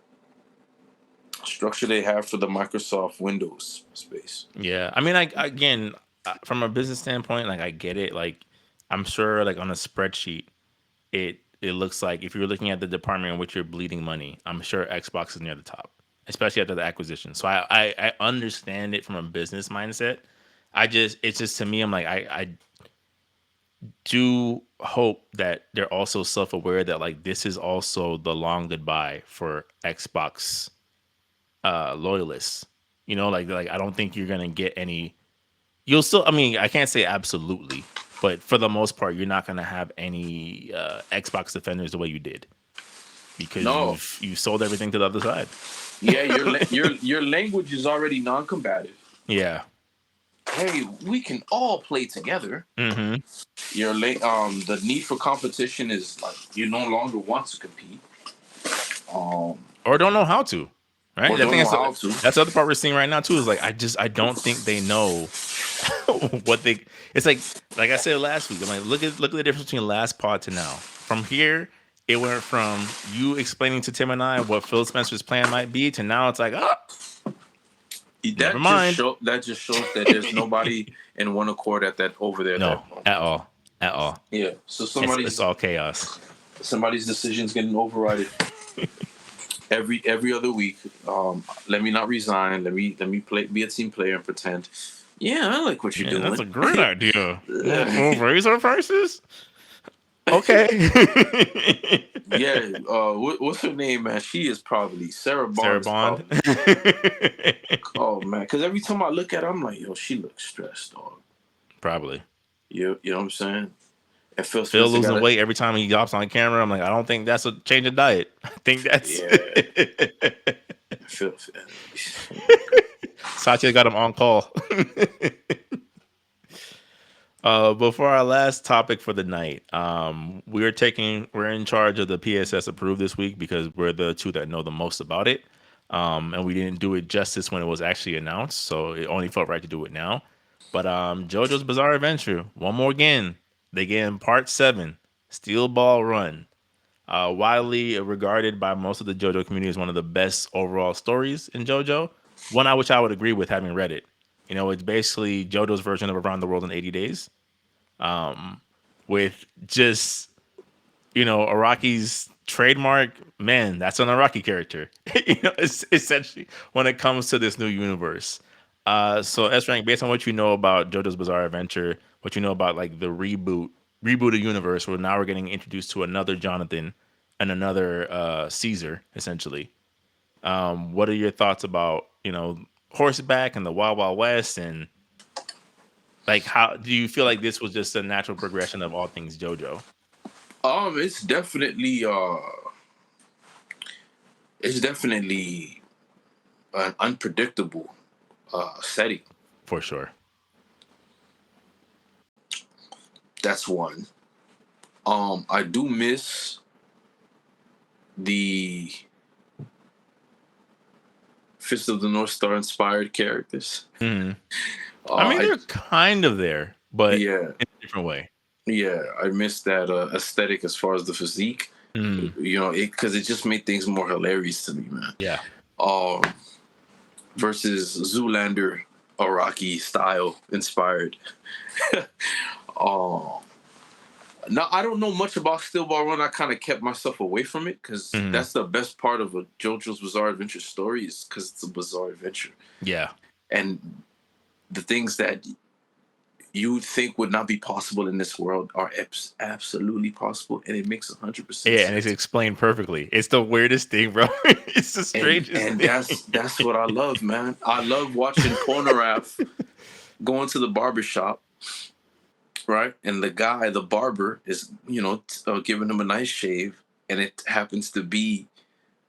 structure they have for the Microsoft Windows space. Yeah, I mean, like again, from a business standpoint, like I get it. Like I'm sure, like on a spreadsheet, it looks like if you're looking at the department in which you're bleeding money, I'm sure Xbox is near the top, especially after the acquisition. So I understand it from a business mindset. It's just to me, I'm like I do hope that they're also self aware that like this is also the long goodbye for Xbox loyalists. Like I don't think you're gonna get any. You'll still, I mean, I can't say absolutely, but for the most part, you're not going to have any Xbox defenders the way you did because No, you've sold everything to the other side. yeah, your language is already non-combative. Yeah. Hey, we can all play together. Hmm. The need for competition is like you no longer want to compete. Um, Or don't know how to, right? or I don't think know how to. that's the other part we're seeing right now too. Is like I don't think they know what they. It's like I said last week. I'm like look at the difference between last pod to now. From here, it went from you explaining to Tim and I what Phil Spencer's plan might be to now it's like never mind. That just shows that there's nobody in one accord at that over there at No, that moment. at all, at all. Yeah, so It's all chaos. somebody's decision's getting overridden every other week. Let me not resign. Let me play, be a team player and pretend. Yeah, I like what you're Yeah, that's doing. a great idea. We'll raise our prices. Okay. Yeah, what's her name, man? She is probably Sarah Sarah Bond is Bond. probably. Oh man, because every time I look at her, I'm like, yo, she looks stressed, dog. Probably. You know what I'm saying? And Phil Phil Spencer got losing it. weight every time he hops on camera. I'm like, I don't think that's a change of diet. I think that's Yeah, Phil. Satya got him on call. But for our last topic for the night, we're in charge of the PSS approved this week because we're the two that know the most about it. and we didn't do it justice when it was actually announced, so it only felt right to do it now. But JoJo's Bizarre Adventure, one more again. They get in part 7, Steel Ball Run. Widely regarded by most of the JoJo community as one of the best overall stories in JoJo. One I which I would agree with having read it. You know, it's basically JoJo's version of Around the World in 80 Days, with just Araki's trademark, man, that's an Araki character. It's essentially when it comes to this new universe. So S rank, based on what you know about JoJo's Bizarre Adventure, what you know about like the rebooted universe, where now we're getting introduced to another Jonathan and another Caesar, essentially. What are your thoughts about horseback and the Wild Wild West, and like how do you feel like this was just a natural progression of all things JoJo? It's definitely an unpredictable setting. For sure. That's one. I do miss the Fist of the North Star inspired characters. Mhm. I mean, I they're kind of there, but Yeah, in a different way. yeah, I miss that aesthetic as far as the physique. Mm, Because it just made things more hilarious to me, man. yeah. Um, versus Zoolander Araki style inspired. um, Now I don't know much about Steel Ball Run. I kind of kept myself away from it because Mhm. that's the best part of a JoJo's Bizarre Adventure story is because it's a bizarre adventure Yeah. and the things that you would think would not be possible in this world are absolutely possible, and it makes 100% Yeah, and it's sense. explained perfectly. It's the weirdest thing, bro. It's the And strangest and thing. that's what I love, man. I love watching Pornograph going to the barber shop, right? And the barber, is giving him a nice shave, and it happens to be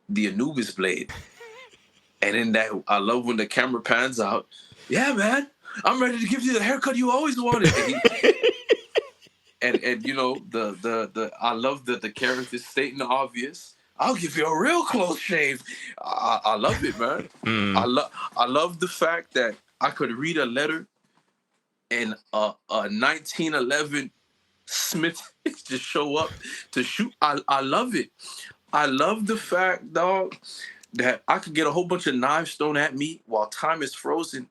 the Anubis blade. And in that, I love when the camera pans out. Yeah, man, I'm ready to give you the haircut you always wanted. And the I love that the characters stating the obvious. I'll give you a real close shave. I love it, man. Mm. I love the fact that I could read a letter and a 1911 Smith just show up to shoot. I love it. I love the fact, dog, that I could get a whole bunch of knives thrown at me while time is frozen,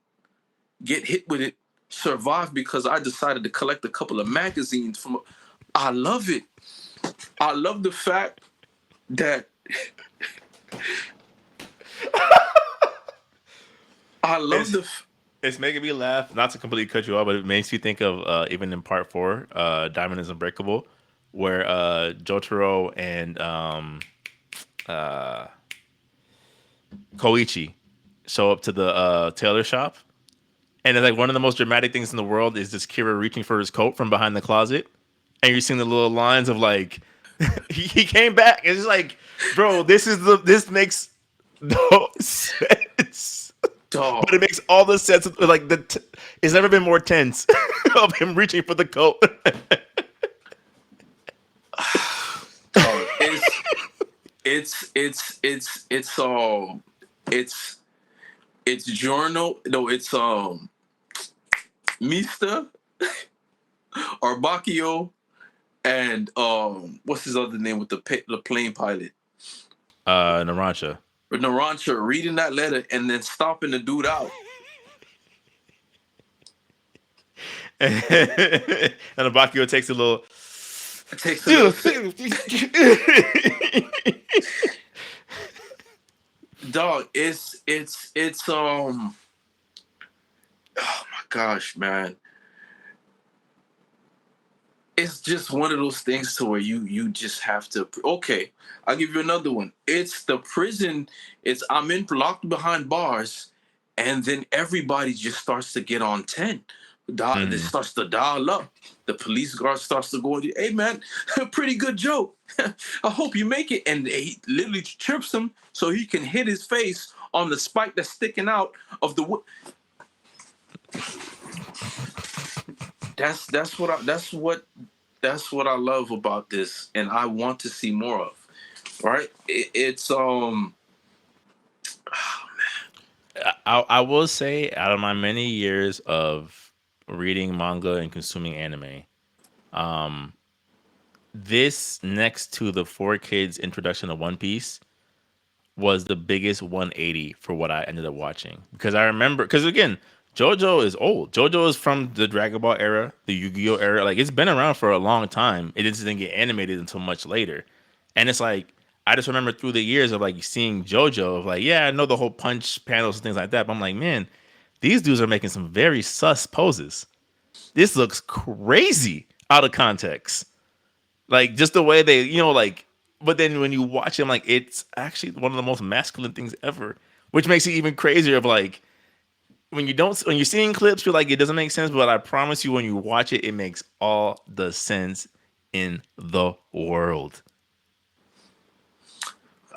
get hit with it, survive because I decided to collect a couple of magazines from. I love it. I love the fact that I love It's the. it's making me laugh. Not to completely cut you off, but it makes you think of even in part 4, Diamond is Unbreakable, where Jotaro and uh, Koichi show up to the tailor shop. And then, like, one of the most dramatic things in the world is this Kira reaching for his coat from behind the closet, and you're seeing the little lines of like he came back. It's just like, bro, this makes no sense, but Dog, it makes all the sense. Like it's never been more tense of him reaching for the coat. dog. It's it's journal. No, it's Mista Arbacchio and what's his other name with the plane pilot? Narancia. Narancha reading that letter and then stomping the dude out. And Abakio takes a little. It takes a little sip. Dog, it's oh my gosh, man. It's just one of those things to where you just have to. Okay, I'll give you another one. It's the prison. It's I'm in locked behind bars, and then everybody just starts to get on 10. This Mhm. starts to dial up. The police guard starts to go, hey man, pretty good joke. I hope you make it. And he literally trips him so he can hit his face on the spike that's sticking out of the wood. That's what I love about this, and I want to see more of. Right? It's I will say, out of my many years of reading manga and consuming anime, this next to the Four Kids introduction of One Piece was the biggest 180 for what I ended up watching. Because I remember, because again, JoJo is old. JoJo is from the Dragon Ball era, the Yu-Gi-Oh era. Like, it's been around for a long time. It just didn't get animated until much later. And it's like, I just remember through the years of like seeing JoJo, of like, yeah, I know the whole punch panels and things like that. But I'm like, man, these dudes are making some very sus poses. This looks crazy out of context. Like just the way they, like. But then when you watch him, like it's actually one of the most masculine things ever, which makes it even crazier. Of like when you're seeing clips, you're like it doesn't make sense. But I promise you, when you watch it, it makes all the sense in the world.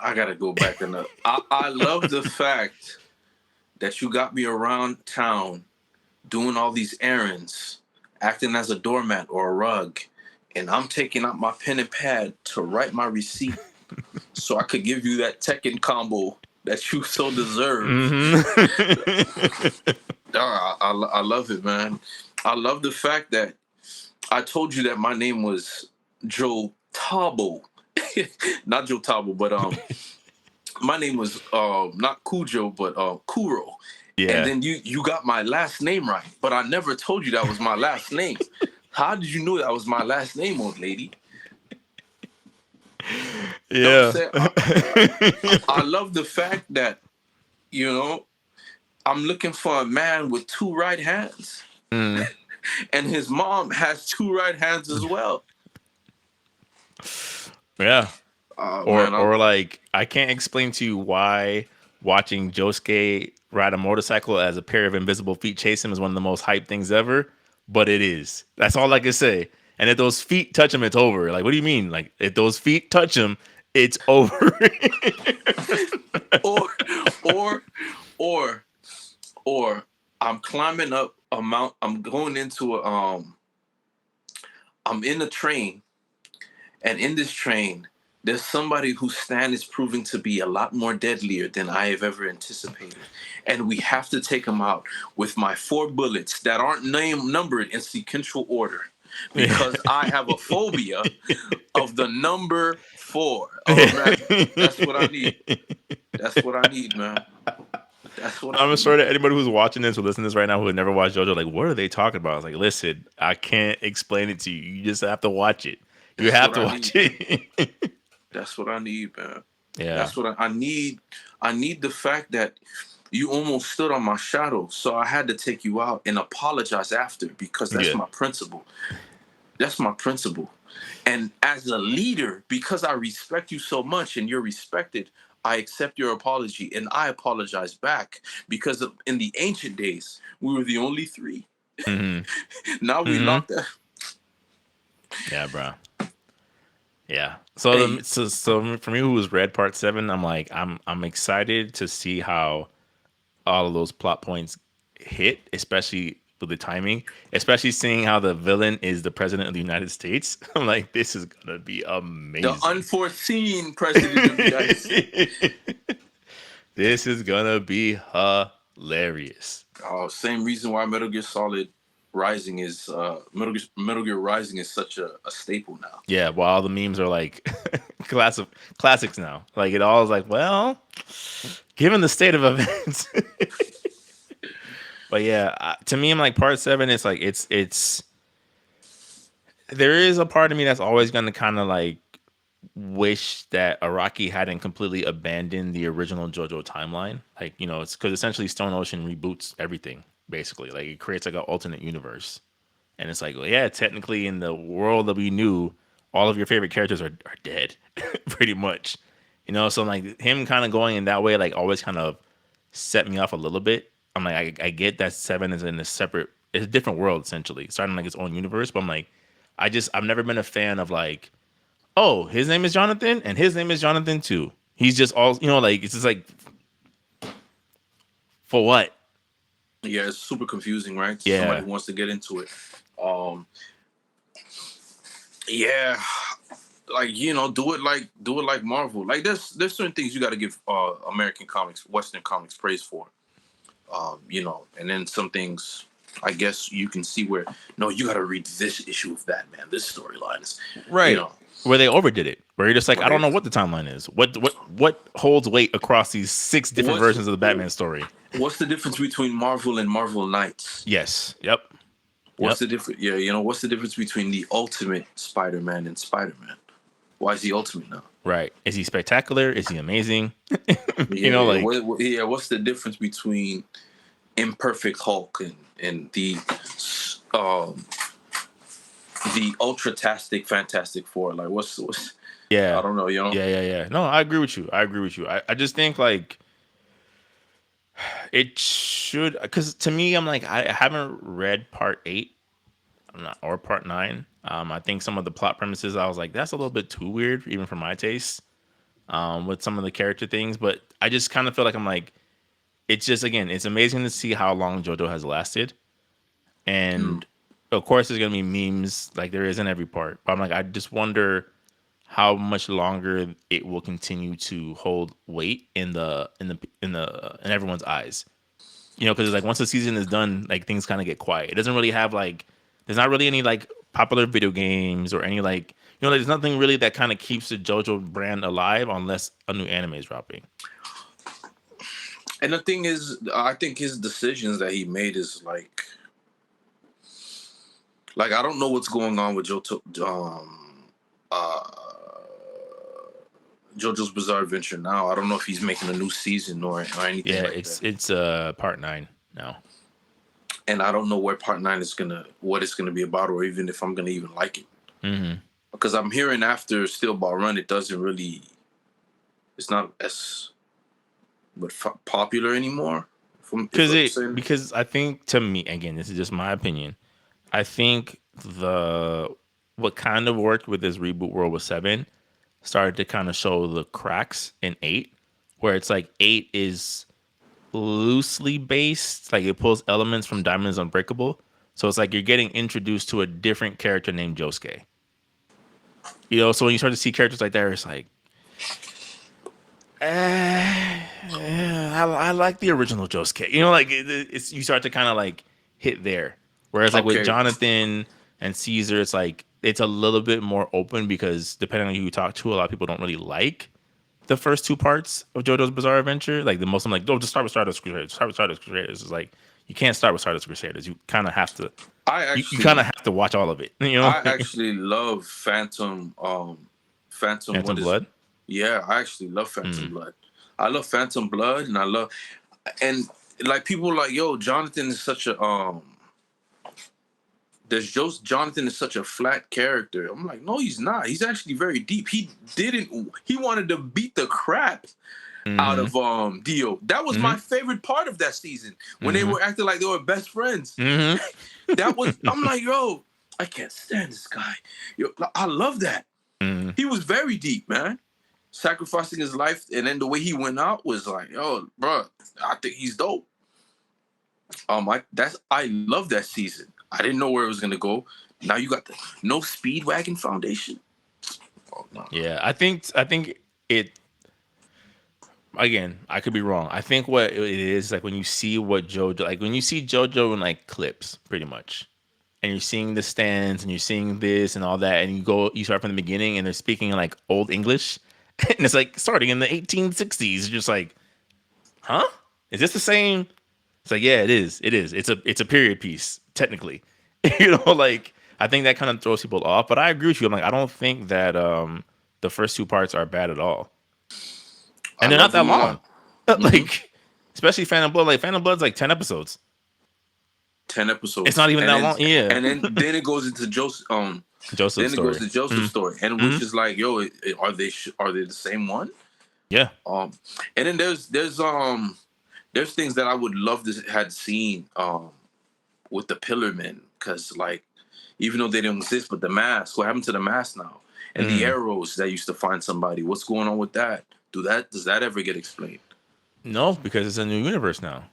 I gotta go back and I love the fact that you got me around town doing all these errands, acting as a doormat or a rug, and I'm taking out my pen and pad to write my receipt so I could give you that Tekken combo that you so deserve. Mm-hmm. I love it, man. I love the fact that I told you that my name was Joe Tabo. Not Joe Tabo, but my name was not Cujo, but Kuro. And Yeah. then you got my last name right, but I never told you that was my last name. How did you know that was my last name, old lady? You know what I'm Yeah. saying? I love the fact that, you know, I'm looking for a man with two right hands, Mm. and his mom has two right hands as well. Yeah. Oh Or man, or like I can't explain to you why watching Josuke ride a motorcycle as a pair of invisible feet chase him is one of the most hype things ever, but it is. That's all I can say. And if those feet touch him, it's over. Like, what do you mean? Like, if those feet touch him, it's over. or or or or I'm climbing up a mount. I'm going into a I'm in a train, and in this train, there's somebody whose stand is proving to be a lot more deadlier than I have ever anticipated. And we have to take him out with my four bullets that aren't numbered in sequential order because I have a phobia of the number four. Oh man, that's what I need. That's what I need, man. That's what I I'm need. sure that anybody who's watching this or listening to this right now who had never watched JoJo, like, what are they talking about? I was like, listen, I can't explain it to you. You just have to watch it. You That's have what to I watch need, man. it. That's what I need, man. Yeah. That's what I need. I need the fact that you almost stood on my shadow, so I had to take you out and apologize after because that's Yeah. my principle. That's my principle. And as a leader, because I respect you so much and you're respected, I accept your apology and I apologize back because in the ancient days, we were the only three. Hmm. Now we Hmm. locked that. Yeah, bro. Yeah. So Hey, for me, who was read part seven, I'm like, I'm excited to see how all of those plot points hit, especially with the timing, especially seeing how the villain is the president of the United States. I'm like, this is gonna be the amazing. unforeseen president of the United States. This is gonna be hilarious. Same reason why Metal Gear Solid Rising is Metal Gear Rising is such a staple now. Yeah, while all the memes are like classics now. Like it all is like, well, given the state of events. But yeah, to me, I'm like part seven. It's like it's there is a part of me that's always gonna kind of like wish that Araki hadn't completely abandoned the original JoJo timeline. Like it's because essentially Stone Ocean reboots everything basically. Like it creates like an alternate universe, and it's like, well, yeah, technically in the world that we knew, all of your favorite characters are dead, pretty much. So like him kind of going in that way, like always kind of set me off a little bit. I'm like, I get that seven is in a separate, it's a different world essentially, starting like its own universe. But I'm like, I've never been a fan of like, oh, his name is Jonathan and his name is Jonathan too. He's just all, like it's just like for what? Yeah, it's super confusing, right? Somebody Yeah. who wants to get into it. Um, yeah, like do it like Marvel. Like there's certain things you got to give American comics, Western comics praise for. And then some things, I guess you can see where no, you got to read this issue of Batman. This storyline is, you Right. know, Where they overdid it. Where you're just like, where I don't they know what the timeline is. What holds weight across these six different what's versions of the Batman story? what's the difference between Marvel and Marvel Knights? Yes. Yep. What's Yep. the difference? Yeah, what's the difference between the Ultimate Spider-Man and Spider-Man? Why is he Ultimate now? Right. Is he spectacular? Is he amazing? Yeah, Like what's the difference between Imperfect Hulk and um the Ultratastic Fantastic Four? Like, what's I yeah. don't know. Yeah. No, I agree with you. I just think like it should because to me, I'm like I haven't read part 8. I'm not, or part 9. I think some of the plot premises I was like that's a little bit too weird even for my taste. With some of the character things, but I just kind of feel like I'm like it's just again it's amazing to see how long JoJo has lasted, Mm. and of course there's gonna be memes like there is in every part. But I'm like I just wonder how much longer it will continue to hold weight in everyone's eyes. Because like once the season is done, like things kind of get quiet. It doesn't really have like there's not really any like popular video games or any like like, there's nothing really that kind of keeps the JoJo brand alive unless a new anime is dropping. And the thing is, I think his decisions that he made is like I don't know what's going on with uh, JoJo's Bizarre Adventure now. I don't know if he's making a new season or anything Yeah, like that. it's part 9 now. And I don't know where Part 9 is what it's gonna be about, or even if I'm gonna even like it. Hmm. Because I'm hearing after Steel Ball Run, it doesn't really, it's not as popular anymore. If Because I'm it saying, because I think to me again this is just my opinion. I think the what kind of worked with this reboot world with 7 started to kind of show the cracks in 8, where it's like 8 is loosely based, like it pulls elements from Diamonds Unbreakable. So it's like you're getting introduced to a different character named Josuke. So when you start to see characters like that, it's like, I like the original Josuke. Like it's you start to kind of like hit there. Whereas like with okay, Jonathan and Caesar, it's like it's a little bit more open because depending on who you talk to, a lot of people don't really like the first two parts of JoJo's Bizarre Adventure. Like the most, I'm like, oh, just start with Stardust Crusaders. Start with Stardust Crusaders. It's like you can't start with Stardust Crusaders. You kind of have to. I You kind of actually, have to watch all of it. I actually love Phantom. What Phantom is? Blood. Yeah, I actually love Phantom Blood. I love Phantom Blood, and and like people are like, yo, Jonathan is such a there's just Jonathan is such a flat character. I'm like, no, he's not. He's actually very deep. He wanted to beat the crap out Mm-hmm. of Dio. That was my Mm-hmm. favorite part of that season when they Mm-hmm. were acting like they were best friends. Mm-hmm. That was I'm like, yo, I can't stand this guy. Yo, I love that. Mm-hmm. He was very deep, man. Sacrificing his life and then the way he went out was like, yo, bro, I think he's dope. I love that season. I didn't know where it was gonna go. Now you got the no Speedwagon Foundation. Oh no. Yeah, I think it again. I could be wrong. I think what it is like when you see what JoJo like when you see JoJo in like clips, pretty much, and you're seeing the stands and you're seeing this and all that, and you start from the beginning and they're speaking in like old English, and it's like starting in the 1860s. You're just like, huh? Is this the same? It's like, yeah, it is. It is. It's a period piece technically. Like I think that kind of throws people off. But I agree with you. I'm like, I don't think that the first two parts are bad at all, I and they're not love that them all. long. Mm-hmm. Like, especially Phantom Blood. Like Phantom Blood's like 10 episodes. 10 It's episodes. not even that long. Yeah, And then it goes into Joseph Joseph's then it goes story. to Joseph's Mm-hmm. story. And Mm-hmm. which is like, yo, are they the same one? Yeah. Um and then there's things that I would love to had seen with the Pillar Men, because like even though they don't exist, but the mask, what happened to the mask now? And the Mm. arrows that used to find somebody, what's going on with that? Does that ever get explained? No, because it's a new universe now.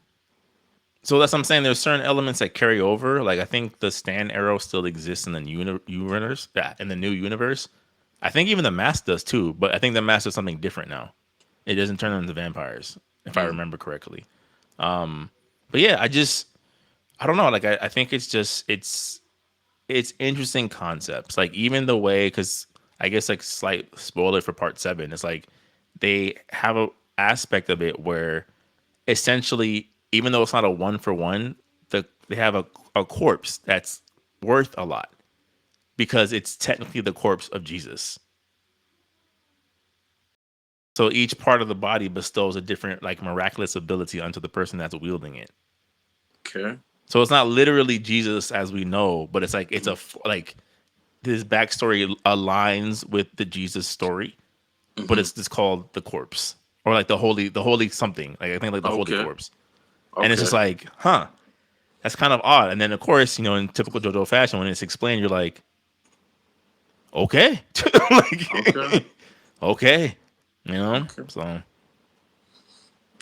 So that's what I'm saying. There's certain elements that carry over. Like I think the stand arrow still exists in the universe. Yeah, in the new universe. I think even the mask does too. But I think the mask does something different now. It doesn't turn them into vampires, if I Mm. remember correctly. But But yeah, I don't know. Like I think it's just it's interesting concepts. Like even the way, because I guess like slight spoiler for part 7, it's like they have a aspect of it where essentially, even though it's not a one for one, they have a corpse that's worth a lot because it's technically the corpse of Jesus. So each part of the body bestows a different like miraculous ability onto the person that's wielding it. Okay. So it's not literally Jesus as we know, but it's like like his backstory aligns with the Jesus story, but Mm-hmm. it's just called the corpse or like the holy something. Like I think like the holy Okay. corpse, and it's just Okay. like, huh, that's kind of odd. And then of course, in typical JoJo fashion, when it's explained, you're like, okay, Okay. like okay, Okay. So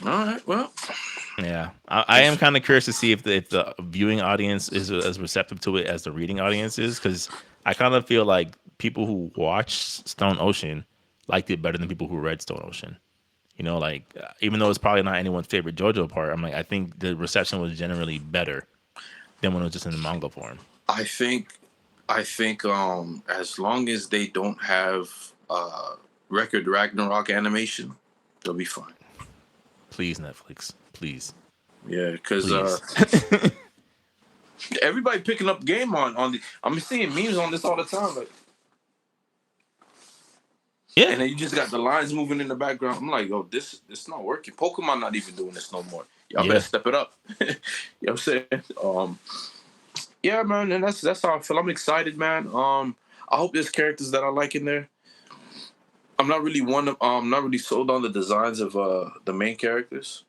All right. Well, yeah, I am it's kind of curious to see if the viewing audience is as receptive to it as the reading audience is, because I kind of feel like people who watched Stone Ocean liked it better than people who read Stone Ocean. Like even though it's probably not anyone's favorite JoJo part, I'm like I think the reception was generally better than when it was just in the manga form. I think as long as they don't have record Ragnarok animation, they'll be fine. Please, Netflix, please, Yeah, because please. everybody picking up game on the. I'm seeing memes on this all the time, like, Yeah, and then you just got the lines moving in the background. I'm like, oh, this not working. Pokemon not even doing this no more. Y'all better yeah. step it up. You know what I'm saying? Yeah, man, and that's how I feel. I'm excited, man. I hope there's characters that I like in there. I'm not really sold on the designs of the main characters.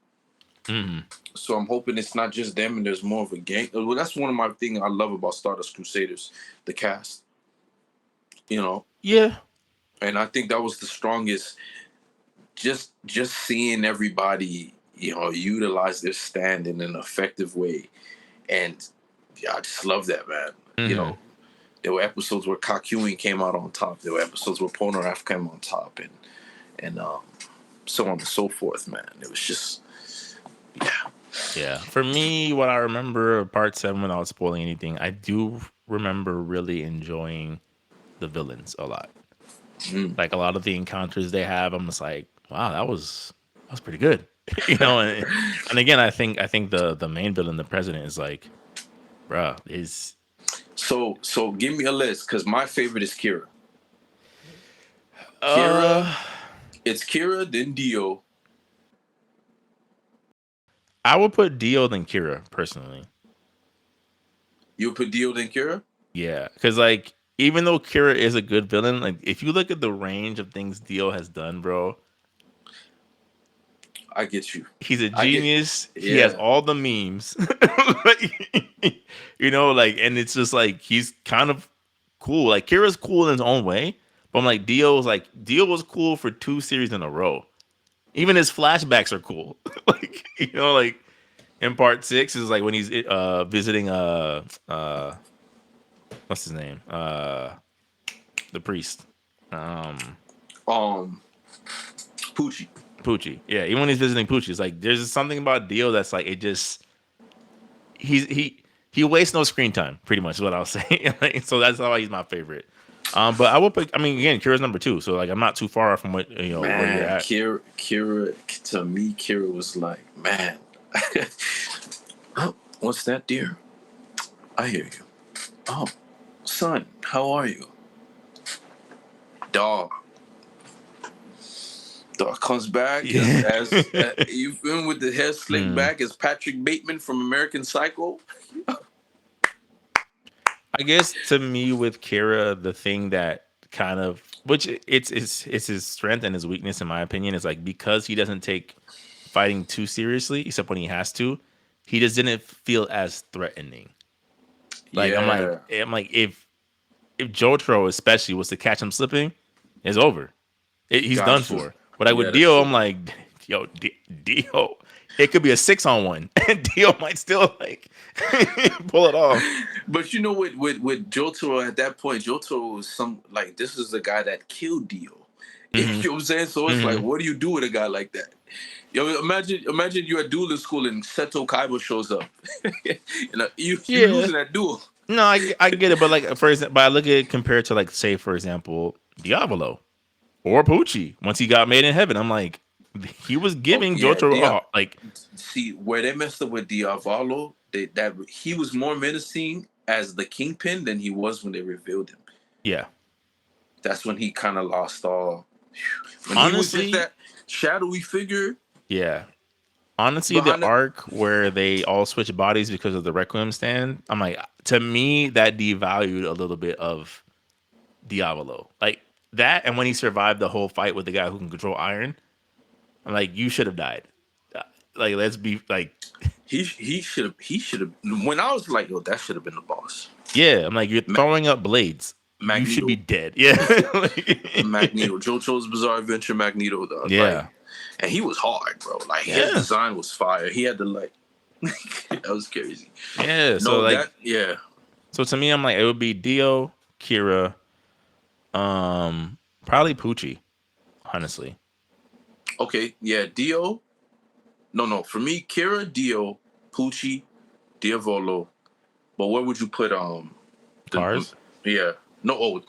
Hmm. So I'm hoping it's not just them and there's more of a gang. Well, that's one of my things I love about Stardust Crusaders, the cast. You know, Yeah, and I think that was the strongest. Just seeing everybody, utilize their stand in an effective way, and yeah, I just love that, man. You hmm know, there were episodes where Kakyoin came out on top. There were episodes where Polnareff came on top, and so on and so forth, man. It was just, yeah. yeah. For me, what I remember of part 7, without spoiling anything, I do remember really enjoying the villains a lot. Mm. Like a lot of the encounters they have, I'm just like, wow, that was pretty good. And again, I think the main villain, the president, is like, bruh, is So give me a list because my favorite is Kira. Kira, uh it's Kira, then Dio. I would put Dio than Kira personally. You put Dio, then Kira. Yeah, because like even though Kira is a good villain, like if you look at the range of things Dio has done, bro, I get you. he's a I get. genius. He has Yeah. all the memes, like, and it's just like he's kind of cool. Like Kira's cool in his own way, but I'm like Dio was cool for 2 series in a row. Even his flashbacks are cool. Like like in part 6 is like when he's visiting what's his name the priest um Um, Poochie. Poochie. Yeah, even when he's visiting Poochie, it's like there's just something about Dio that's like it just he's he wastes no screen time. Pretty much is what I'll say. Like, so that's why he's my favorite. But I will pick. I mean, again, Kira's number 2, so like I'm not too far off from what where you're Man, at. Kira. To me, Kira was like, man. Oh, what's that, dear? I hear you. Oh, son, how are you? Dog. Dog comes back Yeah. as you've been with the hair slicked Hmm. back as Patrick Bateman from American Psycho. I guess to me with Kira, the thing that kind of which it's his strength and his weakness in my opinion is like because he doesn't take fighting too seriously, except when he has to, he just didn't feel as threatening. Like Yeah, I'm like if Jotaro especially was to catch him slipping, it's over. He's done got you. for. But like Yeah, with that's Dio, true. I'm like, yo, Dio, it could be a 6-on-1, and Dio might still like pull it off. But you know, with Jotaro at that point, Jotaro was this is the guy that killed Dio. You Hmm. know what I'm saying? So it's like, Hmm. what do you do with a guy like that? Yo, imagine you're at dueling school and Seto Kaiba shows up. And you Yeah. losing that duel. No, I get it, but like for example, but I look at it compared to like say for example Diavolo or Poochie once he got made in heaven. I'm like he was Oh giving yeah, Jotaro like see where they messed up with Diavolo. That he was more menacing as the kingpin than he was when they revealed him. yeah. That's when he kind of lost all. When he was just Honestly, that shadowy figure yeah. Honestly, the behind it. arc where they all switch bodies because of the Requiem stand, I'm like, to me, that devalued a little bit of Diavolo. Like that, and when he survived the whole fight with the guy who can control iron, I'm like, you should have died. Like, let's be like, He should have. When I was like, yo, that should have been the boss. yeah, I'm like, you're Ma- throwing up blades. You should be Magneto, dead. Yeah. Like, Magneto, JoJo's Bizarre Adventure, Magneto. Like, yeah. and he was hard, bro. Like his Yeah. design was fire. He had to like, that was crazy. Yeah. So, No, like, that yeah. so to me, I'm like, it would be Dio, Kira, probably Poochie, honestly. Okay, yeah. Dio. No. For me, Kira, Dio, Pucci, Diavolo. But where would you put the Cars. yeah. No, oh,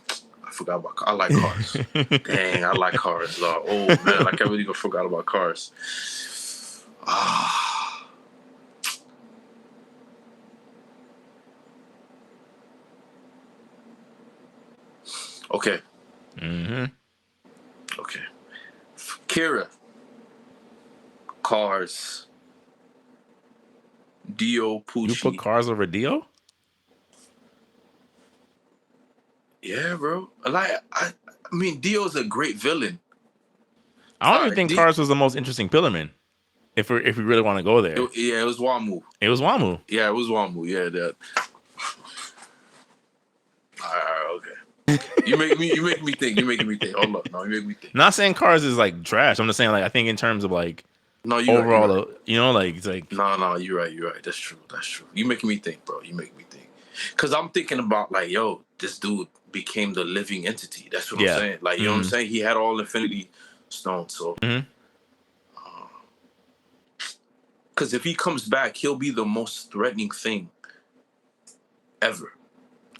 I forgot about. I like cars. Dang, I like cars. Oh man, like I really forgot about cars. Ah, okay, Hmm. okay. Kira, cars, Dio, You put Pucci. cars over Dio? Yeah, bro. I mean, Dio's a great villain. I don't All even right, think Cars was the most interesting Pillarman. If we really want to go there, yeah, it was Wamu. it was Wamu. Yeah, it was Wamu. Yeah, that. All right, okay. You make me think. You making me think. Hold up, no, you make me think. Not saying Cars is like trash. I'm just saying like I think in terms of like No, you right. You overall, right. like it's like No, you're right. You're right. That's true. That's true. You making me think, bro. You make me think. Cause I'm thinking about like, yo, this dude became the living entity. That's what I'm yeah. saying. Like, you know what I'm Mm-hmm. saying? He had all Infinity Stones. So, Mm-hmm. cause if he comes back, he'll be the most threatening thing ever.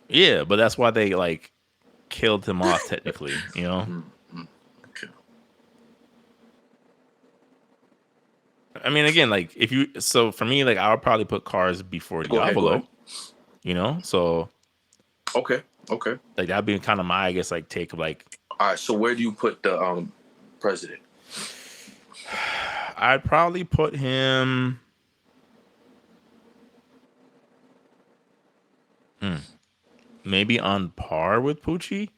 Yeah, but that's why they like killed him off technically. Mm. Okay. I mean, again, like if you so for me, like I would probably put Cars before Go ahead. Go ahead. Diavolo. So Okay. Okay. like that'd be kind of my I guess like take of like All right. So where do you put the president? I'd probably put him. Maybe on par with Poochie.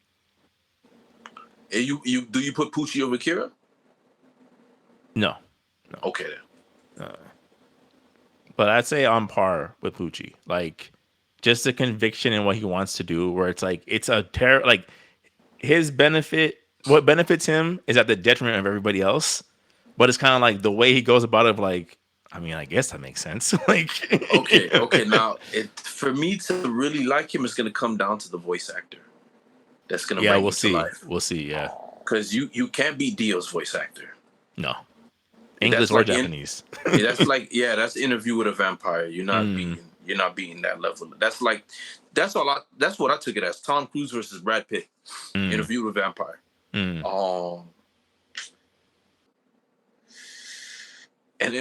And you do you put Poochie over Kira? No, no. Okay then. But I'd say on par with Poochie. Like just the conviction in what he wants to do, where it's like it's a terror. Like his benefit, what benefits him is at the detriment of everybody else. But it's kind of like the way he goes about it. Like, I mean, I guess that makes sense. Like, Okay. Now, for me to really like him, it's gonna come down to the voice actor that's gonna yeah, bring we'll him to see. life. We'll see. Yeah, Because you can't beat Dio's voice actor. no, That's English or like Japanese. that's Interview with a Vampire. Mm, You're not beating that level. That's what I took it as. Tom Cruise versus Brad Pitt. mm, Interview with a Vampire. mm. Um, and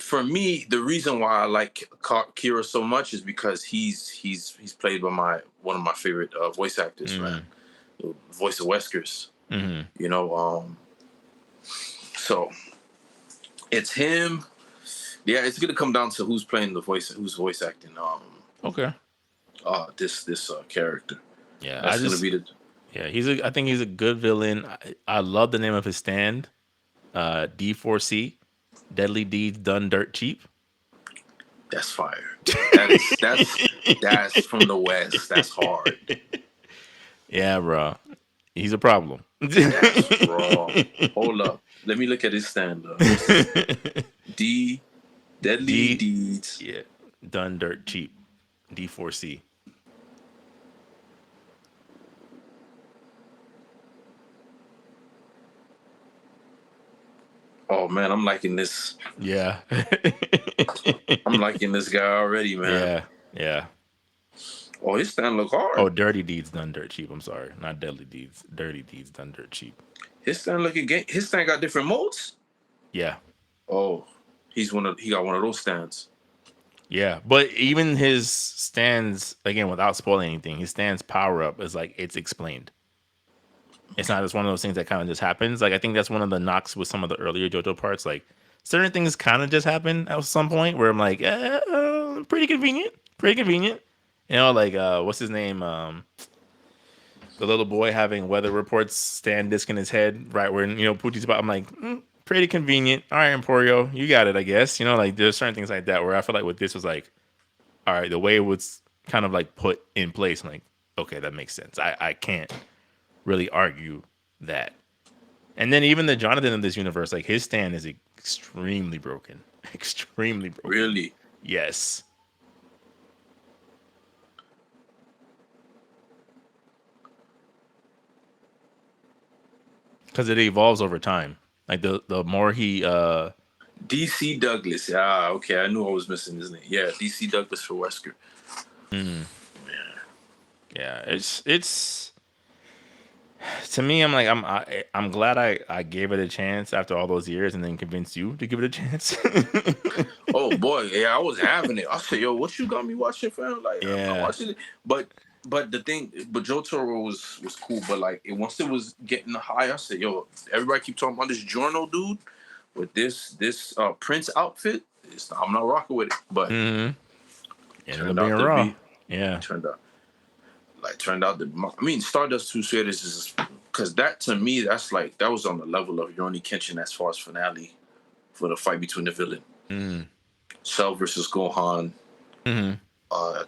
for me, the reason why I like Kira so much is because he's played by one of my favorite voice actors, man. Mm, The voice of Weskers. mm. You know, so it's him. Yeah, it's gonna come down to who's playing who's voice acting. Okay. This character. Yeah, That's gonna be the. I think he's a good villain. I love the name of his stand. D4C, Deadly Deeds Done Dirt Cheap. That's fire. That's from the West. That's hard. Yeah, bro. He's a problem. That's raw. Hold up. Let me look at his stand up. D Deadly D, Deeds. yeah, Done Dirt Cheap. D4C. Oh man, I'm liking this. Yeah. I'm liking this guy already, man. Yeah. Yeah. Oh, his stand look Oh, hard. dirty deeds done dirt cheap. I'm sorry, not deadly deeds. Dirty deeds done dirt cheap. His stand looking game. His stand got different modes. Yeah. Oh, he got one of those stands. Yeah, but even his stands, again, without spoiling anything, his stands power up is like it's explained. It's not just one of those things that kind of just happens. Like I think that's one of the knocks with some of the earlier JoJo parts. Like certain things kind of just happen at some point where I'm like, pretty convenient, pretty convenient. You know, like what's his name? The little boy having weather reports stand disc in his head, right where Poochie's about. I'm like, pretty convenient. All right, Emporio, you got it, I guess. You know, like there's certain things like that where I feel like with this was like, all right, the way it was kind of like put in place, I'm like, okay, that makes sense. I can't really argue that. And then even the Jonathan in this universe, like his stand is extremely broken. Extremely broken. Really? Yes. Because it evolves over time. Like the more he DC Douglas. Ah, okay. I knew I was missing his name. Yeah, DC Douglas for Wesker. mm, Yeah. yeah, it's to me, I'm like I'm glad I gave it a chance after all those years and then convinced you to give it a chance. Oh boy, yeah, I was having it. I said, "Yo, what you got me watching, fam? Like, I'm not Yeah. watching it." But the thing, but Joe Toro was cool. But like, once it was getting high, I said, "Yo, everybody keep talking about this journal dude with this Prince outfit. I'm not rocking with it." But Mm-hmm. Ended up turned being out to raw. be Yeah. turned out that I mean, Stardust Two Shaders is because that to me that's like that was on the level of Yoni Kenshin as far as finale for the fight between the villain Mm. Cell versus Gohan, Mm-hmm.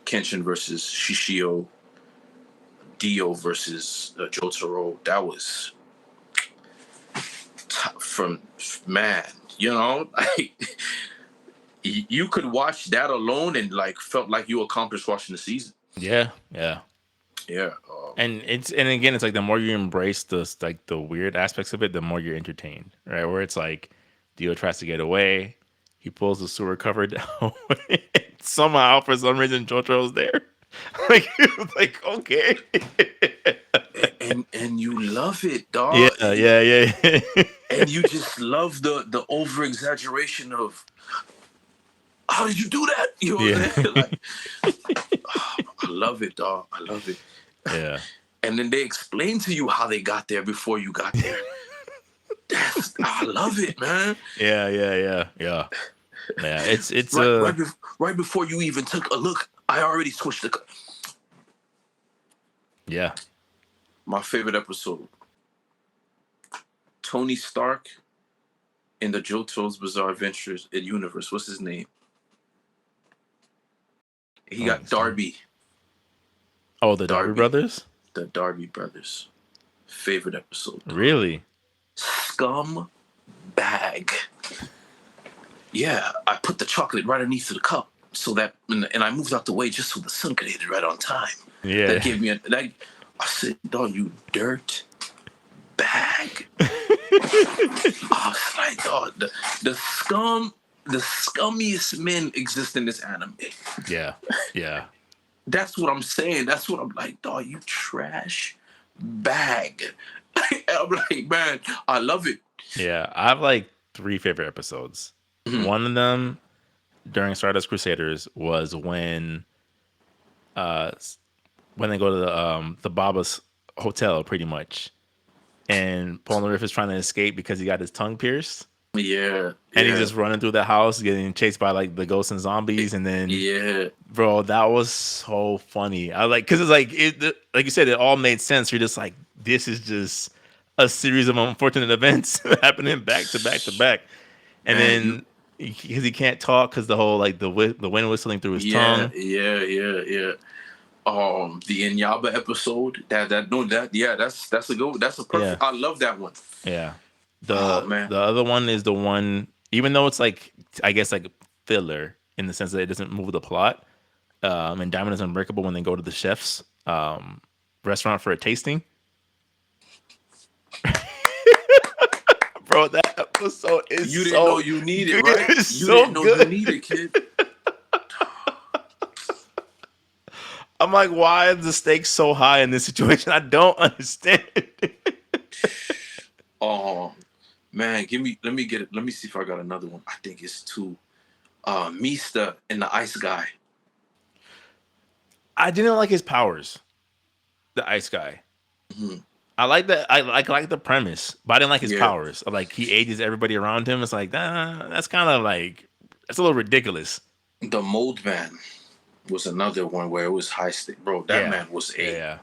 Kenshin versus Shishio, Dio versus Jotaro. That was from man, like you could watch that alone and like felt like you accomplished watching the season. Yeah. Yeah. Yeah, And again, it's like the more you embrace the weird aspects of it, the more you're entertained, right? Where it's like Dio tries to get away, he pulls the sewer cover down, somehow for some reason Jotaro's there. Like okay, and you love it, yeah, dog. yeah, yeah, And you just love the over exaggeration of how did you do that? You know what I'm yeah, saying? Like, I love it, dog. I love it. yeah, And then they explain to you how they got there before you got there. I love it, man. yeah, yeah, yeah, yeah. Yeah, it's Right, right before you even took a look, I already switched the. yeah. My favorite episode: Tony Stark in the JoJo's Bizarre Adventures in Universe. What's his name? He Tony got Stark. Darby. Oh, the Darby Darby. brothers. The Darby brothers. Favorite episode, dog. Really? Scum bag. Yeah, I put the chocolate right underneath the cup so that, and I moved out the way just so the sun could hit it right on time. That Yeah. gave me that. I said, "Dog, you dirt bag." I was like, "Dog, the scummiest men exist in this anime." Yeah. Yeah. That's what I'm saying. That's what I'm like, "Dog, you trash bag." I'm like, man, I love it. Yeah, I have like three favorite episodes. Mhm. One of them during Stardust Crusaders was uh when they go to the Baba's hotel pretty much, and Polnareff is trying to escape because he got his tongue pierced, Yeah, and he's yeah, just running through the house getting chased by like the ghosts and zombies, and then yeah. bro, that was so funny. I like because it's like like you said, it all made sense. You're just like, this is just a series of unfortunate events happening back to back to back. And Man, you then because he can't talk because the whole like the wind whistling through his yeah, tongue. yeah, yeah, yeah. The Inyaba episode. That no that yeah, that's a good that's a Yeah, perfect I love that one. yeah. Oh The man. the other one is the one, even though it's like I guess like filler in the sense that it doesn't move the plot. And Diamond is Unbreakable when they go to the chef's restaurant for a tasting. Bro, bro. That episode is You didn't know so you needed, good. right? It's You so didn't know you good. needed, kid. I'm like, why is the stakes so high in this situation? I don't understand. Oh man, give me. Let me get it. Let me see if I got another one. I think it's two. Mista and the Ice Guy. I didn't like his powers, the ice guy. Mhm. I like that. I like the premise, but I didn't like his Yeah, powers. Like he ages everybody around him. It's like that's kind of like that's a little ridiculous. the Mold Man was another one where it was high stake, bro. That Yeah, man was yeah, a yeah.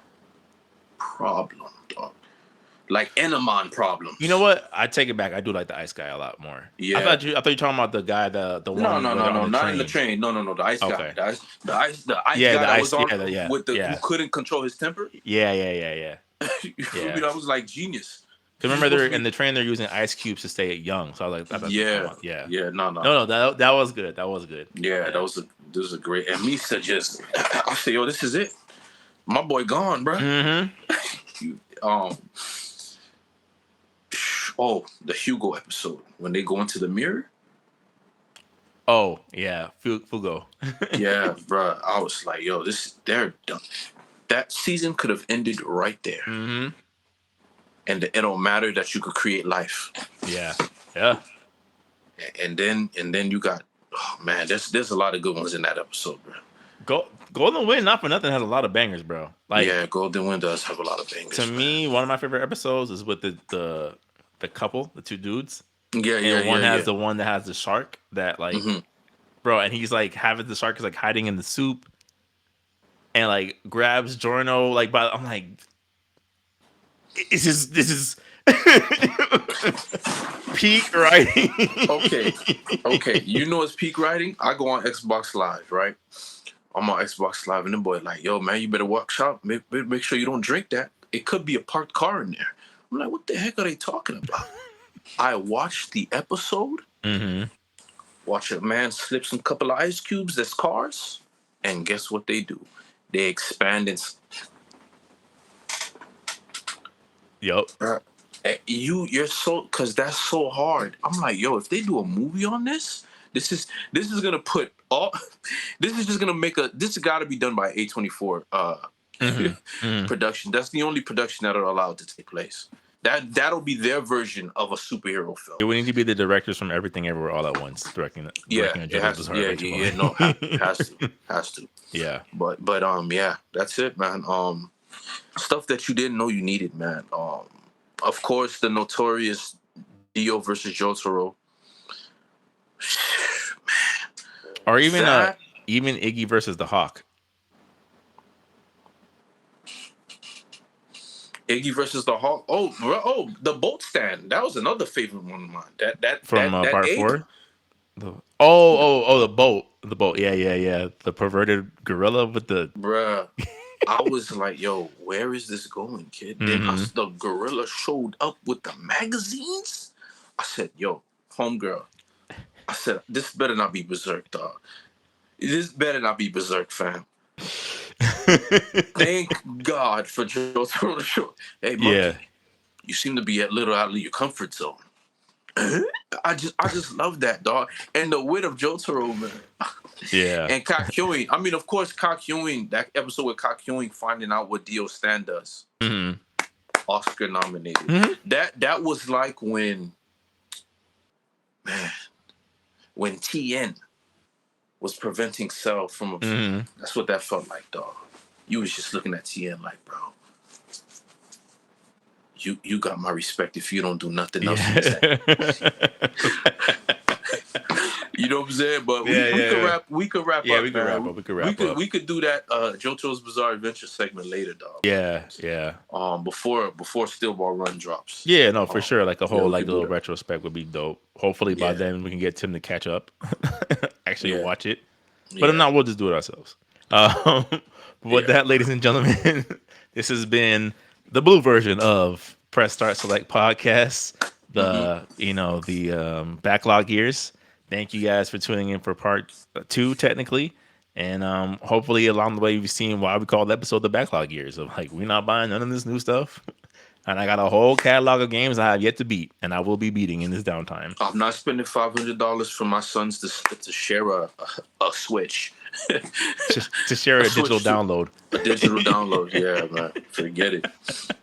problem, dog. Like Enamon You know problems. what? I take it back. I do like the ice guy a lot more. Yeah. I thought you were talking about the guy, the No, one no, where no, they're on no, the not in the train. train. No, no, no. The ice guy. Okay. The ice Yeah, guy the that was ice. on Yeah, yeah, with the who yeah, couldn't control his temper. yeah, yeah, yeah, yeah, You feel me? yeah. That was like genius. Because He's remember, supposed they're to in be. the train. They're using ice cubes to stay young. So I was like, I thought you were talking Yeah, about. Yeah. yeah. No, no. No, no, that was good. That was good. Yeah, Yeah. this was a great. And Misa just, I say, yo, this is it. My boy gone, bruh. Mm-hmm. You, oh, the Hugo episode when they go into the mirror. Oh yeah, Fugo. Yeah, bruh. I was like, yo, they're done. That season could have ended right there, Mm-hmm. and it don't matter that you could create life. Yeah. Yeah. And then you got, oh man, there's a lot of good ones in that episode, bro. Golden Wind, not for nothing, has a lot of bangers, bro. Yeah, Like Golden Wind does have a lot of to bangers, man. me, one of my favorite episodes is with the couple, the two dudes, Yeah, yeah, and one yeah, has yeah. the one that has the shark that like, Hmm. bro, and he's like having the shark is like hiding in the soup and like grabs Jorno like by I'm like, this is peak writing. Okay, okay. You know it's peak writing. I go on Xbox Live, right? I'm on Xbox Live, and the boy like, yo, man, you better watch out. Make sure you don't drink that. It could be a parked car in there. I'm like, what the heck are they talking about? I watched the episode. Hmm. Watch a man slip some couple of ice cubes. That's cars, and guess what they do? They expand and Yup. you're so because that's so hard. I'm like, yo, if they do a movie on this is gonna put all. This is just gonna make a. This has got to be done by A24 Hmm. Hmm. production. That's the only production that are allowed to take place. That'll be their version of a superhero film. It would need to be the directors from Everything Everywhere All at Once Yeah, directing a it JoJo's has. Bizarre Yeah, Adventure yeah, yeah. No, has movie. to, has to. Yeah. But yeah, that's it, man. Stuff that you didn't know you needed, man. Of course, the notorious Dio versus Jotaro. Or even That even Iggy versus the Hawk Iggy versus the Hawk. Oh, the boat stand. That was another favorite one of mine. from That part Abe, four. Oh, the boat. The boat. Yeah, yeah, yeah. The perverted gorilla with the. bruh. I was like, yo, where is this going, kid? Then Hmm. the gorilla showed up with the magazines. I said, yo, homegirl. I said, this better not be Berserk, dog. This better not be Berserk, fam. Thank God for Jotaro to show. Hey, Yeah. monkey, you seem to be a little out of your comfort zone. I just love that, dog. And the wit of Jotaro, man. Yeah. And Kakyoin. I mean, of course, Kakyoin, that episode with Kakyoin finding out what Dio Stan does. Hmm. Oscar nominated. Hmm. That was like man, when TN was preventing Cell from Hmm. that's what that felt like, dog. You was just looking at TN like, bro, you got my respect if you don't do nothing else in this Yeah. You know what I'm saying? But Yeah, yeah. we could wrap Yeah, up, we could wrap man. up. We could wrap up. We could do that JoJo's Bizarre Adventure segment later, dog. Yeah, yeah. Before Steel Ball Run drops. Yeah, no, for sure. Like a Yeah, whole we like could do little that. retrospect would be dope. Hopefully by Yeah. then we can get Tim to catch up, actually Yeah. watch it. But if Yeah. not, we'll just do it ourselves. But with Yeah. that, ladies and gentlemen, this has been the blue version of Press Start Select Podcast. Hmm. The backlog years. Thank you guys for tuning in for part two, technically. And hopefully along the way you've seen why we call the episode the backlog years of like we're not buying none of this new stuff. And I got a whole catalog of games I have yet to beat, and I will be beating in this downtime. I'm not spending $500 for my sons to share a Switch. To share A a digital Switch to download. a digital download. Yeah, man. Forget it. But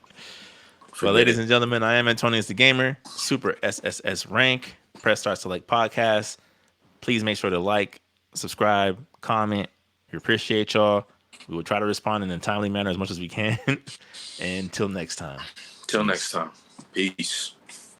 Forget ladies it. and gentlemen, I am Antonius the Gamer, Super SSS rank. Press start select podcast. Please make sure to like, subscribe, comment. We appreciate y'all. We will try to respond in a timely manner as much as we can. And until next time, Till next peace. time. Peace.